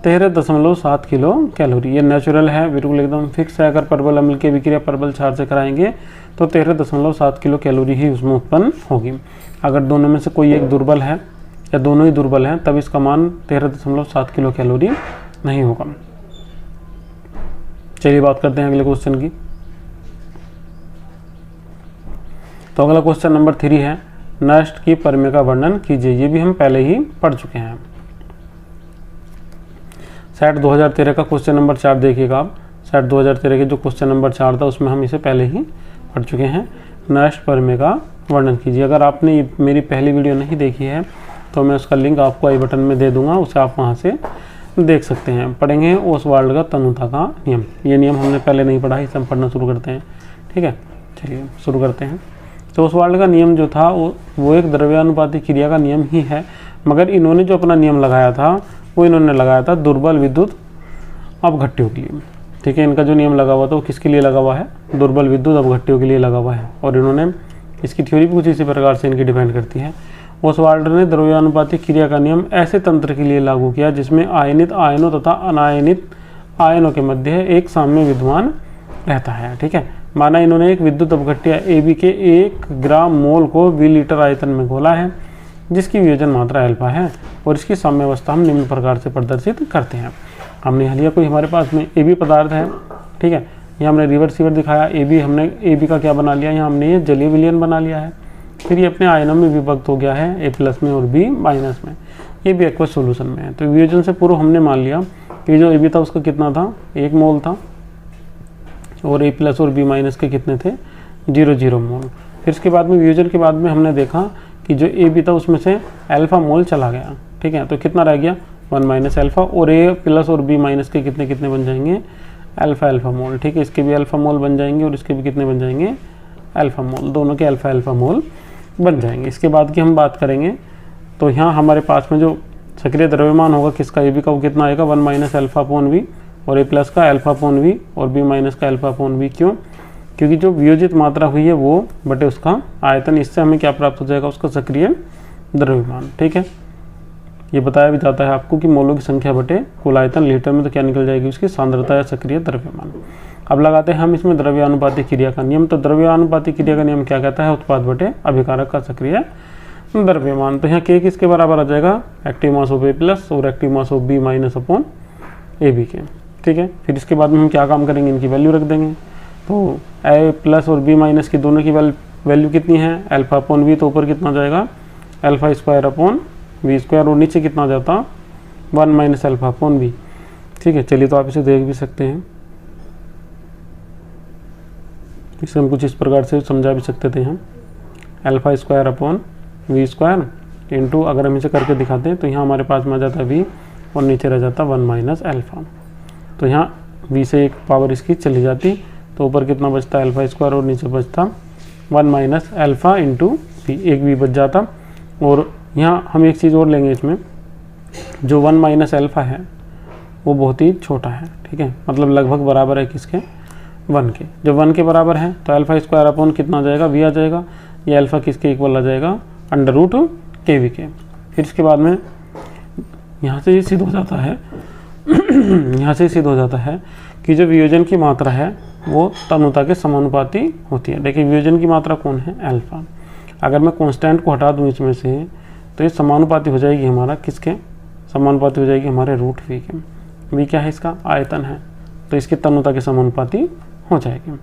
13.7 किलो कैलोरी। ये नेचुरल है, बिल्कुल एकदम फिक्स है। अगर परबल अम्ल की अभिक्रिया परबल क्षार से कराएंगे तो 13.7 किलो कैलोरी ही उसमें उत्पन्न होगी। अगर दोनों में से कोई एक दुर्बल है या दोनों ही दुर्बल हैं तब इसका मान 13.7 किलो कैलोरी नहीं होगा। चलिए बात करते हैं अगले क्वेश्चन की। तो अगला क्वेश्चन नंबर 3 है, नष्ट की परमेय का वर्णन कीजिए। ये भी हम पहले ही पढ़ चुके हैं। सेट 2013 का क्वेश्चन नंबर 4 देखिएगा आप। सेट 2013 के जो क्वेश्चन नंबर 4 था उसमें हम इसे पहले ही पढ़ चुके हैं। नष्ट परमेय का वर्णन कीजिए। अगर आपने मेरी पहली वीडियो नहीं देखी है तो मैं उसका लिंक आपको आई बटन में दे दूंगा, उसे आप वहाँ से देख सकते हैं। पढ़ेंगे ओसवाल्ड का तनुता का नियम। ये नियम हमने पहले नहीं पढ़ा, इसे हम पढ़ना शुरू करते हैं। ठीक है, चलिए शुरू करते हैं। तो ओसवाल्ड का नियम जो था वो एक द्रव्यानुपाती क्रिया का नियम ही है, मगर इन्होंने जो अपना नियम लगाया था वो इन्होंने लगाया था दुर्बल विद्युत अपघट्यों के लिए। ठीक है, इनका जो नियम लगा हुआ था वो किसके लिए लगा हुआ है, दुर्बल विद्युत अपघट्यों के लिए लगा हुआ है। और इन्होंने इसकी थ्योरी भी कुछ इसी प्रकार से इनकी डिपेंड करती है। ओसवाल्ड ने द्रव्यानुपाती क्रिया का नियम ऐसे तंत्र के लिए लागू किया जिसमें आयनित आयनों तथा अनायनित आयनों के मध्य एक साम्य विद्यमान रहता है। ठीक है, माना इन्होंने एक विद्युत अपघट्य AB के 1 ग्राम मोल को 20 लीटर आयतन में घोला है जिसकी वियोजन मात्रा अल्फा है और इसकी साम्यावस्था हम निम्न प्रकार से प्रदर्शित करते हैं। हमने यहाँ लिया कोई हमारे पास में AB पदार्थ है। ठीक है, यहाँ हमने रिवर्सिबल दिखाया, हमने AB का क्या बना लिया, यहाँ हमने ये जलीय विलयन बना लिया है। फिर ये अपने आयनों में विभक्त हो गया है, A+ में और B- में। ये भी एक्वस सोल्यूशन में है। तो वियोजन से पूर्व हमने मान लिया कि जो AB था उसका कितना था, 1 मोल था और A+ और B- के कितने थे, 0.0 मोल। फिर इसके बाद में वियोजन के बाद में हमने देखा कि जो AB था उसमें से अल्फा मोल चला गया। ठीक है, तो कितना रह गया, 1 - अल्फा और A+ और B- के कितने कितने बन जाएंगे, अल्फा मोल। ठीक है, इसके भी अल्फा मोल बन जाएंगे और इसके भी कितने बन जाएंगे, अल्फा मोल। दोनों के अल्फा मोल बन जाएंगे। इसके बाद की हम बात करेंगे तो यहाँ हमारे पास में जो सक्रिय द्रव्यमान होगा किसका, AB का, वो कितना आएगा, 1 - अल्फा/V और A+ का अल्फा/V और B- का अल्फा/V। क्यों, क्योंकि जो वियोजित मात्रा हुई है वो बटे उसका आयतन, इससे हमें क्या प्राप्त हो जाएगा, उसका सक्रिय द्रव्यमान। ठीक है, ये बताया भी जाता है आपको कि मोलों की संख्या बटे कुल आयतन, लीटर में तो क्या निकल जाएगी, उसकी सांद्रता या सक्रिय द्रव्यमान। अब लगाते हैं हम इसमें द्रव्यानुपाती क्रिया का नियम। तो द्रव्यानुपाती क्रिया का नियम क्या कहता है, उत्पाद बटे अभिकारक का सक्रिय द्रव्यमान। तो यहाँ K किसके बराबर आ जाएगा, एक्टिव मास ऑफ A+ और active mass of B- upon AB के। ठीक है, फिर इसके बाद में हम क्या काम करेंगे, इनकी वैल्यू रख देंगे। तो A+ और B- की दोनों की वैल्यू कितनी है, अल्फा/V, तो ऊपर कितना जाएगा, α² और नीचे कितना जाता, 1 - अल्फा/V। ठीक है, चलिए तो आप इसे देख भी सकते हैं। इसे हम कुछ इस प्रकार से समझा भी सकते थे हम, α² इंटू, अगर हम इसे करके दिखाते हैं तो यहाँ हमारे पास में आ जाता है V और नीचे रह जाता 1 - अल्फा। तो यहाँ V से एक पावर इसकी चली जाती तो ऊपर कितना बचता, α² और नीचे बचता 1 - अल्फा इंटू V, एक V बच जाता। और यहाँ हम एक चीज़ और लेंगे, इसमें जो 1 - अल्फा है वो बहुत ही छोटा है। ठीक है, मतलब लगभग बराबर है किसके, 1 के। जब 1 के बराबर है तो α² अपॉन कितना आ जाएगा, V आ जाएगा। ये अल्फा किसके इक्वल आ जाएगा, √kV के। फिर इसके बाद में यहाँ से ये सिद्ध हो जाता है यहाँ से सिद्ध हो जाता है कि जो वियोजन की मात्रा है वो तनुता के समानुपाती होती है। देखिए वियोजन की मात्रा कौन है, अल्फा। अगर मैं कांस्टेंट को हटा दूँ इसमें से तो ये समानुपाती हो जाएगी हमारा किसके, समानुपाती हो जाएगी हमारे √V के। V क्या है, इसका आयतन है, तो इसकी तनुता के समानुपाती हो जाएगी।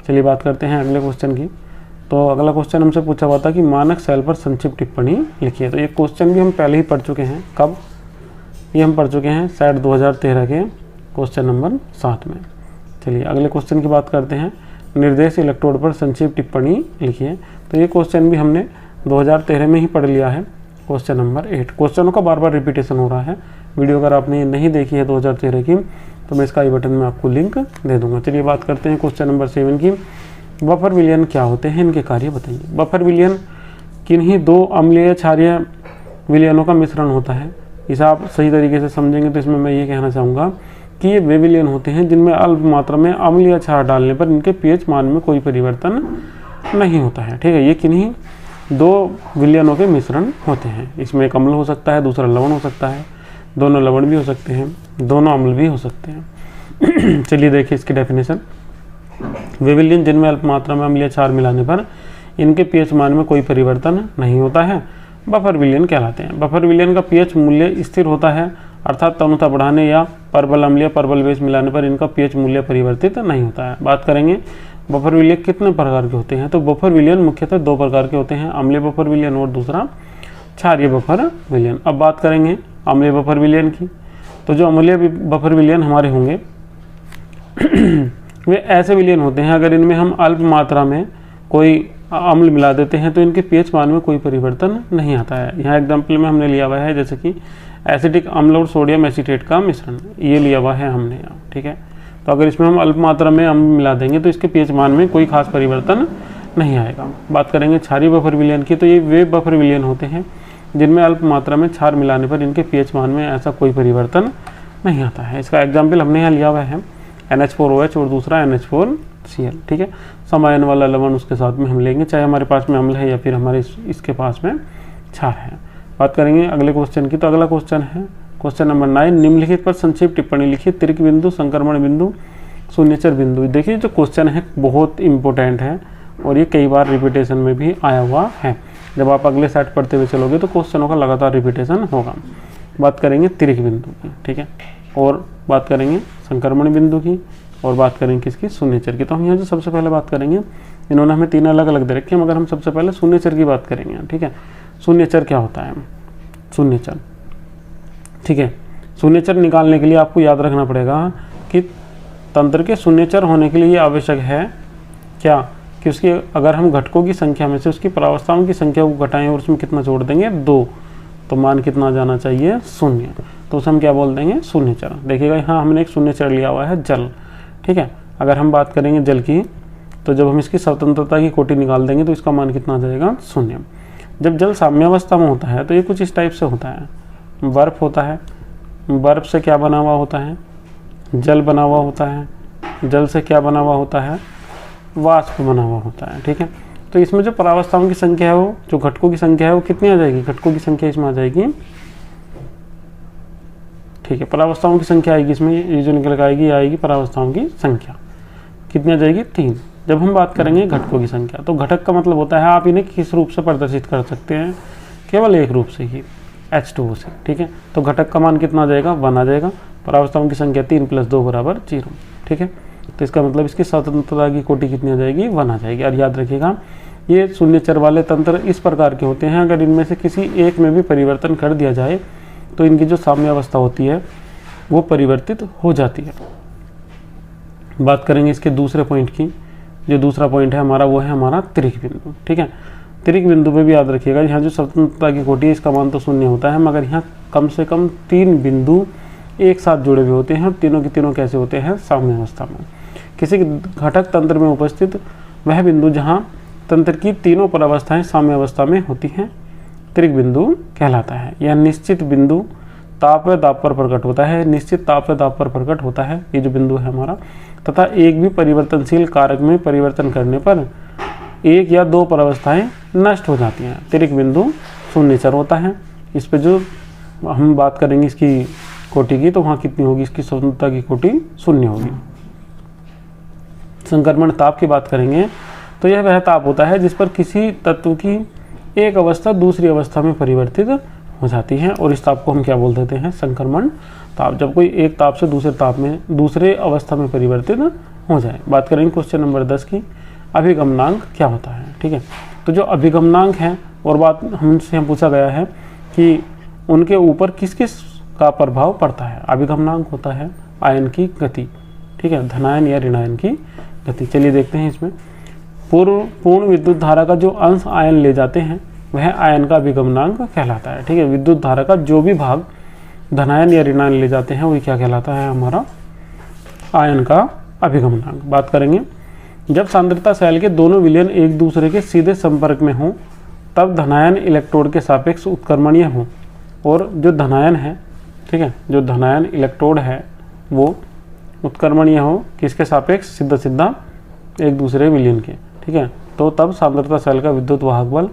चलिए बात करते हैं अगले क्वेश्चन की। तो अगला क्वेश्चन हमसे पूछा हुआ था कि मानक सेल पर संक्षिप्त टिप्पणी लिखिए। तो ये क्वेश्चन भी हम पहले ही पढ़ चुके हैं। कब, ये हम पढ़ चुके हैं सेट 2013 के क्वेश्चन नंबर 7 में। चलिए अगले क्वेश्चन की बात करते हैं, निर्देश इलेक्ट्रोड पर संक्षिप्त टिप्पणी लिखिए। तो ये क्वेश्चन भी हमने 2013 में ही पढ़ लिया है। क्वेश्चन नंबर 8, क्वेश्चनों का बार बार रिपीटेशन हो रहा है। वीडियो अगर आपने नहीं देखी है 2013 की तो मैं इसका आई बटन में आपको लिंक दे दूंगा। चलिए बात करते हैं क्वेश्चन नंबर 7 की। बफर विलयन क्या होते हैं, इनके कार्य बताइए। बफर विलयन किन्हीं दो अम्लीय क्षारीय विलयनों का मिश्रण होता है। इसे आप सही तरीके से समझेंगे तो इसमें मैं ये कहना चाहूँगा कि ये वे विलयन होते हैं जिनमें अल्प मात्रा में अम्लीय क्षार डालने पर इनके पीएच मान में कोई परिवर्तन नहीं होता है। ठीक है, ये किन्हीं दो विलयनों के मिश्रण होते हैं। इसमें एक अम्ल हो सकता है, दूसरा लवण हो सकता है, दोनों लवण भी हो सकते हैं, दोनों अम्ल भी हो सकते हैं। चलिए देखिए इसकी डेफिनेशन। वे विलयन जिनमें अल्प मात्रा में अम्लीय क्षार मिलाने पर इनके पीएच मान में कोई परिवर्तन नहीं होता है, बफर विलयन कहलाते हैं। बफर विलयन का पीएच मूल्य स्थिर होता है, अर्थात तनुता बढ़ाने या परबल अम्ल या परबल बेस मिलाने पर इनका पीएच मूल्य परिवर्तित नहीं होता है। बात करेंगे बफर विलयन कितने प्रकार के होते हैं, तो बफर विलयन मुख्यतः दो प्रकार के होते हैं, अम्लीय बफर विलयन और दूसरा क्षारीय बफर विलयन। अब बात करेंगे अम्लीय बफर विलयन की। तो जो अम्लीय बफर विलयन हमारे होंगे वे ऐसे विलयन होते हैं अगर इनमें हम अल्प मात्रा में कोई अम्ल मिला देते हैं तो इनके पीएच मान में कोई परिवर्तन नहीं आता है। यहाँ एग्जाम्पल में हमने लिया हुआ है जैसे कि एसिटिक अम्ल और सोडियम एसीटेट का मिश्रण, ये लिया हुआ है हमने यहाँ। ठीक है, तो अगर इसमें हम अल्प मात्रा में अम्ल मिला देंगे तो इसके पीएच मान में कोई खास परिवर्तन नहीं आएगा। बात करेंगे क्षारीय बफर विलयन की, तो ये वे बफर विलयन होते हैं जिनमें अल्प मात्रा में क्षार मिलाने पर इनके पीएच मान में ऐसा कोई परिवर्तन नहीं आता है। इसका एग्जाम्पल हमने यहाँ लिया हुआ है NH4OH और दूसरा NH4Cl। ठीक है, समायन वाला लवण उसके साथ में हम लेंगे, चाहे हमारे पास में अम्ल है या फिर हमारे इसके पास में क्षार है। बात करेंगे अगले क्वेश्चन की, तो अगला क्वेश्चन है क्वेश्चन नंबर 9। निम्नलिखित पर संक्षिप्त टिप्पणी लिखिए। तिर्क बिंदु, संक्रमण बिंदु, शून्यचर बिंदु। देखिए जो क्वेश्चन है बहुत इंपॉर्टेंट है और ये कई बार रिपीटेशन में भी आया हुआ है। जब आप अगले सेट पढ़ते हुए चलोगे तो क्वेश्चनों का लगातार रिपीटेशन होगा। बात करेंगे तिर्क बिंदु की, ठीक है, और बात करेंगे संक्रमण बिंदु की, और बात करेंगे किसकी, शून्यचर की। तो हम यहाँ जो सबसे पहले बात करेंगे, इन्होंने हमें तीन अलग अलग दे रखे हैं, मगर हम सबसे पहले शून्यचर की बात करेंगे। ठीक है, शून्यचर क्या होता है, शून्यचर। ठीक है, शून्यचर निकालने के लिए आपको याद रखना पड़ेगा कि तंत्र के शून्यचर होने के लिए ये आवश्यक है क्या, कि उसकी अगर हम घटकों की संख्या में से उसकी परावस्थाओं की संख्या को घटाएं और उसमें कितना जोड़ देंगे, 2, तो मान कितना जाना चाहिए, 0। तो उसे हम क्या बोल देंगे, शून्यचर। देखिएगा यहाँ हमने एक शून्यचर लिया हुआ है जल। ठीक है, अगर हम बात करेंगे जल की, तो जब हम इसकी स्वतंत्रता की कोटि निकाल देंगे तो इसका मान कितना आ जाएगा, 0। जब जल साम्यावस्था में होता है तो ये कुछ इस टाइप से होता है, बर्फ होता है, बर्फ से क्या बना हुआ होता है, जल बना हुआ होता है, जल से क्या बना हुआ होता है, वाष्प बना हुआ होता है। ठीक है, तो इसमें जो परावस्थाओं की संख्या है, वो जो घटकों की संख्या है वो कितनी आ जाएगी, घटकों की संख्या इसमें आ जाएगी। ठीक है, परावस्थाओं की संख्या आएगी इसमें, ये जो निकल कर आएगी आएगी परावस्थाओं की संख्या कितनी आ जाएगी, 3। जब हम बात करेंगे घटकों की संख्या, तो घटक का मतलब होता है आप इन्हें किस रूप से प्रदर्शित कर सकते हैं, केवल एक रूप से ही, H2O से। ठीक है, तो घटक का मान कितना आ जाएगा, 1 आ जाएगा। परावस्थाओं की संख्या 3 + 2 = 0। ठीक है, तो इसका मतलब इसकी स्वतंत्रता की कोटि कितनी आ जाएगी, 1 आ जाएगी। और याद रखिएगा ये शून्यचर वाले तंत्र इस प्रकार के होते हैं, अगर इनमें से किसी एक में भी परिवर्तन कर दिया जाए तो इनकी जो साम्यावस्था होती है वो परिवर्तित हो जाती है। बात करेंगे इसके दूसरे पॉइंट की। जो दूसरा पॉइंट है हमारा वो है हमारा तिर्क बिंदु। ठीक है, तिर्क बिंदु पे भी याद रखिएगा, यहाँ जो स्वतंत्रता की कोटि है इसका मान तो 0 होता है, मगर यहाँ कम से कम 3 बिंदु एक साथ जुड़े हुए होते हैं और तीनों के तीनों कैसे होते हैं, साम्यावस्था में। किसी घटक तंत्र में उपस्थित वह बिंदु जहाँ तंत्र की तीनों परावस्थाएं साम्यावस्था में होती हैं तिर्क बिंदु कहलाता है। यह निश्चित बिंदु ताप व दाब पर प्रकट होता है, निश्चित ताप व दाब पर प्रकट होता है ये जो बिंदु है हमारा, तथा एक भी परिवर्तनशील कारक में परिवर्तन करने पर 1 या 2 परावस्थाएं नष्ट हो जाती हैं। तिर्क बिंदु शून्यचर होता है। इस पर जो हम बात करेंगे इसकी कोटि की, तो वहाँ कितनी होगी, इसकी स्वतंत्रता की कोटि 0 होगी। संक्रमण ताप की बात करेंगे तो यह वह ताप होता है जिस पर किसी तत्व की एक अवस्था दूसरी अवस्था में परिवर्तित हो जाती है, और इस ताप को हम क्या बोल देते हैं, संक्रमण ताप। जब कोई एक ताप से दूसरे ताप में दूसरे अवस्था में परिवर्तित हो जाए। बात करेंगे क्वेश्चन नंबर 10 की, अभिगमनांक क्या होता है। ठीक है, तो जो अभिगमनांक है, और बात हमसे पूछा गया है कि उनके ऊपर किस किस का प्रभाव पड़ता है। अभिगमनांक होता है आयन की गति। ठीक है, धनायन या ऋणायन की गति। चलिए देखते हैं इसमें। पूर्ण विद्युत धारा का जो अंश आयन ले जाते हैं वह आयन का अभिगमनांक कहलाता है। ठीक है, विद्युत धारा का जो भी भाग धनायन या ऋणायन ले जाते हैं वही क्या कहलाता है, हमारा आयन का अभिगमनांक। बात करेंगे, जब सांद्रता सेल के दोनों विलयन एक दूसरे के सीधे संपर्क में हों तब धनायन इलेक्ट्रोड के सापेक्ष उत्क्रमणीय हों, और जो धनायन है, ठीक है, जो धनायन इलेक्ट्रोड है वो उत्क्रमणीय हो किसके सापेक्ष, सीधा सीधा एक दूसरे विलयन के। ठीक है, तो तब सांद्रता सेल का विद्युत वाहक बल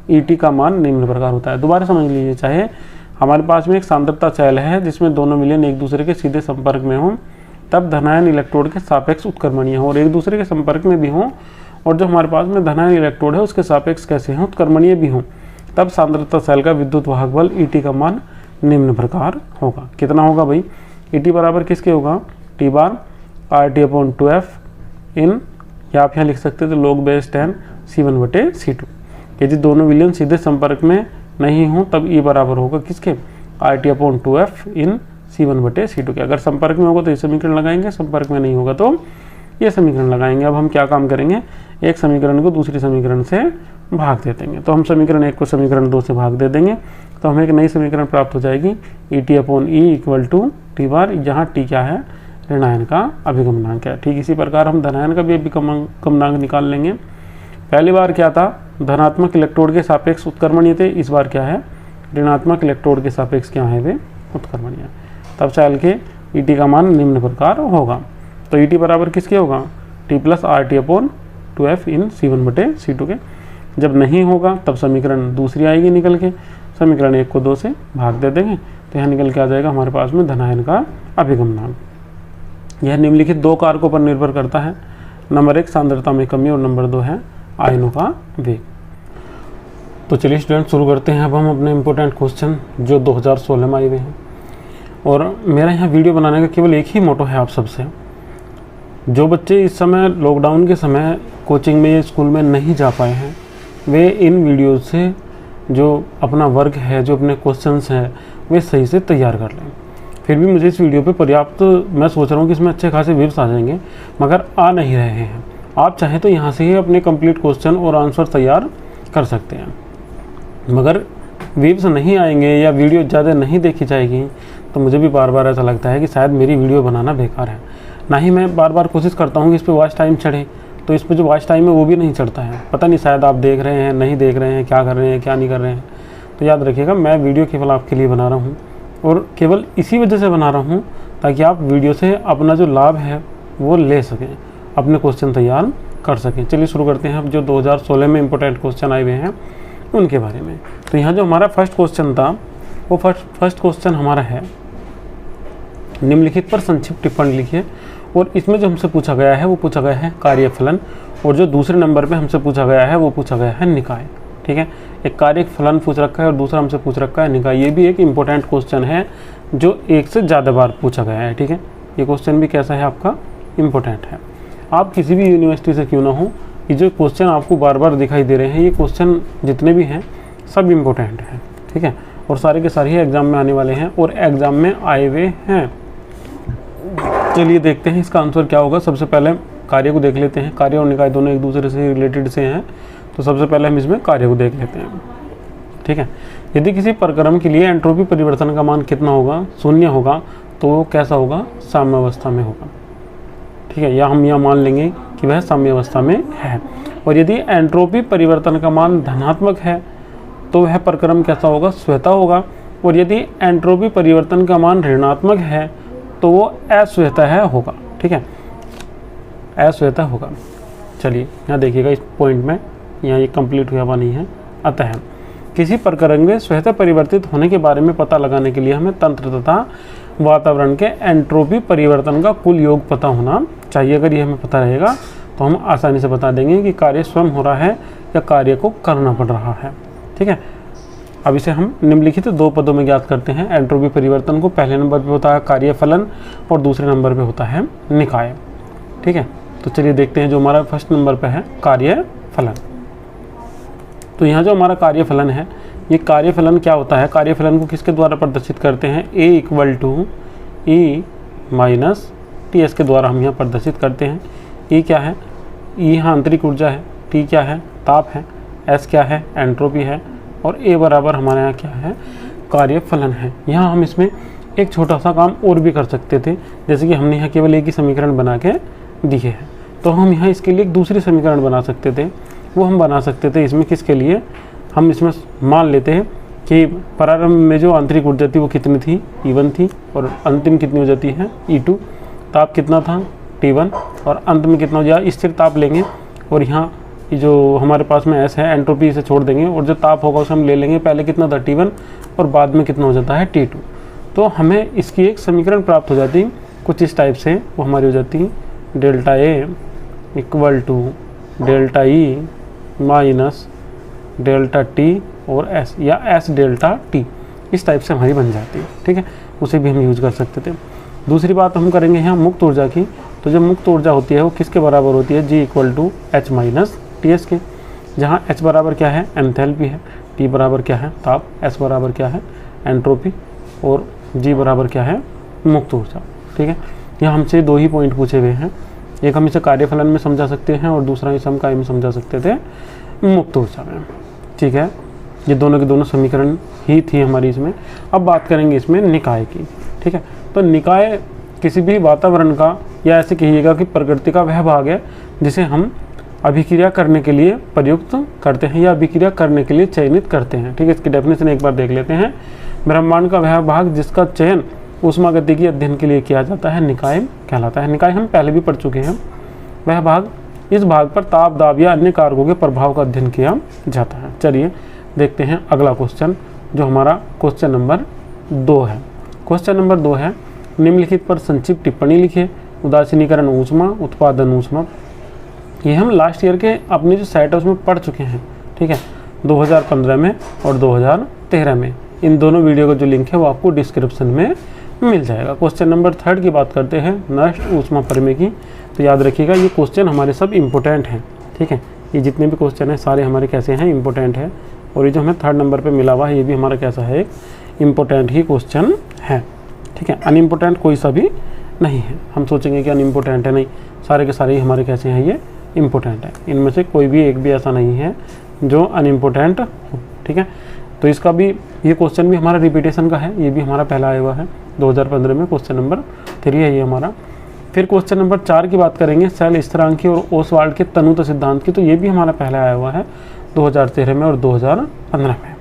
ईटी का मान निम्न प्रकार होता है। दोबारा समझ लीजिए, चाहे हमारे पास में एक सांद्रता सेल है जिसमें दोनों विलयन एक दूसरे के सीधे संपर्क में हों तब धनायन इलेक्ट्रोड के सापेक्ष उत्क्रमणीय हो, और एक दूसरे के संपर्क में भी हों और जो हमारे पास में धनायन इलेक्ट्रोड है उसके सापेक्ष कैसे हों, उत्क्रमणीय भी हों, तब सांद्रता सेल का विद्युत वाहक बल ईटी का मान निम्न प्रकार होगा। कितना होगा भाई, ईटी बराबर किसके होगा, T bar R T upon 2F इन, या आप यहाँ लिख सकते थे log बेस 10 C1/C2। यदि दोनों विलयन सीधे संपर्क में नहीं हो तब ई बराबर होगा किसके, आर टी अपॉन 2F इन C1/C2 के। अगर संपर्क में होगा तो ये समीकरण लगाएंगे, संपर्क में नहीं होगा तो ये समीकरण लगाएंगे। अब हम क्या काम करेंगे, एक समीकरण को दूसरी समीकरण से भाग दे देंगे। तो हम समीकरण 1 को समीकरण 2 से भाग दे देंगे तो हमें एक नई समीकरण प्राप्त हो जाएगी, E T upon E equal to T bar, जहाँ टी क्या है, ऋणायन का अभिगमनांक है। ठीक इसी प्रकार हम धनायन का भी अभिगमनांक निकाल लेंगे। पहली बार क्या था, धनात्मक इलेक्ट्रोड के सापेक्ष उत्क्रमणीय थे, इस बार क्या है, ऋणात्मक इलेक्ट्रोड के सापेक्ष क्या है, वे उत्क्रमणीय। तब सेल के ईटी का मान निम्न प्रकार होगा। तो ईटी बराबर किसके होगा, T plus R T upon 2F इन C1/C2 के। जब नहीं होगा तब समीकरण दूसरी आएगी निकल के, समीकरण 1 को 2 से भाग दे देंगे तो यहाँ निकल के आ जाएगा हमारे पास में धनायन का अभिगमनांक। यह निम्नलिखित दो कारकों पर निर्भर करता है, नंबर 1 सांद्रता में कमी और नंबर 2 है आयनों का वेग। तो चलिए स्टूडेंट शुरू करते हैं अब हम अपने इम्पोर्टेंट क्वेश्चन जो 2016 में आए हुए हैं। और मेरा यहाँ वीडियो बनाने का केवल एक ही मोटो है आप सबसे, जो बच्चे इस समय लॉकडाउन के समय कोचिंग में या स्कूल में नहीं जा पाए हैं वे इन वीडियो से जो अपना वर्क है, जो अपने क्वेश्चंस हैं वे सही से तैयार कर लें। फिर भी मुझे इस वीडियो पे पर्याप्त मैं सोच रहा हूँ कि इसमें अच्छे खासे व्यूज़ आ जाएंगे, मगर आ नहीं रहे हैं। आप चाहें तो यहाँ से ही अपने कंप्लीट क्वेश्चन और आंसर तैयार कर सकते हैं, मगर व्यूज़ नहीं आएंगे या वीडियो ज़्यादा नहीं देखी जाएगी तो मुझे भी बार बार ऐसा लगता है कि शायद मेरी वीडियो बनाना बेकार है। ना ही मैं बार बार कोशिश करता हूँ कि इस पर वॉच टाइम चढ़े, तो इस पर जो वॉच टाइम है वो भी नहीं चढ़ता है। पता नहीं शायद आप देख रहे हैं, नहीं देख रहे हैं, क्या कर रहे हैं, क्या नहीं कर रहे हैं। तो याद रखिएगा, मैं वीडियो केवल आपके लिए बना रहा हूँ और केवल इसी वजह से बना रहा हूँ ताकि आप वीडियो से अपना जो लाभ है वो ले सकें, अपने क्वेश्चन तैयार कर सकें। चलिए शुरू करते हैं अब जो 2016 में इंपॉर्टेंट क्वेश्चन आए हुए हैं उनके बारे में। तो यहाँ जो हमारा फर्स्ट क्वेश्चन था वो फर्स्ट क्वेश्चन हमारा है, निम्नलिखित पर संक्षिप्त टिप्पणी लिखिए। और इसमें जो हमसे पूछा गया है वो पूछा गया है कार्यफलन, और जो दूसरे नंबर पे हमसे पूछा गया है वो पूछा गया है निकाय। ठीक है, एक कार्यफलन पूछ रखा है और दूसरा हमसे पूछ रखा है निकाय। ये भी एक इम्पोर्टेंट क्वेश्चन है जो एक से ज़्यादा बार पूछा गया है। ठीक है, ये क्वेश्चन भी कैसा है आपका, इम्पोर्टेंट है। आप किसी भी यूनिवर्सिटी से क्यों ना हो, ये जो क्वेश्चन आपको बार बार दिखाई दे रहे हैं ये क्वेश्चन जितने भी हैं सब इम्पोर्टेंट हैं। ठीक है, और सारे के सारे ही एग्ज़ाम में आने वाले हैं और एग्ज़ाम में आए हुए हैं। चलिए देखते हैं इसका आंसर क्या होगा। सबसे पहले कार्य को देख लेते हैं। कार्य और निकाय दोनों एक दूसरे से रिलेटेड से हैं, तो सबसे पहले हम इसमें कार्य को देख लेते हैं। ठीक है, यदि किसी प्रक्रम के लिए एंट्रोपी परिवर्तन का मान कितना होगा, 0 होगा, तो वो कैसा होगा, साम्यावस्था में होगा। ठीक है, या हम यह मान लेंगे कि वह साम्यावस्था में है। और यदि एंट्रोपी परिवर्तन का मान धनात्मक है तो वह प्रक्रम कैसा होगा, स्वेता होगा। और यदि एंट्रोपी परिवर्तन का मान ऋणात्मक है तो वो अस्वेता है होगा। ठीक है, अस्वेता होगा। चलिए यहाँ देखिएगा इस पॉइंट में, यहाँ ये कंप्लीट हुआ नहीं है। अतः किसी प्रक्रम में स्वतः परिवर्तित होने के बारे में पता लगाने के लिए हमें तंत्र तथा वातावरण के एंट्रोपी परिवर्तन का कुल योग पता होना चाहिए। अगर ये हमें पता रहेगा तो हम आसानी से बता देंगे कि कार्य स्वयं हो रहा है या कार्य को करना पड़ रहा है। ठीक है, अब इसे हम निम्नलिखित 2 पदों में ज्ञात करते हैं। एंट्रोपी परिवर्तन को पहले नंबर पे होता है कार्यफलन और दूसरे नंबर पे होता है निकाय। ठीक है, तो चलिए देखते हैं जो हमारा फर्स्ट नंबर पे है कार्यफलन। तो यहाँ जो हमारा कार्यफलन है, ये कार्यफलन क्या होता है, कार्यफलन को किसके द्वारा प्रदर्शित करते हैं, A = E - TS के द्वारा हम यहाँ प्रदर्शित करते हैं। E क्या है, E यहाँ आंतरिक ऊर्जा है, T क्या है, ताप है, एस क्या है, एंट्रोपी है, और ए बराबर हमारे यहाँ क्या है, कार्यफलन है। यहाँ हम इसमें एक छोटा सा काम और भी कर सकते थे, जैसे कि हमने यहाँ केवल एक ही समीकरण बना के दिए हैं, तो हम यहाँ इसके लिए एक दूसरी समीकरण बना सकते थे। वो हम बना सकते थे इसमें किसके लिए, हम इसमें मान लेते हैं कि प्रारंभ में जो आंतरिक ऊर्जा थी वो कितनी थी, E1 थी, और अंतिम कितनी हो जाती है, E2। ताप कितना था, T1, और अंत में कितना हो जाए, स्थिर ताप लेंगे, और यहाँ जो हमारे पास में S है, एंट्रोपी से छोड़ देंगे, और जो ताप होगा उसे हम ले लेंगे, पहले कितना था T1 और बाद में कितना हो जाता है T2। तो हमें इसकी एक समीकरण प्राप्त हो जाती कुछ इस टाइप से, वो हमारी हो जाती delta A equal to delta E minus delta T और एस, या एस डेल्टा टी, इस टाइप से हमारी बन जाती है। ठीक है, उसे भी हम यूज कर सकते थे। दूसरी बात हम करेंगे यहाँ मुक्त ऊर्जा की। तो जो मुक्त ऊर्जा होती है वो किसके बराबर होती है, G equal to H minus T S के, जहाँ एच बराबर क्या है, एंथैल्पी है, टी बराबर क्या है, ताप, एस बराबर क्या है, एंट्रोपी, और जी बराबर क्या है, मुक्त ऊर्जा। ठीक है, यहाँ हमसे दो ही पॉइंट पूछे हुए हैं, एक हम इसे कार्यफलन में समझा सकते हैं और दूसरा इसे हम काय में समझा सकते थे, मुक्त ऊर्जा में। ठीक है, ये दोनों के दोनों समीकरण ही थी हमारी इसमें। अब बात करेंगे इसमें निकाय की। ठीक है, तो निकाय किसी भी वातावरण का, या ऐसे कहिएगा कि प्रकृति का वह भाग है जिसे हम अभिक्रिया करने के लिए प्रयुक्त करते हैं या अभिक्रिया करने के लिए चयनित करते हैं। ठीक है, इसकी डेफिनेशन एक बार देख लेते हैं। ब्रह्मांड का वह भाग जिसका चयन ऊष्मागतिकी अध्ययन के लिए किया जाता है निकाय कहलाता है। निकाय हम पहले भी पढ़ चुके हैं। वह भाग, इस भाग पर ताप, दाब या अन्य कारकों के प्रभाव का अध्ययन किया जाता है। चलिए देखते हैं अगला क्वेश्चन, जो हमारा क्वेश्चन नंबर 2 है। क्वेश्चन नंबर 2 है, निम्नलिखित पर संक्षिप्त टिप्पणी लिखिए। उदासीनीकरण ऊष्मा, उत्पादन ऊष्मा, ये हम लास्ट ईयर के अपनी जो सेट है उसमें पढ़ चुके हैं। ठीक है, 2015 में और 2013 में। इन दोनों वीडियो का जो लिंक है वो आपको डिस्क्रिप्शन में मिल जाएगा। क्वेश्चन नंबर 3 की बात करते हैं, नष्ट ऊष्मा परिमेय की। तो याद रखिएगा ये क्वेश्चन हमारे सब इम्पोर्टेंट हैं। ठीक है, ये जितने भी क्वेश्चन हैं सारे हमारे कैसे हैं, इम्पोर्टेंट है, और ये जो हमें 3rd नंबर पे मिला हुआ है ये भी हमारा कैसा है, एक इम्पोर्टेंट ही क्वेश्चन है। ठीक है, अनइम्पोर्टेंट कोई सा भी नहीं है। हम सोचेंगे कि अनइम्पोर्टेंट है, नहीं, सारे के सारे ही हमारे कैसे हैं, ये इम्पोर्टेंट है। इनमें से कोई भी एक भी ऐसा नहीं है जो अनइम्पोर्टेंट हो। ठीक है, तो इसका भी ये क्वेश्चन भी हमारा रिपीटेशन का है, ये भी हमारा पहला आया हुआ है 2015 में, क्वेश्चन नंबर 3 है ये हमारा। फिर क्वेश्चन नंबर 4 की बात करेंगे, सेल स्थिरांकी और ओसवाल्ड के तनुत्व सिद्धांत की। तो ये भी हमारा पहला आया हुआ है 2013 में और 2015 में।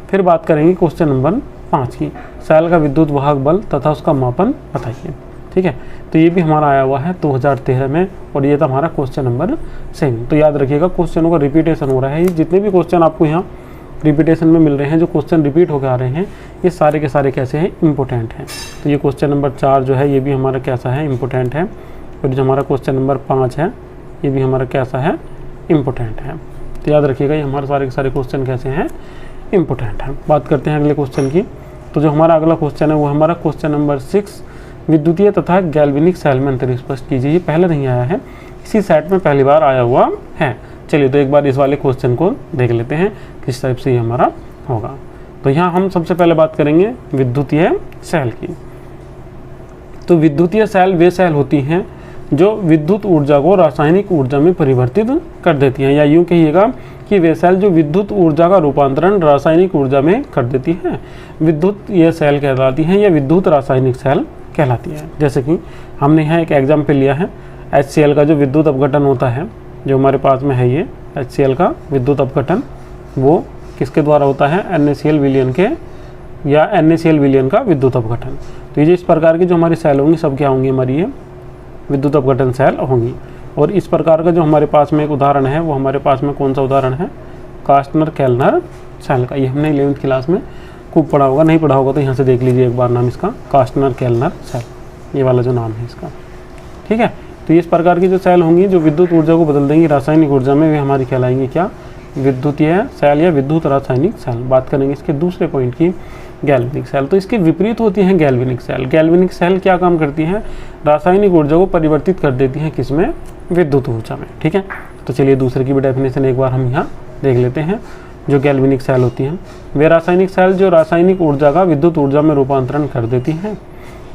फिर बात करेंगे क्वेश्चन नंबर 5 की, सेल का विद्युत वाहक बल तथा उसका मापन बताइए। ठीक है, तो ये भी हमारा आया हुआ है 2013 में, और ये था हमारा क्वेश्चन नंबर 7। तो याद रखिएगा क्वेश्चनों का रिपीटेशन हो रहा है। ये जितने भी क्वेश्चन आपको यहाँ रिपीटेशन में मिल रहे हैं, जो क्वेश्चन रिपीट होकर आ रहे हैं, ये सारे के सारे कैसे हैं, इंपॉर्टेंट हैं। तो ये क्वेश्चन नंबर 4 जो है ये भी हमारा कैसा है, इंपॉर्टेंट है। और जो हमारा क्वेश्चन नंबर 5 है ये भी हमारा कैसा है, इंपॉर्टेंट है। तो याद रखिएगा ये हमारे सारे के सारे क्वेश्चन कैसे हैं, इंपॉर्टेंट है। बात करते हैं अगले क्वेश्चन की। तो जो हमारा अगला क्वेश्चन है वो हमारा क्वेश्चन नंबर 6, विद्युतीय तथा गैल्वेनिक सेल में अंतर स्पष्ट कीजिए। ये पहले नहीं आया है, इसी सेट में पहली बार आया हुआ है। चलिए तो एक बार इस वाले क्वेश्चन को देख लेते हैं किस टाइप से ये हमारा होगा। तो यहाँ हम सबसे पहले बात करेंगे विद्युतीय सेल की। तो विद्युतीय सेल वे सेल होती हैं जो विद्युत ऊर्जा को रासायनिक ऊर्जा में परिवर्तित कर देती हैं, या यूँ कहिएगा कि वे सेल जो विद्युत ऊर्जा का रूपांतरण रासायनिक ऊर्जा में कर देती हैं, विद्युत ये सेल कहलाती हैं या विद्युत रासायनिक सेल कहलाती हैं। जैसे कि हमने यहाँ एक एग्जाम्पल लिया है, HCl का जो विद्युत अपघटन होता है, जो हमारे पास में है ये HCl का विद्युत अपघटन, वो किसके द्वारा होता है, NaCl विलयन के, या NaCl विलयन का विद्युत अपघटन। तो ये इस प्रकार की जो हमारी सेल होंगी सब क्या होंगी, हमारी ये विद्युत अपघटन सेल होंगी। और इस प्रकार का जो हमारे पास में एक उदाहरण है वो हमारे पास में कौन सा उदाहरण है, कास्टनर केल्नर सेल का। ये हमने 11th क्लास में खूब पढ़ा होगा, नहीं पढ़ा होगा तो यहाँ से देख लीजिए एक बार नाम इसका, कास्टनर केल्नर सेल, ये वाला जो नाम है इसका। ठीक है, तो इस प्रकार की जो सेल होंगी जो विद्युत ऊर्जा को बदल देंगी रासायनिक ऊर्जा में, वे हमारी कहलाएंगी क्या, विद्युतीय सेल या विद्युत रासायनिक सेल। बात करेंगे इसके दूसरे पॉइंट की, गैल्वेनिक सेल। तो इसके विपरीत होती हैं गैल्वेनिक सेल। गैल्वेनिक सेल क्या काम करती हैं, रासायनिक ऊर्जा को परिवर्तित कर देती हैं किसमें, विद्युत ऊर्जा में। ठीक है, तो चलिए दूसरे की भी डेफिनेशन एक बार हम यहाँ देख लेते हैं। जो गैल्वेनिक सेल होती हैं वे रासायनिक सेल जो रासायनिक ऊर्जा का विद्युत ऊर्जा में रूपांतरण कर देती हैं,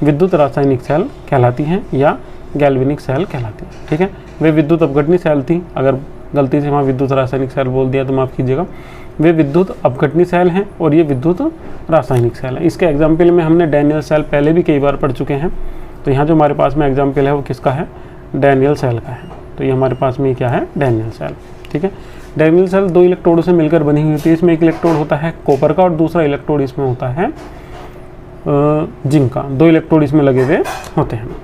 विद्युत रासायनिक सेल कहलाती हैं या गैल्वेनिक सेल कहलाती हैं। ठीक है, वे विद्युत अपघटनी सेल थी। अगर गलती से वहाँ विद्युत रासायनिक सेल बोल दिया तो माफ़ कीजिएगा, वे विद्युत अपघटनी सेल हैं और ये विद्युत रासायनिक सेल है। इसके एग्जाम्पल में हमने डैनियल सेल पहले भी कई बार पढ़ चुके हैं। तो यहाँ जो हमारे पास में एग्जाम्पल है वो किसका है, डैनियल सेल का है। तो ये हमारे पास में क्या है, डैनियल सेल। ठीक है, डैनियल सेल 2 इलेक्ट्रोडों से मिलकर बनी हुई होती है। इसमें एक इलेक्ट्रोड होता है कॉपर का और दूसरा इलेक्ट्रोड इसमें होता है जिंक का। 2 इलेक्ट्रोड इसमें लगे हुए होते हैं।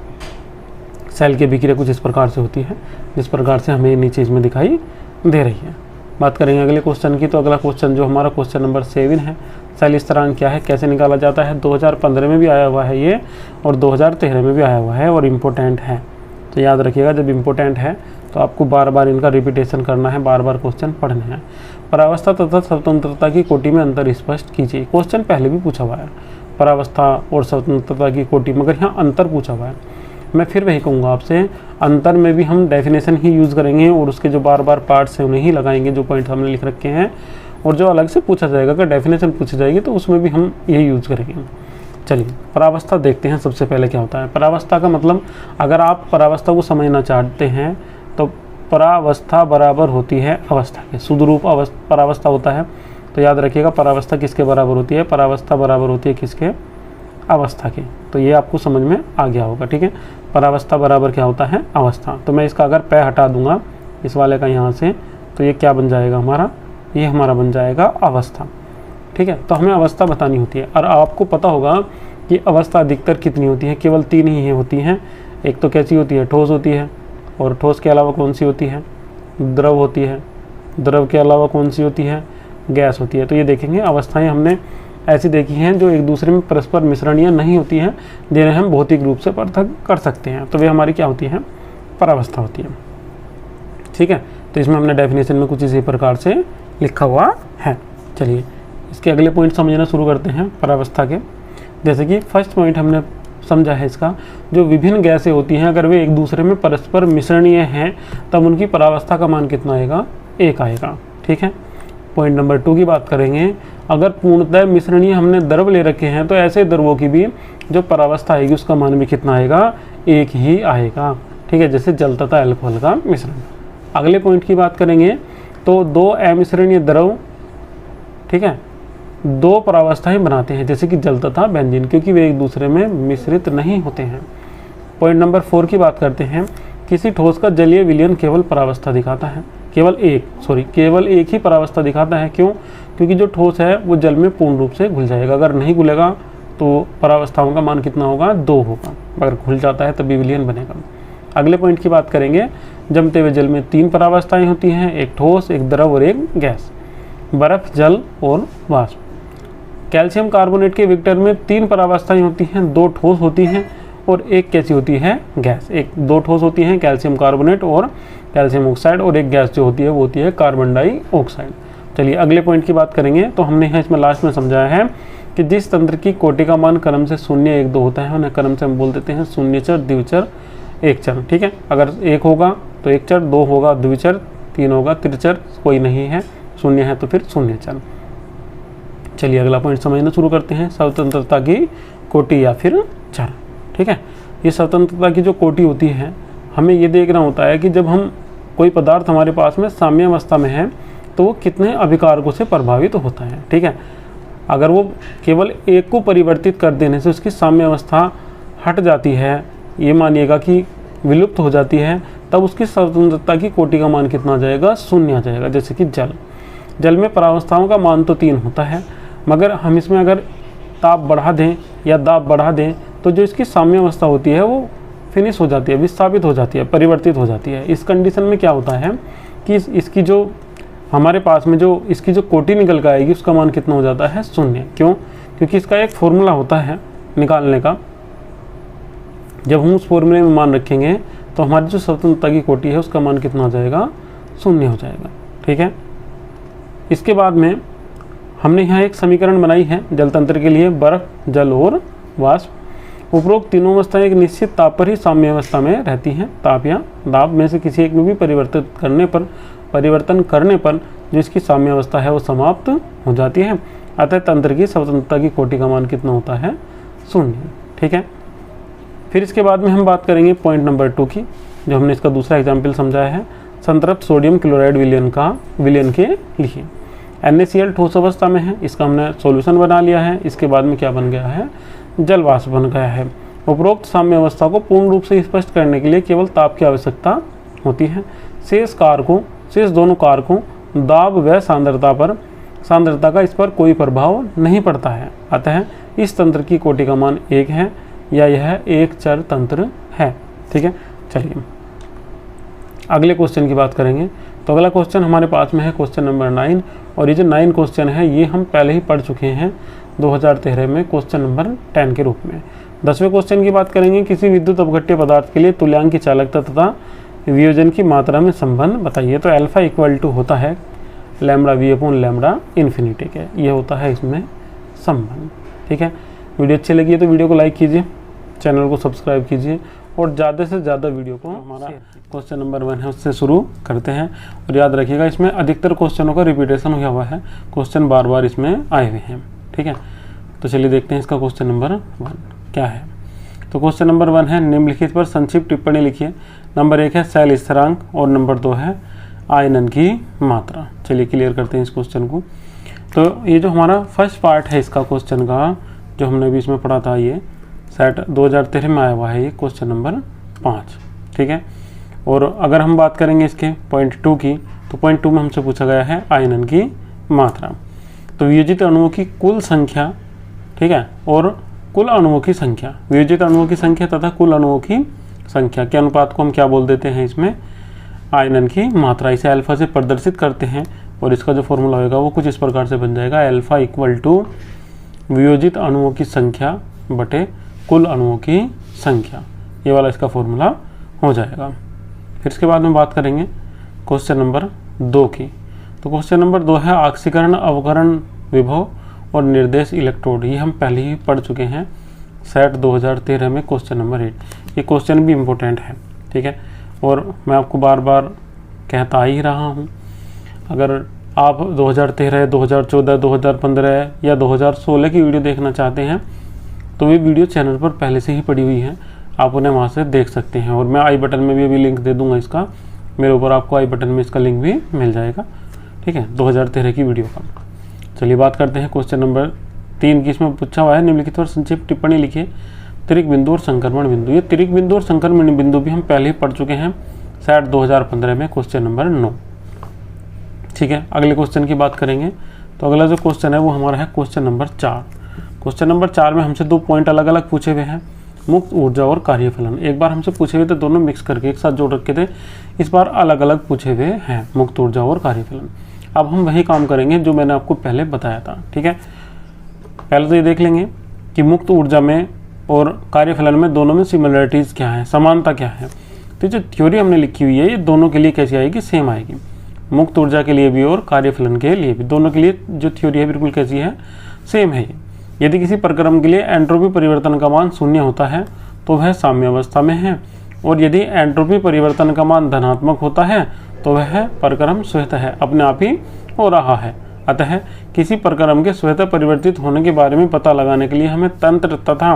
सेल की अभिक्रिया कुछ इस प्रकार से होती है जिस प्रकार से हमें नीचे इसमें दिखाई दे रही है। बात करेंगे अगले क्वेश्चन की। तो अगला क्वेश्चन जो हमारा क्वेश्चन नंबर 7 है, सेल स्थिरांक क्या है, कैसे निकाला जाता है। 2015 में भी आया हुआ है ये और 2013 में भी आया हुआ है और इम्पोर्टेंट है। तो याद रखिएगा, जब इम्पोर्टेंट है तो आपको बार बार इनका रिपीटेशन करना है, बार बार क्वेश्चन पढ़ने हैं। परावस्था तथा स्वतंत्रता की कोटि में अंतर स्पष्ट कीजिए। क्वेश्चन पहले भी पूछा हुआ है परावस्था और स्वतंत्रता की कोटि, मगर यहाँ अंतर पूछा हुआ है। मैं फिर वही कहूँगा आपसे, अंतर में भी हम डेफिनेशन ही यूज़ करेंगे और उसके जो बार बार पार्ट्स हैं उन्हें ही लगाएंगे जो पॉइंट हमने लिख रखे हैं। और जो अलग से पूछा जाएगा, अगर डेफिनेशन पूछी जाएगी तो उसमें भी हम यही यूज़ करेंगे। चलिए परावस्था देखते हैं सबसे पहले क्या होता है। परावस्था का मतलब, अगर आप परावस्था को समझना चाहते हैं तो परावस्था बराबर होती है अवस्था के, सुदरूप परावस्था होता है। तो याद रखिएगा, परावस्था किसके बराबर होती है, परावस्था बराबर होती है किसके, अवस्था के। तो ये आपको समझ में आ गया होगा। ठीक है, परावस्था बराबर क्या होता है, अवस्था। तो मैं इसका अगर पै हटा दूंगा इस वाले का यहाँ से, तो ये क्या बन जाएगा हमारा, ये हमारा बन जाएगा अवस्था। ठीक है, तो हमें अवस्था बतानी होती है और आपको पता होगा कि अवस्था अधिकतर कितनी होती है, केवल 3 ही होती हैं। एक तो कैसी होती है, ठोस होती है, और ठोस के अलावा कौन सी होती है, द्रव होती है, द्रव के अलावा कौन सी होती है, गैस होती है। तो ये देखेंगे अवस्थाएं हमने ऐसी देखी हैं जो एक दूसरे में परस्पर मिश्रणीय नहीं होती हैं, जिन्हें हम भौतिक रूप से पृथक कर सकते हैं। तो वे हमारी क्या होती है, परावस्था होती है। ठीक है, तो इसमें हमने डेफिनेशन में कुछ इसी प्रकार से लिखा हुआ है। चलिए इसके अगले पॉइंट समझना शुरू करते हैं परावस्था के। जैसे कि फर्स्ट पॉइंट हमने समझा है इसका, जो विभिन्न गैसें होती हैं अगर वे एक दूसरे में परस्पर मिश्रणीय हैं तब उनकी परावस्था का मान कितना आएगा, 1 आएगा। ठीक है, पॉइंट नंबर 2 की बात करेंगे। अगर पूर्णतः मिश्रणीय हमने द्रव ले रखे हैं तो ऐसे द्रवों की भी जो परावस्था आएगी उसका मान भी कितना आएगा, 1 ही आएगा। ठीक है, जैसे जल तथा अल्कोहल का मिश्रण। अगले पॉइंट की बात करेंगे तो 2 अमिश्रणीय द्रव, ठीक है, 2 परावस्थाएं बनाते हैं जैसे कि जल तथा बेंजीन, क्योंकि वे एक दूसरे में मिश्रित नहीं होते हैं। पॉइंट नंबर 4 की बात करते हैं। किसी ठोस का जलीय विलयन केवल परावस्था दिखाता है, केवल एक ही परावस्था दिखाता है। क्यों, क्योंकि जो ठोस है वो जल में पूर्ण रूप से घुल जाएगा। अगर नहीं घुलेगा तो परावस्थाओं का मान कितना होगा, 2 होगा। अगर घुल जाता है तभी विलयन बनेगा। अगले पॉइंट की बात करेंगे। जमते हुए जल में 3 परावस्थाएं होती हैं, एक ठोस, एक द्रव और एक गैस, बर्फ, जल और वाष्प। कैल्शियम कार्बोनेट के विक्टर में 3 परावस्थाएं होती हैं, 2 ठोस होती हैं और एक कैसी होती है, गैस। 2 ठोस होती हैं, कैल्शियम कार्बोनेट और कैल्शियम ऑक्साइड, और एक गैस जो होती है वो होती है कार्बन डाइऑक्साइड। चलिए अगले पॉइंट की बात करेंगे। तो हमने यहाँ इसमें लास्ट में समझाया है कि जिस तंत्र की कोटि का मान क्रम से 0, 1, 2 होता है उन्हें क्रम से हम बोल देते हैं शून्यचर, द्विचर, एकचर। ठीक है, अगर 1 होगा तो एकचर, 2 होगा द्विचर, 3 होगा त्रिचर, कोई नहीं है, 0 है तो फिर शून्यचर। चलिए अगला पॉइंट समझना शुरू करते हैं, स्वतंत्रता की कोटि या फिर चर। ठीक है, ये स्वतंत्रता की जो कोटि होती है हमें ये देखना होता है कि जब हम कोई पदार्थ हमारे पास में साम्यावस्था में है तो वो कितने अभिकारकों से प्रभावित होता है। ठीक है, अगर वो केवल एक को परिवर्तित कर देने से उसकी साम्यावस्था हट जाती है, ये मानिएगा कि विलुप्त हो जाती है, तब उसकी स्वतंत्रता की कोटि का मान कितना आ जाएगा, 0 आ जाएगा। जैसे कि जल में परावस्थाओं का मान तो 3 होता है, मगर हम इसमें अगर ताप बढ़ा दें या दाब बढ़ा दें तो जो इसकी साम्यावस्था होती है वो फिनिश हो जाती है, विस्थापित हो जाती है, परिवर्तित हो जाती है। इस कंडीशन में क्या होता है कि इसकी जो हमारे पास में जो इसकी जो कोटि निकल कर आएगी उसका मान कितना हो जाता है, 0। क्यों, क्योंकि इसका एक फॉर्मूला होता है निकालने का। जब हम उस फॉर्मूले में मान रखेंगे तो हमारी जो स्वतंत्रता की कोटि है उसका मान कितना हो जाएगा, 0 हो जाएगा। ठीक है, इसके बाद में हमने यहाँ एक समीकरण बनाई है जल तंत्र के लिए, बर्फ, जल और वाष्प। उपरोक्त तीनों अवस्थाएं एक निश्चित ताप पर ही साम्य अवस्था में रहती हैं। ताप या दाब में से किसी एक में भी परिवर्तन करने पर जो इसकी साम्य अवस्था है वो समाप्त हो जाती है। अतः तंत्र की स्वतंत्रता की कोटि का मान कितना होता है, 0। ठीक है, फिर इसके बाद में हम बात करेंगे पॉइंट नंबर 2 की, जो हमने इसका दूसरा एग्जाम्पल समझाया है। संतृप्त सोडियम क्लोराइड विलयन के लिए। NaCl ठोस अवस्था में है, इसका हमने सॉल्यूशन बना लिया है। इसके बाद में क्या बन गया है, जल वाष्प बन गया है। उपरोक्त साम्य अवस्था को पूर्ण रूप से स्पष्ट करने के लिए केवल ताप की आवश्यकता होती है। शेष दोनों कारकों दाब व सांद्रता का इस पर कोई प्रभाव नहीं पड़ता है। अतः इस तंत्र की कोटि का मान 1 है या यह एक चर तंत्र है। ठीक है, चलिए अगले क्वेश्चन की बात करेंगे। तो अगला क्वेश्चन हमारे पास में है क्वेश्चन नंबर 9, और ये जो 9 क्वेश्चन है ये हम पहले ही पढ़ चुके हैं 2013 में क्वेश्चन नंबर 10 के रूप में। 10वें क्वेश्चन की बात करेंगे। किसी विद्युत अपघट्य पदार्थ के लिए तुल्यांक की चालकता तथा वियोजन की मात्रा में संबंध बताइए। तो अल्फा इक्वल टू होता है lambda V upon lambda infinity के, ये होता है इसमें संबंध। ठीक है, वीडियो अच्छी लगी है तो वीडियो को लाइक कीजिए, चैनल को सब्सक्राइब कीजिए और ज़्यादा से ज़्यादा वीडियो को हमारा क्वेश्चन नंबर 1 है उससे शुरू करते हैं। और याद रखिएगा इसमें अधिकतर क्वेश्चनों का रिपीटेशन हुआ हुआ है, क्वेश्चन बार बार इसमें आए हुए हैं। ठीक है, तो चलिए देखते हैं इसका क्वेश्चन नंबर 1 क्या है। तो क्वेश्चन नंबर 1 है निम्नलिखित पर संक्षिप्त टिप्पणी लिखिए। नंबर 1 है शैल स्थिरांक और नंबर 2 है आयनन की मात्रा। चलिए क्लियर करते हैं इस क्वेश्चन को। तो ये जो हमारा फर्स्ट पार्ट है इसका क्वेश्चन का, जो हमने अभी इसमें पढ़ा था, ये सेट 2013 में आया हुआ है, ये क्वेश्चन नंबर 5। ठीक है, और अगर हम बात करेंगे इसके पॉइंट 2 की, तो पॉइंट 2 में हमसे पूछा गया है आयनन की मात्रा। तो वियोजित अणुओं की कुल संख्या, ठीक है, और कुल अणुओं की संख्या, वियोजित अणुओं की संख्या तथा कुल अणुओं की संख्या के अनुपात को हम क्या बोल देते हैं, इसमें आयनन की मात्रा। इसे अल्फा से प्रदर्शित करते हैं और इसका जो फॉर्मूला होगा वो कुछ इस प्रकार से बन जाएगा, अल्फा इक्वल टू वियोजित अणुओं की संख्या बटे कुल अणुओं की संख्या। ये वाला इसका फॉर्मूला हो जाएगा। फिर इसके बाद में बात करेंगे क्वेश्चन नंबर 2 की। तो क्वेश्चन नंबर 2 है आक्सीकरण अवकरण विभव और निर्देश इलेक्ट्रोड। ये हम पहले ही पढ़ चुके हैं सेट 2013 में क्वेश्चन नंबर 8। ये क्वेश्चन भी इम्पोर्टेंट है। ठीक है, और मैं आपको बार बार कहता ही रहा हूँ, अगर आप 2013, 2014, 2015 या 2016 की वीडियो देखना चाहते हैं तो वे वीडियो चैनल पर पहले से ही पड़ी हुई है, आप उन्हें वहाँ से देख सकते हैं। और मैं आई बटन में भी अभी लिंक दे दूंगा इसका, मेरे ऊपर आपको आई बटन में इसका लिंक भी मिल जाएगा। ठीक है, 2013 की वीडियो का। चलिए बात करते हैं क्वेश्चन नंबर 3 की। इसमें पूछा हुआ है निम्नलिखित पर संक्षिप्त टिप्पणी लिखिए। त्रिक बिंदु और संक्रमण बिंदु। ये त्रिक बिंदु और संक्रमण बिंदु भी हम पहले ही पढ़ चुके हैं सेट 2015 में क्वेश्चन नंबर 9। ठीक है, अगले क्वेश्चन की बात करेंगे। तो अगला जो क्वेश्चन है वो हमारा है क्वेश्चन नंबर 4। क्वेश्चन नंबर 4 में हमसे 2 पॉइंट अलग अलग पूछे हुए हैं, मुक्त ऊर्जा और कार्यफलन। एक बार हमसे पूछे हुए थे दोनों मिक्स करके एक साथ जोड़ रखे थे, इस बार अलग अलग पूछे हुए हैं मुक्त ऊर्जा और कार्यफलन। अब हम वही काम करेंगे जो मैंने आपको पहले बताया था। ठीक है, पहले तो ये देख लेंगे कि मुक्त ऊर्जा में और कार्यफलन में दोनों में सिमिलरिटीज़ क्या है, समानता क्या है। तो जो थ्योरी हमने लिखी हुई है ये दोनों के लिए कैसी आएगी, सेम आएगी। मुक्त ऊर्जा के लिए भी और कार्यफलन के लिए भी, दोनों के लिए जो थ्योरी है बिल्कुल कैसी है, सेम है। यदि किसी प्रक्रम के लिए एंट्रोपी परिवर्तन का मान 0 होता है तो वह साम्य अवस्था में है, और यदि एंट्रोपी परिवर्तन का मान धनात्मक होता है तो वह प्रक्रम स्वतः है, अपने आप ही हो रहा है। अतः किसी प्रक्रम के स्वतः परिवर्तित होने के बारे में पता लगाने के लिए हमें तंत्र तथा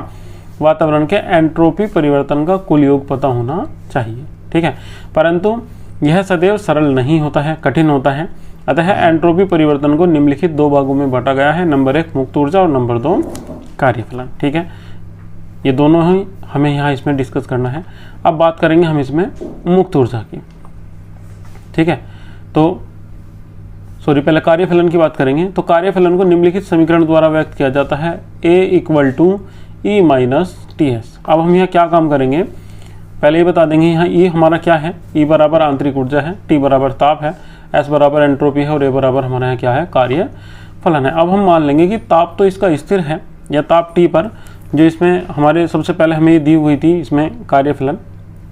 वातावरण के एंट्रोपी परिवर्तन का कुल योग पता होना चाहिए। ठीक है, परंतु यह सदैव सरल नहीं होता है, कठिन होता है। अतः एंट्रोपी परिवर्तन को निम्नलिखित 2 भागों में बांटा गया है, नंबर 1 मुक्त ऊर्जा और नंबर 2 कार्यफलन। ठीक है, ये दोनों ही हमें यहाँ इसमें डिस्कस करना है। अब बात करेंगे हम इसमें मुक्त ऊर्जा की। ठीक है, तो पहले कार्यफलन की बात करेंगे। तो कार्यफलन को निम्नलिखित समीकरण द्वारा व्यक्त किया जाता है, A = E - TS। अब हम यहाँ क्या काम करेंगे, पहले ये बता देंगे यहाँ E हमारा क्या है, E बराबर आंतरिक ऊर्जा है, T बराबर ताप है, S बराबर एंट्रोपी है और A बराबर हमारा यहाँ क्या है, कार्य फलन है। अब हम मान लेंगे कि ताप तो इसका स्थिर है, या ताप T पर जो इसमें हमारे सबसे पहले हमें ये दी हुई थी इसमें कार्यफलन।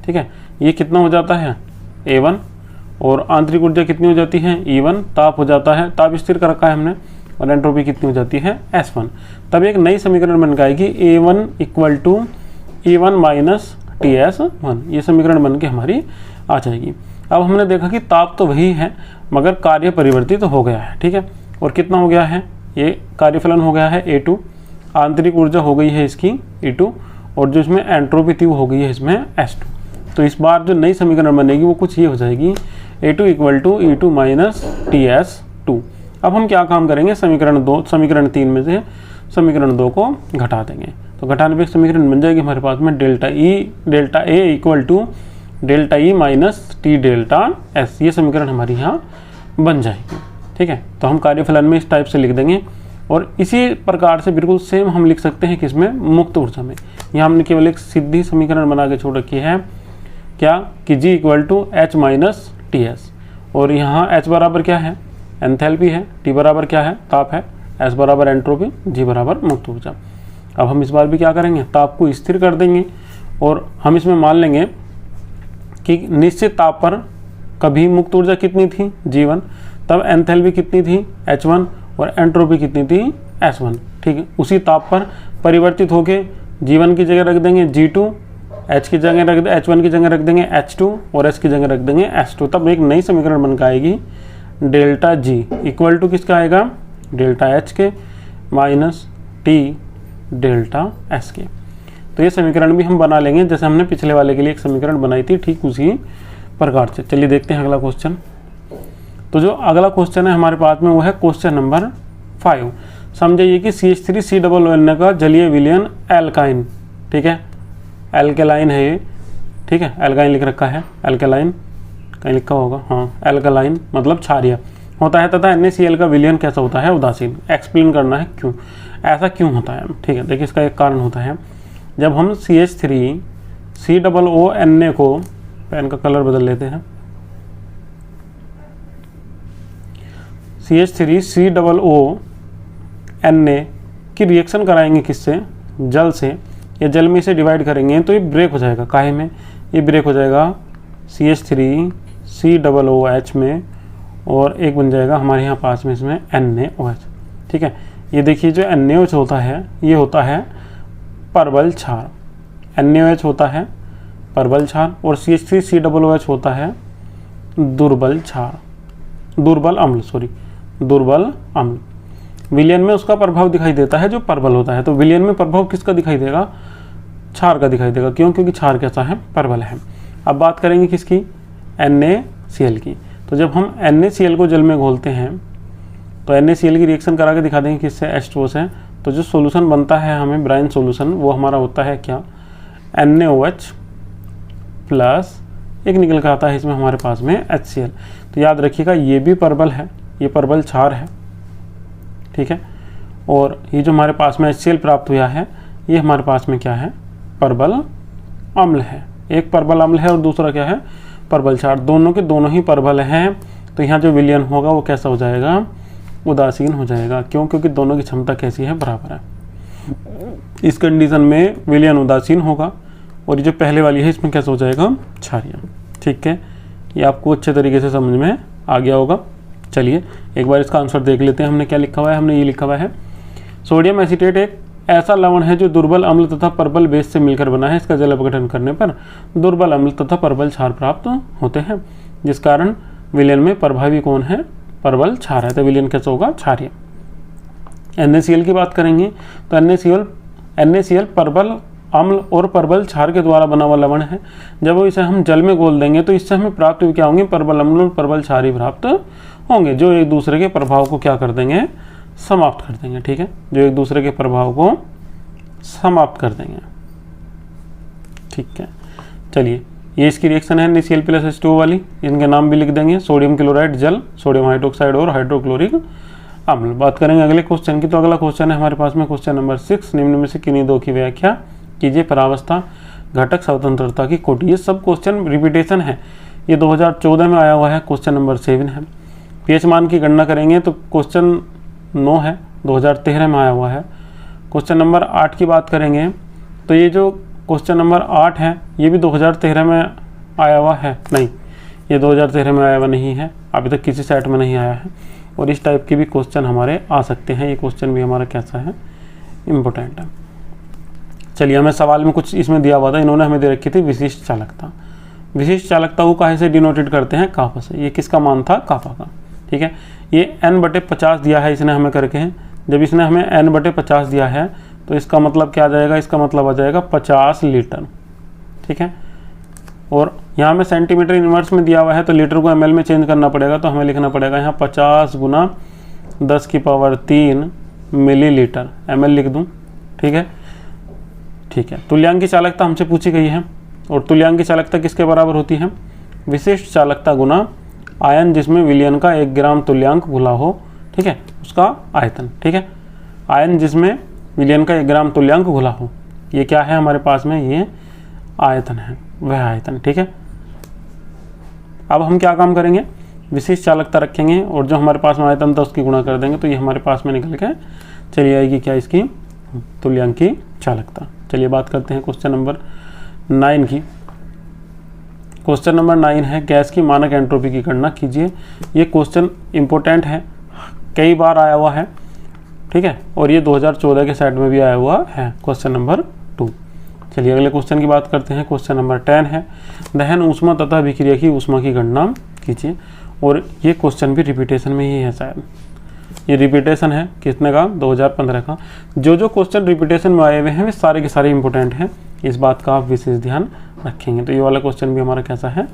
ठीक है, ये कितना हो जाता है A1, और आंतरिक ऊर्जा कितनी हो जाती है E1, ताप हो जाता है, ताप स्थिर कर रखा है हमने, और एंट्रोपी कितनी हो जाती है S1। तब एक नई समीकरण बन जाएगी A1 = E1 - TS1। ये समीकरण बन के हमारी आ जाएगी। अब हमने देखा कि ताप तो वही है मगर कार्य परिवर्तित हो गया है। ठीक है, और कितना हो गया है, ये कार्यफलन हो गया है A2, आंतरिक ऊर्जा हो गई है इसकी E2, और जो इसमें एंट्रोपी थी वो हो गई है इसमें S2। तो इस बार जो नई समीकरण बनेगी वो कुछ ये हो जाएगी, A2 equal to E2 minus TS2। अब हम क्या काम करेंगे, समीकरण 3 में से समीकरण 2 को घटा देंगे। तो घटाने पे समीकरण बन जाएगी हमारे पास में delta A equal to delta E minus T delta S। ये समीकरण हमारी यहाँ बन जाएगी। ठीक है, तो हम कार्यफलन में इस टाइप से लिख देंगे। और इसी प्रकार से बिल्कुल सेम हम लिख सकते हैं किसमें, मुक्त ऊर्जा में। यहाँ हमने केवल एक सीधी समीकरण बना के छोड़ रखी है, क्या कि G equal to H minus TS। और यहाँ H बराबर क्या है, एंथैल्पी है, T बराबर क्या है, ताप है, S बराबर एंट्रोपी, G बराबर मुक्त ऊर्जा। अब हम इस बार भी क्या करेंगे, ताप को स्थिर कर देंगे और हम इसमें मान लेंगे कि निश्चित ताप पर कभी मुक्त ऊर्जा कितनी थी, G1, तब एंथैल्पी कितनी थी, H1, और एंट्रोपी कितनी थी, S1। ठीक है, उसी ताप पर परिवर्तित होके G1 की जगह रख देंगे G2, H1 की जगह रख देंगे H2 और S की जगह रख देंगे S2। तब एक नई समीकरण बनकर आएगी, डेल्टा G इक्वल टू किसका आएगा, डेल्टा H के माइनस T डेल्टा S के। तो ये समीकरण भी हम बना लेंगे जैसे हमने पिछले वाले के लिए एक समीकरण बनाई थी, ठीक उसी प्रकार से। चलिए देखते हैं अगला क्वेश्चन। तो जो अगला क्वेश्चन है हमारे पास में वो है क्वेश्चन नंबर 5। समझिए कि CH3COON का जलीय विलयन एल्काइन, ठीक है, एल्केलाइन है ये, ठीक है, एल्काइन लिख रखा है, एल्केलाइन कहीं लिखा होगा, हाँ, एल्कलाइन मतलब क्षारीय होता है तथा NaCl का विलयन कैसा होता है, उदासीन। एक्सप्लेन करना है क्यों, ऐसा क्यों होता है। ठीक है, देखिए इसका एक कारण होता है, जब हम CH3COONA को, पेन का कलर बदल लेते हैं, CH3COONA की रिएक्शन कराएंगे किससे, जल से, या जल में इसे डिवाइड करेंगे तो ये ब्रेक हो जाएगा, काहे में, ये ब्रेक हो जाएगा CH3COOH में, और एक बन जाएगा हमारे यहाँ पास में इसमें NaOH। ठीक है, ये देखिए जो NaOH होता है ये होता है परबल क्षार, NaOH होता है परबल क्षार, और CH3COOH होता है दुर्बल क्षार, दुर्बल अम्ल। विलयन में उसका प्रभाव दिखाई देता है जो परबल होता है। तो विलयन में प्रभाव किसका दिखाई देगा, क्षार का दिखाई देगा। क्यों, क्योंकि क्षार कैसा है, परबल है। अब बात करेंगे किसकी, NaCl की। तो जब हम NaCl को जल में घोलते हैं तो NaCl की रिएक्शन करा के दिखा देंगे किससे, H2O से। तो जो सोल्यूशन बनता है हमें ब्राइन सोल्यूशन, वो हमारा होता है क्या, NaOH प्लस एक निकल कर आता है इसमें हमारे पास में HCl। तो याद रखिएगा ये भी परबल है, ये परबल क्षार है, ठीक है। और ये जो हमारे पास में HCl प्राप्त हुआ है ये हमारे पास में क्या है, परबल अम्ल है। एक परबल अम्ल है और दूसरा क्या है, परबल क्षार। दोनों के दोनों ही परबल हैं। तो यहाँ जो विलयन होगा वो कैसा हो जाएगा, उदासीन हो जाएगा। क्यों, क्योंकि दोनों की क्षमता कैसी है, बराबर है। इस कंडीशन में विलयन उदासीन होगा, और ये जो पहले वाली है इसमें कैसा हो जाएगा, क्षारीय। ठीक है, ये आपको अच्छे तरीके से समझ में आ गया होगा। चलिए एक बार इसका आंसर देख लेते हैं। हमने क्या लिखा हुआ है, हमने ये लिखा हुआ है, सोडियम एसीटेट एक ऐसा लवण है जो दुर्बल अम्ल तथा परबल बेस से मिलकर बना है। इसका जल अपघटन करने पर दुर्बल अम्ल तथा परबल क्षार प्राप्त होते हैं, जिस कारण विलयन में प्रभावी कौन है, परबल क्षार है। तो विलयन कैसा होगा, क्षारीय। NaCl की बात करेंगे तो NaCl परबल अम्ल और परबल क्षार के द्वारा बना हुआ लवण है। जब वो इसे हम जल में घोल देंगे तो इससे हमें प्राप्त क्या होंगे, परबल अम्ल और परबल क्षार ही प्राप्त होंगे, जो एक दूसरे के प्रभाव को क्या कर देंगे, समाप्त कर देंगे। ठीक है, जो एक दूसरे के प्रभाव को समाप्त कर देंगे। ठीक है, चलिए ये इसकी रिएक्शन है NaCl प्लस H2O वाली। इनके नाम भी लिख देंगे, सोडियम क्लोराइड जल, सोडियम हाइड्रोक्साइड और हाइड्रोक्लोरिक अम्ल। बात करेंगे अगले क्वेश्चन की। तो अगला क्वेश्चन है हमारे पास में क्वेश्चन नंबर 6। निम्न में से किन्हीं दो की व्याख्या कीजिए। परावस्था घटक स्वतंत्रता की कोटि। ये सब क्वेश्चन रिपीटेशन है, ये 2014 में आया हुआ है, क्वेश्चन नंबर 7 है। pH मान की गणना करेंगे तो क्वेश्चन 9 है, 2013 में आया हुआ है। क्वेश्चन नंबर 8 की बात करेंगे तो ये जो क्वेश्चन नंबर 8 है ये भी 2013 में आया हुआ है, नहीं ये 2013 में आया हुआ नहीं है, अभी तक किसी सेट में नहीं आया है। और इस टाइप के भी क्वेश्चन हमारे आ सकते हैं। ये क्वेश्चन भी हमारा कैसा है, इम्पोर्टेंट है। चलिए हमें सवाल में कुछ इसमें दिया हुआ था, इन्होंने हमें दे रखी थी विशिष्ट चालकता। विशिष्ट चालकता को काहे से डिनोटेड करते हैं, काफा से। ये किसका मान था, काफा का। ठीक है, ये n/50 दिया है इसने हमें करके। जब इसने हमें n/50 दिया है तो इसका मतलब क्या आ जाएगा, इसका मतलब आ जाएगा 50 लीटर। ठीक है, और यहाँ में सेंटीमीटर इनवर्स में दिया हुआ है तो लीटर को ml में चेंज करना पड़ेगा, तो हमें लिखना पड़ेगा यहाँ 50 गुना 10⁻³ मिलीलीटर, ml लिख दूँ। ठीक है, ठीक है। तुल्यांक की चालकता हमसे पूछी गई है, और तुल्यांक की चालकता किसके बराबर होती है? विशिष्ट चालकता गुना आयन जिसमें विलयन का 1 ग्राम तुल्यांक घुला हो, ठीक है, उसका आयतन। ठीक है, आयन जिसमें विलयन का 1 ग्राम तुल्यांक घुला हो, ये क्या है हमारे पास में? ये आयतन है, वह आयतन। ठीक है, अब हम क्या काम करेंगे? विशिष्ट चालकता रखेंगे और जो हमारे पास में आयतन था उसकी गुणा कर देंगे, तो ये हमारे पास में निकल के चली आएगी क्या? इसकी तुल्यांक की चालकता। चलिए बात करते हैं क्वेश्चन नंबर 9 की। क्वेश्चन नंबर 9 है गैस की मानक एंट्रोपी की गणना कीजिए। ये क्वेश्चन इंपॉर्टेंट है, कई बार आया हुआ है। ठीक है, और ये 2014 के सेट में भी आया हुआ है, क्वेश्चन नंबर 2। चलिए अगले क्वेश्चन की बात करते हैं। क्वेश्चन नंबर 10 है दहन ऊष्मा तथा अभिक्रिया की ऊष्मा की गणना कीजिए। और ये क्वेश्चन भी रिपीटेशन में ही है, शायद ये रिपीटेशन है कितने का? 2015 का। जो क्वेश्चन रिपीटेशन में आए हुए हैं वे सारे के सारे इंपॉर्टेंट हैं, इस बात का आप विशेष ध्यान रखेंगे। तो ये वाला क्वेश्चन भी हमारा कैसा है?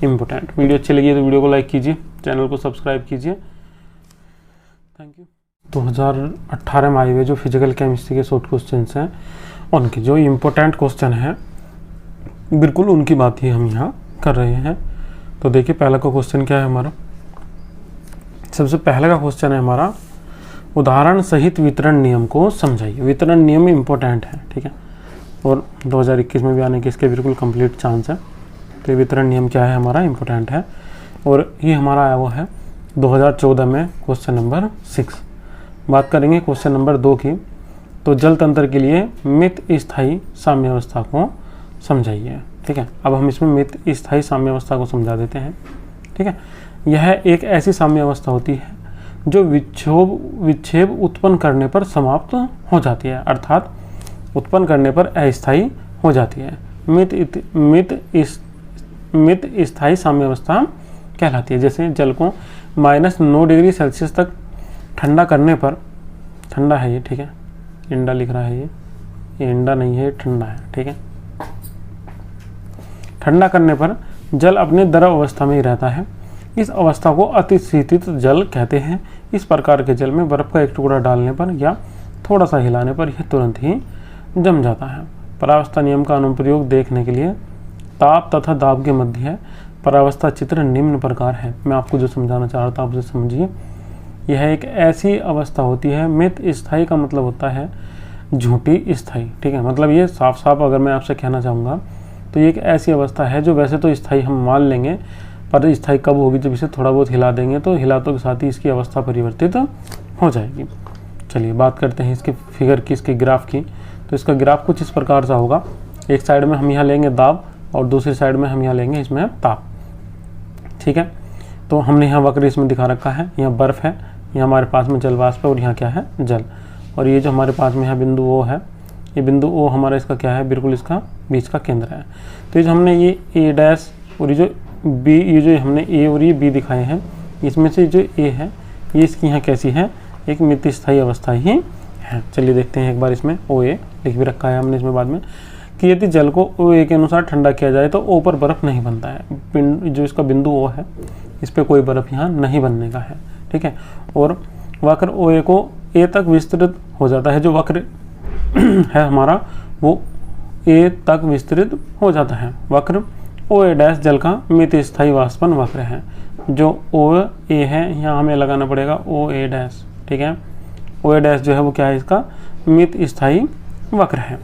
इंपॉर्टेंट। वीडियो अच्छी लगी तो वीडियो को लाइक कीजिए, चैनल को सब्सक्राइब कीजिए। Thank you. 2018 में आए हुए जो फिजिकल केमिस्ट्री के शॉर्ट क्वेश्चन हैं, उनके जो इम्पोर्टेंट क्वेश्चन हैं बिल्कुल उनकी बात ही हम यहाँ कर रहे हैं। तो देखिए पहला का क्वेश्चन क्या है हमारा? सबसे पहले का क्वेश्चन है हमारा उदाहरण सहित वितरण नियम को समझाइए। वितरण नियम इम्पोर्टेंट है, ठीक है, और 2021 में भी आने के इसके बिल्कुल कंप्लीट चांस है। तो ये वितरण नियम क्या है हमारा? इम्पोर्टेंट है, और ये हमारा आया हुआ है 2014 में क्वेश्चन नंबर 6। बात करेंगे क्वेश्चन नंबर 2 की। तो जल तंत्र के लिए मित स्थायी साम्यावस्था को समझाइए। ठीक है, अब हम इसमें मित स्थायी साम्यावस्था को समझा देते हैं। ठीक है, यह एक ऐसी साम्यावस्था होती है जो विक्षेप उत्पन्न करने पर समाप्त हो जाती है, अर्थात उत्पन्न करने पर अस्थायी हो जाती है। मित स्थायी साम्यावस्था कहलाती है। जैसे जल को -9 डिग्री सेल्सियस तक ठंडा करने पर, ठंडा है ये, ठीक है, इंडा लिख रहा है, ये इंडा नहीं है, ठंडा है। ठीक है, ठंडा करने पर जल अपने द्रव अवस्था में ही रहता है। इस अवस्था को अतिशीतित जल कहते हैं। इस प्रकार के जल में बर्फ का एक टुकड़ा डालने पर या थोड़ा सा हिलाने पर यह तुरंत ही जम जाता है। परावस्था नियम का अनुप्रयोग देखने के लिए ताप तथा दाब के मध्य परावस्था चित्र निम्न प्रकार है। मैं आपको जो समझाना चाह रहा था आप उसे समझिए। यह एक ऐसी अवस्था होती है, मित स्थायी का मतलब होता है झूठी स्थायी। ठीक है, मतलब ये साफ साफ अगर मैं आपसे कहना चाहूँगा तो ये एक ऐसी अवस्था है जो वैसे तो स्थायी हम मान लेंगे, पर स्थायी कब होगी? जब इसे थोड़ा बहुत हिला देंगे तो हिलातों के साथ ही इसकी अवस्था परिवर्तित हो जाएगी। चलिए बात करते हैं इसके फिगर की, इसके ग्राफ की। तो इसका ग्राफ कुछ इस प्रकार से होगा। एक साइड में हम यहाँ लेंगे दाब और दूसरी साइड में हम यहाँ लेंगे इसमें ताप। ठीक है, तो हमने यहाँ वक्र इसमें दिखा रखा है। यहाँ बर्फ़ है, यहाँ हमारे पास में जल वाष्प है, और यहाँ क्या है? जल। और ये जो हमारे पास में यहाँ बिंदु ओ है, ये बिंदु ओ हमारा इसका क्या है? बिल्कुल इसका बीच का केंद्र है। तो ये जो हमने ये ए डैश और ये जो बी, ये जो हमने ए और ये बी दिखाए हैं, इसमें से जो ए है ये इसकी यहाँ कैसी है? एक मित स्थायी अवस्था ही है। चलिए देखते हैं एक बार। इसमें ओ ए लिख भी रखा है हमने इसमें बाद में कि यदि जल को ओ ए के अनुसार ठंडा किया जाए तो ओ पर बर्फ़ नहीं बनता है। जो इसका बिंदु ओ है इस पर कोई बर्फ़ यहाँ नहीं बनने का है। ठीक है, और वक्र ओ ए को ए तक विस्तृत हो जाता है। जो वक्र है हमारा वो ए तक विस्तृत हो जाता है। वक्र ओ ए डैश जल का मित स्थायी वाष्पन वक्र है। जो ओ ए है यहाँ हमें लगाना पड़ेगा ओ ए डैश। ठीक है, ओ ए डैश जो है वो क्या है? इसका मित स्थायी वक्र है।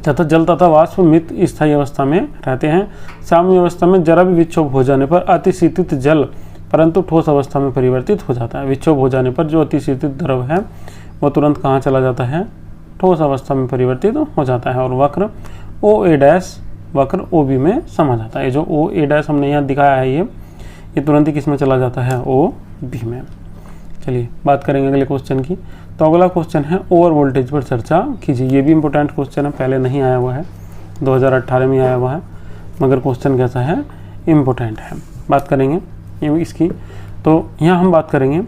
तथा जल तथा वाष्प मित स्थायी अवस्था में रहते हैं। साम्य अवस्था में जरा भी विक्षोभ हो जाने पर अतिशीतित जल परंतु ठोस अवस्था में परिवर्तित हो जाता है। विक्षोभ हो जाने पर जो अतिशीतित द्रव है वो तुरंत कहाँ चला जाता है? ठोस अवस्था में परिवर्तित हो जाता है। और वक्र ओ ए डैश वक्र ओ बी में समा जाता है। जो ओ ए डैश हमने यहाँ दिखाया है ये तुरंत ही किस में चला जाता है? ओ बी में। चलिए बात करेंगे अगले क्वेश्चन की। तो अगला क्वेश्चन है ओवर वोल्टेज पर चर्चा कीजिए। ये भी इंपॉर्टेंट क्वेश्चन है, पहले नहीं आया हुआ है, 2018 में आया हुआ है, मगर क्वेश्चन कैसा है? इम्पोर्टेंट है। बात करेंगे इसकी। तो यहाँ हम बात करेंगे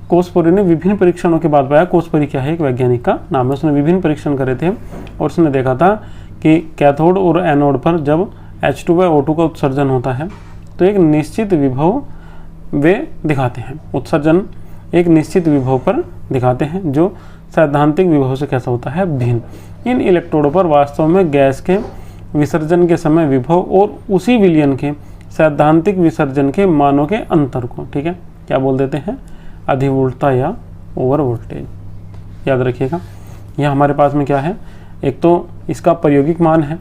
कोसपोरी ने विभिन्न परीक्षणों के बाद पाया। कोसपोरी क्या है? एक वैज्ञानिक का नाम है। उसने विभिन्न परीक्षण करे थे और उसने देखा था कि कैथोड और एनोड पर जब H2/O2 का उत्सर्जन होता है तो एक निश्चित विभव वे दिखाते हैं। उत्सर्जन एक निश्चित विभव पर दिखाते हैं जो सैद्धांतिक विभव से कैसा होता है, भिन्न। इन इलेक्ट्रोडों पर वास्तव में गैस के विसर्जन के समय विभव और उसी विलयन के सैद्धांतिक विसर्जन के मानों के अंतर को, ठीक है, क्या बोल देते हैं, अधिवोल्टता या ओवर वोल्टेज। याद रखिएगा, यह हमारे पास में क्या है, एक तो इसका प्रायोगिक मान है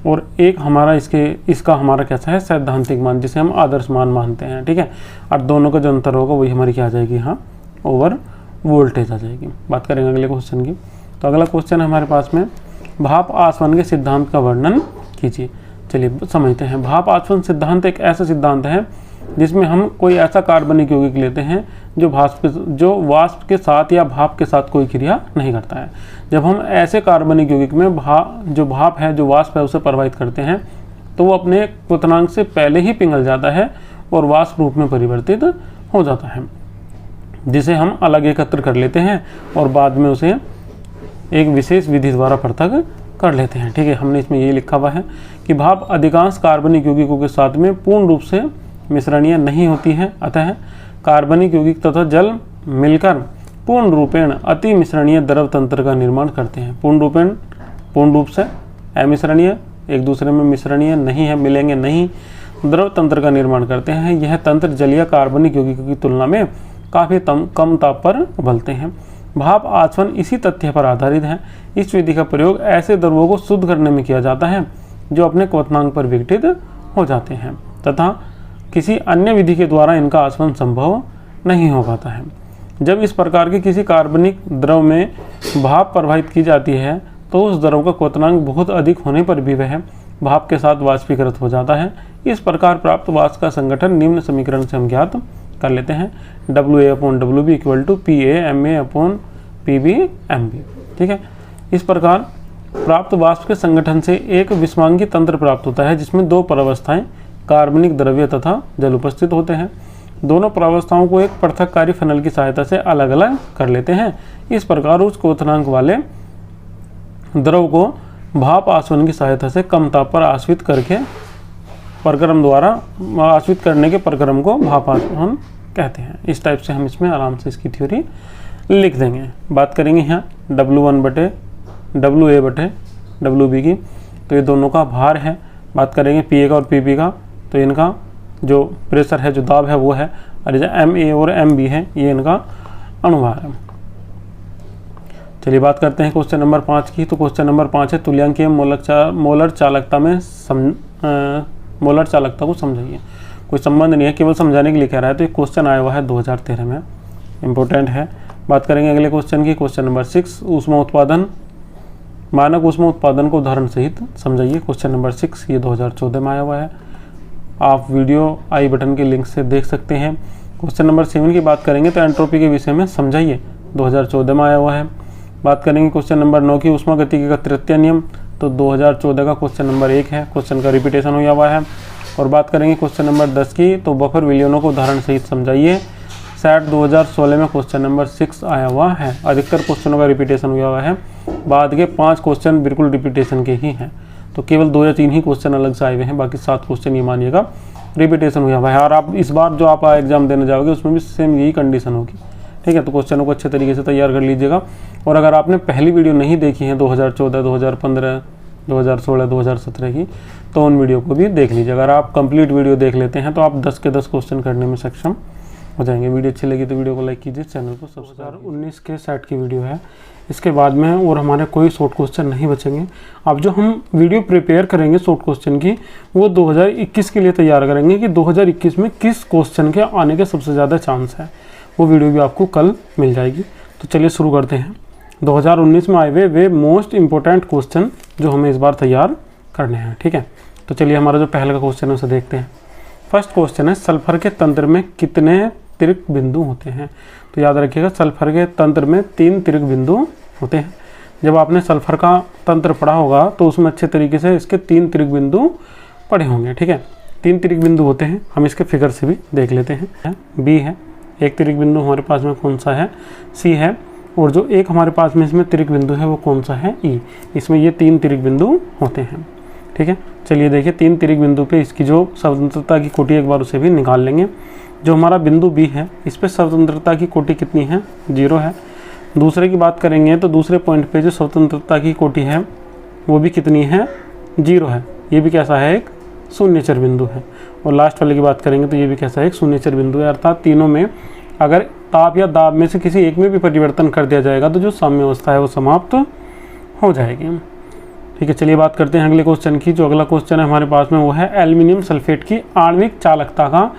और एक हमारा इसका हमारा कैसा है, सैद्धांतिक मान, जिसे हम आदर्श मान मानते हैं, ठीक है। और दोनों का जो अंतर होगा वही हमारी क्या आ जाएगी, हाँ, ओवर वोल्टेज आ जाएगी। बात करेंगे अगले क्वेश्चन की। तो अगला क्वेश्चन है हमारे पास में, भाप आसवन के सिद्धांत का वर्णन कीजिए। चलिए समझते हैं। भाप आसवन सिद्धांत एक ऐसा सिद्धांत है जिसमें हम कोई ऐसा कार्बनिक यौगिक लेते हैं जो वाष्प के साथ या भाप के साथ कोई क्रिया नहीं करता है। जब हम ऐसे कार्बनिक यौगिक में जो भाप है, जो वाष्प है, उसे प्रवाहित करते हैं तो वो अपने क्वथनांक से पहले ही पिघल जाता है और वाष्प रूप में परिवर्तित हो जाता है, जिसे हम अलग एकत्र कर लेते हैं और बाद में उसे एक विशेष विधि द्वारा पृथक कर लेते हैं, ठीक है। हमने इसमें ये लिखा हुआ है कि भाप अधिकांश कार्बनिक यौगिकों के साथ में पूर्ण रूप से मिश्रणीय नहीं होती है, अतः कार्बनिक यौगिक तथा जल मिलकर पूर्ण रूपेण अति मिश्रणीय द्रव तंत्र का निर्माण करते हैं। पूर्ण रूप से अमिश्रणीय, एक दूसरे में मिश्रणीय नहीं है, मिलेंगे नहीं, द्रव तंत्र का निर्माण करते हैं। यह तंत्र जलीय कार्बनिक यौगिकों की तुलना में काफ़ी कम ताप पर उबलते हैं। भाप आसवन इसी तथ्य पर आधारित है। इस विधि का प्रयोग ऐसे द्रवों को शुद्ध करने में किया जाता है जो अपने क्वथनांक पर विघटित हो जाते हैं तथा किसी अन्य विधि के द्वारा इनका आसवन संभव नहीं हो पाता है। जब इस प्रकार के किसी कार्बनिक द्रव में भाप प्रवाहित की जाती है तो उस द्रव का क्वथनांक बहुत अधिक होने पर भी वह भाप के साथ वाष्पीकृत हो जाता है। इस प्रकार प्राप्त वाष्प का संगठन निम्न समीकरण से हम ज्ञात कर लेते हैं, WA/WB = PA/MA/PB/MB, ठीक है। इस प्रकार प्राप्त वाष्प के संगठन से एक विषमांगी तंत्र प्राप्त होता है जिसमें दो प्रावस्थाएं कार्बनिक द्रव्य तथा जल उपस्थित होते हैं। दोनों प्रावस्थाओं को एक पृथककारी फनल की सहायता से अलग अलग कर लेते हैं। इस प्रकार उच्च क्वथनांक वाले द्रव को भाप आसवन की सहायता से कम ताप पर आश्वित करके प्रक्रम द्वारा आश्वित करने के प्रक्रम को भाप आसवन कहते हैं। इस टाइप से हम इसमें आराम से इसकी थ्योरी लिख देंगे। बात करेंगे यहाँ W1/WA/WB की, तो ये दोनों का भार है। बात करेंगे PA का और PP का, तो इनका जो प्रेशर है, जो दाब है वो है, और जो MA और MB है ये इनका अनुभार है। चलिए बात करते हैं क्वेश्चन नंबर 5 की। तो क्वेश्चन नंबर 5 है, तुल्यांकीय मोलर चालकता में मोलर चालकता को समझाइए। कोई संबंध नहीं है, केवल समझाने के लिए कह रहा है। तो एक क्वेश्चन आया हुआ है 2013 में, इंपॉर्टेंट है। बात करेंगे अगले क्वेश्चन की। क्वेश्चन नंबर 6, ऊष्मा उत्पादन, मानक ऊष्मा उत्पादन को उदाहरण सहित समझाइए। क्वेश्चन नंबर 6 ये 2014 में आया हुआ है। आप वीडियो आई बटन के लिंक से देख सकते हैं। क्वेश्चन नंबर 7 की बात करेंगे तो एंट्रोपी के विषय में समझाइए, 2014 में आया हुआ है। बात करेंगे क्वेश्चन नंबर 9 की, ऊष्मागतिकी का तृतीय नियम, तो 2014 का क्वेश्चन नंबर 1 है, क्वेश्चन का रिपीटेशन हुआ हुआ है। और बात करेंगे क्वेश्चन नंबर 10 की, तो बफर विलयनों को उदाहरण सहित समझाइए। शायद 2016 में क्वेश्चन नंबर 6 आया हुआ है। अधिकतर क्वेश्चनों का रिपीटेशन हुआ हुआ है, बाद के 5 क्वेश्चन बिल्कुल रिपीटेशन के ही हैं। तो केवल 2 या 3 ही क्वेश्चन अलग से आए हुए हैं, बाकी 7 क्वेश्चन ये मानिएगा रिपीटेशन हुआ हुआ है। और आप इस बार जो आप एग्जाम देने जाओगे उसमें भी सेम यही कंडीशन होगी, ठीक है। तो क्वेश्चनों को अच्छे तरीके से तैयार कर लीजिएगा। और अगर आपने पहली वीडियो नहीं देखी है 2014, 2015, 2016, 2017 की, तो उन वीडियो को भी देख लीजिए। अगर आप कंप्लीट वीडियो देख लेते हैं तो आप 10 के 10 क्वेश्चन करने में सक्षम हो जाएंगे। वीडियो अच्छी लगी तो वीडियो को लाइक कीजिए, चैनल को सब्सक्राइब। 2019 के सेट की वीडियो है, इसके बाद में और हमारे कोई शॉर्ट क्वेश्चन नहीं बचेंगे। अब जो हम वीडियो प्रिपेयर करेंगे शॉर्ट क्वेश्चन की, वो 2021 के लिए तैयार करेंगे कि 2021 में किस क्वेश्चन के आने के सबसे ज़्यादा चांस है। वो वीडियो भी आपको कल मिल जाएगी। तो चलिए शुरू करते हैं। 2019 में आए हुए वे मोस्ट इंपॉर्टेंट क्वेश्चन जो हमें इस बार तैयार करने हैं, ठीक है। तो चलिए हमारा जो पहला का क्वेश्चन है उसे देखते हैं। फर्स्ट क्वेश्चन है, सल्फर के तंत्र में कितने तिर्क बिंदु होते हैं। तो याद रखिएगा, सल्फर के तंत्र में 3 तिर्क बिंदु होते हैं। जब आपने सल्फर का तंत्र पढ़ा होगा तो उसमें अच्छे तरीके से इसके 3 तिर्क बिंदु पढ़े होंगे, ठीक है। 3 तिर्क बिंदु होते हैं, हम इसके फिगर से भी देख लेते हैं। बी है, एक तिर्क बिंदु हमारे पास में कौन सा है, सी है, और जो एक हमारे पास में इसमें तिर्क बिंदु है वो कौन सा है, ई। इसमें ये 3 तिर्क बिंदु होते हैं। ठीक है। चलिए देखिए 3 तिरिक बिंदु पे इसकी जो स्वतंत्रता की कोटि एक बार उसे भी निकाल लेंगे। जो हमारा बिंदु बी है इस पे स्वतंत्रता की कोटि कितनी है, 0 है। दूसरे की बात करेंगे तो दूसरे पॉइंट पे जो स्वतंत्रता की कोटि है वो भी कितनी है, 0 है। ये भी कैसा है, एक शून्य चर बिंदु है। और लास्ट वाले की बात करेंगे तो ये भी कैसा है, एक शून्य चर बिंदु है। अर्थात तीनों में अगर ताप या दाब में से किसी एक में भी परिवर्तन कर दिया जाएगा तो जो साम्य अवस्था है वो समाप्त हो जाएगी। ठीक है, चलिए बात करते हैं अगले क्वेश्चन की। जो अगला क्वेश्चन है हमारे पास में वो है एल्युमिनियम सल्फेट की आणविक चालकता का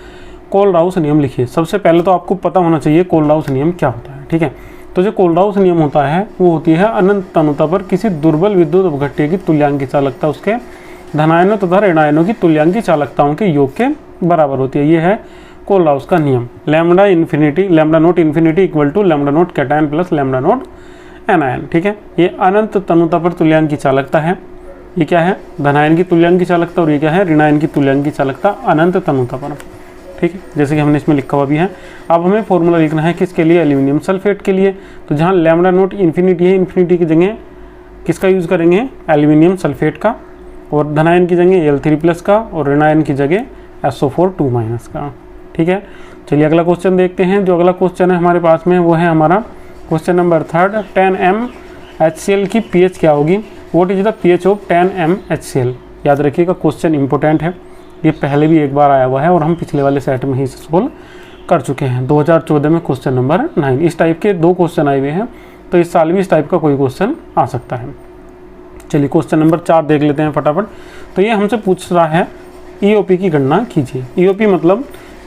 कोलराउस नियम लिखिए। सबसे पहले तो आपको पता होना चाहिए कोलराउस नियम क्या होता है। ठीक है, तो जो कोलराउस नियम होता है वो होती है अनंत तनुता पर किसी दुर्बल विद्युत अपघट्य की तुल्यांकी चालकता उसके धनायनों तथा ऋणायनों की तुल्यांकी चालकताओं के योग के बराबर होती है। ये है कोलराउस का नियम। Lambda naught infinity equal to lambda naught cation plus lambda naught anion. ठीक है, ये अनंत तनुता पर तुल्यांकी चालकता है। ये क्या है, धनायन की तुल्यांकी चालकता, और ये क्या है, ऋणायन की तुल्यांकी चालकता अनंत तनुता पर। ठीक है, जैसे कि हमने इसमें लिखा हुआ भी है। अब हमें फॉर्मूला लिखना है किसके लिए, एल्यूमिनियम सल्फेट के लिए। तो जहाँ लैम्डा नोट इन्फिनिटी है, इन्फिनिटी की जगह किसका यूज़ करेंगे, एल्यूमिनियम सल्फेट का, और धनायन की जगह Al3+ का, और ऋणायन की जगह SO4 2- का। ठीक है, चलिए अगला क्वेश्चन देखते हैं। जो अगला क्वेश्चन है हमारे पास में वो है हमारा क्वेश्चन नंबर 3। 10MHCl की pH क्या होगी, what is the pH of 10MHCl। याद रखिएगा क्वेश्चन इंपॉर्टेंट है, ये पहले भी एक बार आया हुआ है और हम पिछले वाले सेट में ही इसे सोल्व कर चुके हैं। 2014 में क्वेश्चन नंबर 9। इस टाइप के 2 क्वेश्चन आए हुए हैं, तो इस साल भी इस टाइप का कोई क्वेश्चन आ सकता है। चलिए क्वेश्चन नंबर 4 देख लेते हैं फटाफट। तो ये हमसे पूछ रहा है EOP की गणना कीजिए। EOP मतलब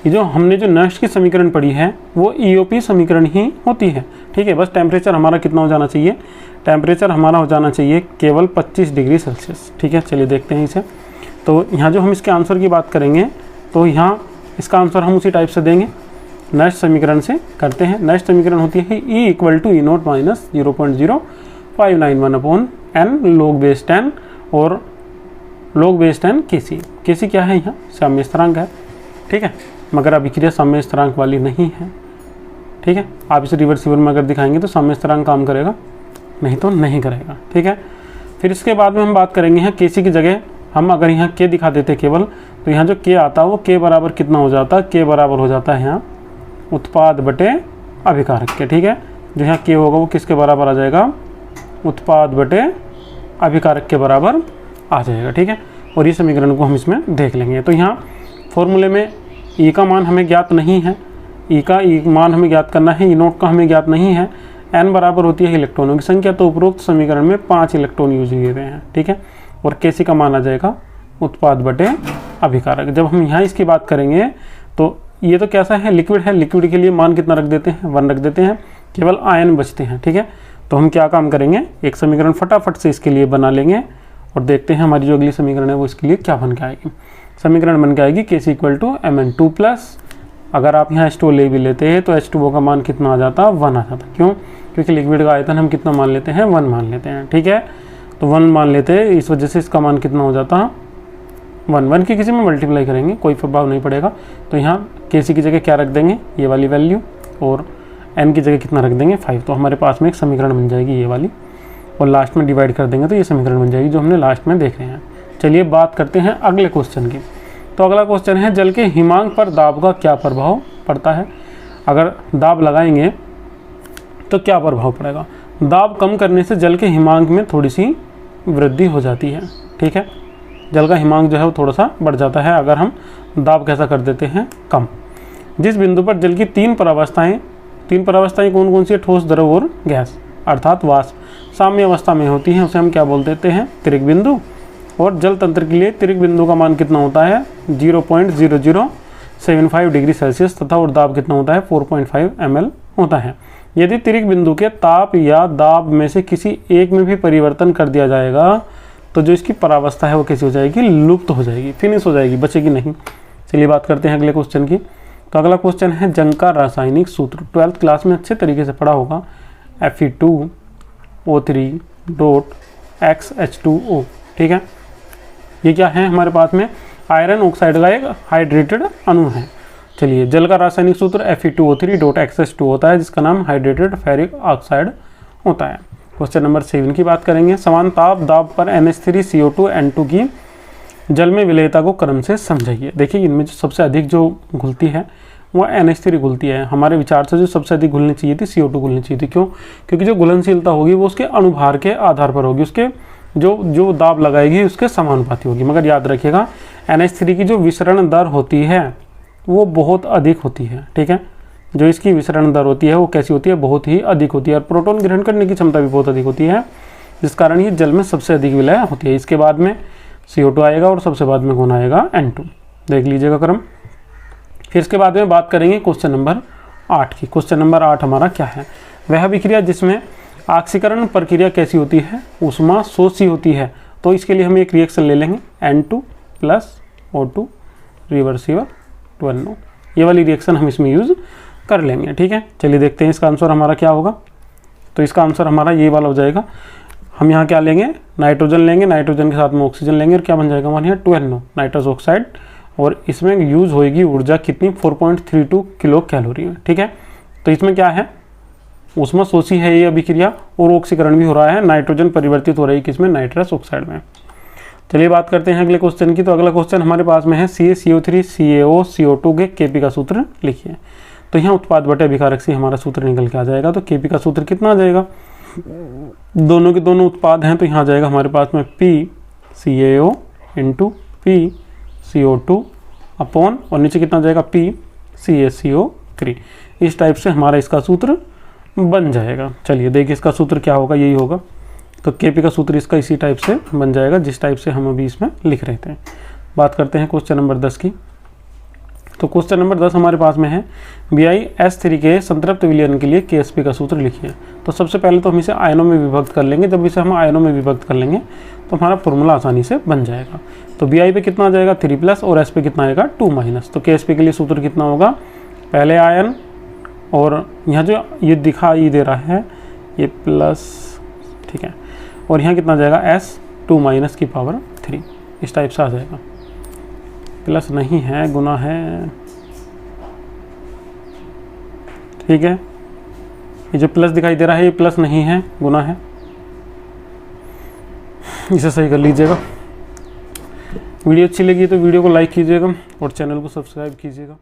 ये जो हमने जो नेक्स्ट की समीकरण पढ़ी है वो EOP समीकरण ही होती है। ठीक है, बस टेम्परेचर हमारा कितना हो जाना चाहिए, टेम्परेचर हमारा हो जाना चाहिए केवल 25 डिग्री सेल्सियस। ठीक है, चलिए देखते हैं इसे। तो यहाँ जो हम इसके आंसर की बात करेंगे तो यहाँ इसका आंसर हम उसी टाइप से देंगे, नेक्स्ट समीकरण से करते हैं। नेक्स्ट समीकरण होती है E = E0 - 0.0591/n log base 10 और log base 10 Kc। Kc क्या है, यहाँ साम्य स्थिरांक है। ठीक है, मगर अभिक्रिया साम्य स्थिरांक वाली नहीं है। ठीक है, आप इसे रिवर्सिबल में अगर दिखाएंगे तो साम्य स्थिरांक काम करेगा, नहीं तो नहीं करेगा। ठीक है, फिर इसके बाद में हम बात करेंगे यहाँ Kc की जगह हम अगर यहाँ K दिखा देते केवल, तो यहाँ जो K आता है वो K बराबर कितना हो जाता है, K बराबर हो जाता है यहाँ उत्पाद बटे अभिकारक के। ठीक है, जो यहाँ K होगा वो किसके बराबर आ जाएगा, उत्पाद बटे अभिकारक के बराबर आ जाएगा। ठीक है, और ये समीकरण को हम इसमें देख लेंगे। तो यहाँ फॉर्मूले में E का मान हमें ज्ञात नहीं है, E का मान हमें ज्ञात करना है, E0 का हमें ज्ञात नहीं है। N बराबर होती है इलेक्ट्रॉनों की संख्या, तो उपरोक्त समीकरण में 5 इलेक्ट्रॉन यूज हुए हैं। ठीक है, और Kc का मान आ जाएगा उत्पाद बटे अभिकारक। जब हम यहाँ इसकी बात करेंगे तो ये तो कैसा है, लिक्विड है, लिक्विड के लिए मान कितना रख देते हैं, 1 रख देते हैं, केवल आयन बचते हैं। ठीक है, तो हम क्या काम करेंगे, एक समीकरण फटाफट से इसके लिए बना लेंगे और देखते हैं हमारी जो अगली समीकरण है वो इसके लिए क्या बन के आएगी। समीकरण बन के आएगी Kc = Mn2+। अगर आप यहाँ H2O ले भी लेते हैं तो H2O का मान कितना आ जाता, 1 आ जाता। क्यों, क्योंकि लिक्विड का आयतन हम कितना मान लेते हैं, 1 मान लेते हैं। ठीक है, तो 1 मान लेते हैं, इस वजह से इसका मान कितना हो जाता, 1 की किसी में मल्टीप्लाई करेंगे कोई प्रभाव नहीं पड़ेगा। तो यहाँ Kc की जगह क्या रख देंगे, ये वाली वैल्यू, और N की जगह कितना रख देंगे, 5। तो हमारे पास में एक समीकरण बन जाएगी ये वाली, और लास्ट में डिवाइड कर देंगे तो ये समीकरण बन जाएगी जो हमने लास्ट में देख रहे हैं। चलिए बात करते हैं अगले क्वेश्चन की। तो अगला क्वेश्चन है जल के हिमांक पर दाब का क्या प्रभाव पड़ता है। अगर दाब लगाएंगे तो क्या प्रभाव पड़ेगा, दाब कम करने से जल के हिमांक में थोड़ी सी वृद्धि हो जाती है। ठीक है, जल का हिमांक जो है वो थोड़ा सा बढ़ जाता है अगर हम दाब कैसा कर देते हैं, कम। जिस बिंदु पर जल की 3 परावस्थाएं कौन कौन सी है, ठोस, द्रव और गैस, अर्थात वाष्प साम्य अवस्था में होती हैं, उसे हम क्या बोल देते हैं, तिरिक बिंदु। और जल तंत्र के लिए तिरिक बिंदु का मान कितना होता है, 0.0075 डिग्री सेल्सियस तथा और दाब कितना होता है, 4.5 ml होता है। यदि तिरिक बिंदु के ताप या दाब में से किसी एक में भी परिवर्तन कर दिया जाएगा तो जो इसकी परावस्था है वो कैसी हो जाएगी, लुप्त हो जाएगी, फिनिश हो जाएगी, बचेगी नहीं। चलिए बात करते हैं अगले क्वेश्चन की। तो अगला क्वेश्चन है जंग का रासायनिक सूत्र। 12th क्लास में अच्छे तरीके से पढ़ा होगा, Fe2O3.XH2O। ठीक है, ये क्या है हमारे पास में, आयरन ऑक्साइड का एक हाइड्रेटेड अणु है। चलिए, जल का रासायनिक सूत्र Fe2O3.XH2 होता है, जिसका नाम हाइड्रेटेड फेरिक ऑक्साइड होता है। क्वेश्चन नंबर 7 की बात करेंगे। समान ताप दाब पर NH3CO2 N2 की जल में विलेयता को क्रम से समझाइए। देखिए इनमें जो सबसे अधिक जो घुलती है वो NH3 घुलती है। हमारे विचार से जो सबसे अधिक घुलनी चाहिए थी CO2 घुलनी चाहिए थी। क्यों? क्योंकि जो घुलनशीलता होगी वो उसके अनुभार के आधार पर होगी, उसके जो दाब लगाएगी उसके समानुपाती होगी। मगर याद रखिएगा NH3 की जो विसरण दर होती है वो बहुत अधिक होती है। ठीक है, जो इसकी विसरण दर होती है वो कैसी होती है? बहुत ही अधिक होती है। और प्रोटॉन ग्रहण करने की क्षमता भी बहुत अधिक होती है, जिस कारण ये जल में सबसे अधिक विलय होती है। इसके बाद में CO2 आएगा और सबसे बाद में कौन आएगा? N2। देख लीजिएगा क्रम। फिर इसके बाद में बात करेंगे क्वेश्चन नंबर 8 की। क्वेश्चन नंबर 8 हमारा क्या है? वह अभिक्रिया जिसमें ऑक्सीकरण प्रक्रिया कैसी होती है? ऊष्मा शोषी होती है। तो इसके लिए हम एक रिएक्शन ले लेंगे N2 + O2 रिवर्सिबल 2NO। ये वाली रिएक्शन हम इसमें यूज़ कर लेंगे। ठीक है, चलिए देखते हैं इसका आंसर हमारा क्या होगा। तो इसका आंसर हमारा ये वाला हो जाएगा। हम यहाँ क्या लेंगे? नाइट्रोजन लेंगे, नाइट्रोजन के साथ में ऑक्सीजन लेंगे और क्या बन जाएगा हमारे यहाँ? 2NO nitrous oxide. और इसमें यूज़ होएगी ऊर्जा कितनी? 4.32 किलो कैलोरी में। ठीक है, तो इसमें क्या है? ऊष्मा शोषी है ये अभिक्रिया और ऑक्सीकरण भी हो रहा है। नाइट्रोजन परिवर्तित हो रही है किसमें? नाइट्रस ऑक्साइड में। चलिए बात करते हैं अगले क्वेश्चन की। तो अगला क्वेश्चन हमारे पास में है CaCO3 CaO CO2 के Kp का सूत्र लिखिए। तो यहाँ उत्पाद बटे अभिकारक से हमारा सूत्र निकल के आ जाएगा। तो Kp का सूत्र कितना आ जाएगा? दोनों के दोनों उत्पाद हैं तो यहाँ जाएगा हमारे पास में PCaO × PCO2 अपॉन और नीचे कितना जाएगा? PCaCO3। इस टाइप से हमारा इसका सूत्र बन जाएगा। चलिए देखिए इसका सूत्र क्या होगा, यही होगा। तो Kp का सूत्र इसका इसी टाइप से बन जाएगा जिस टाइप से हम अभी इसमें लिख रहे थे। बात करते हैं क्वेश्चन नंबर 10 की। तो क्वेश्चन नंबर 10 हमारे पास में है BiS3 के संतृप्त विलयन के लिए Ksp का सूत्र लिखिए। तो सबसे पहले तो हम इसे आयनों में विभक्त कर लेंगे। जब इसे हम आयनों में विभक्त कर लेंगे तो हमारा फॉर्मूला आसानी से बन जाएगा। तो Bi पे कितना आ जाएगा? 3+ और S पे कितना आएगा? 2-। तो Ksp के लिए सूत्र कितना होगा? पहले आयन और यहाँ जो ये दिखाई दे रहा है ये प्लस, ठीक है, और यहाँ कितना जाएगा? S 2 - की पावर 3। इस टाइप से आ जाएगा। प्लस नहीं है, गुना है। ठीक है, ये जो प्लस दिखाई दे रहा है ये प्लस नहीं है, गुना है। इसे सही कर लीजिएगा। वीडियो अच्छी लगी तो वीडियो को लाइक कीजिएगा और चैनल को सब्सक्राइब कीजिएगा।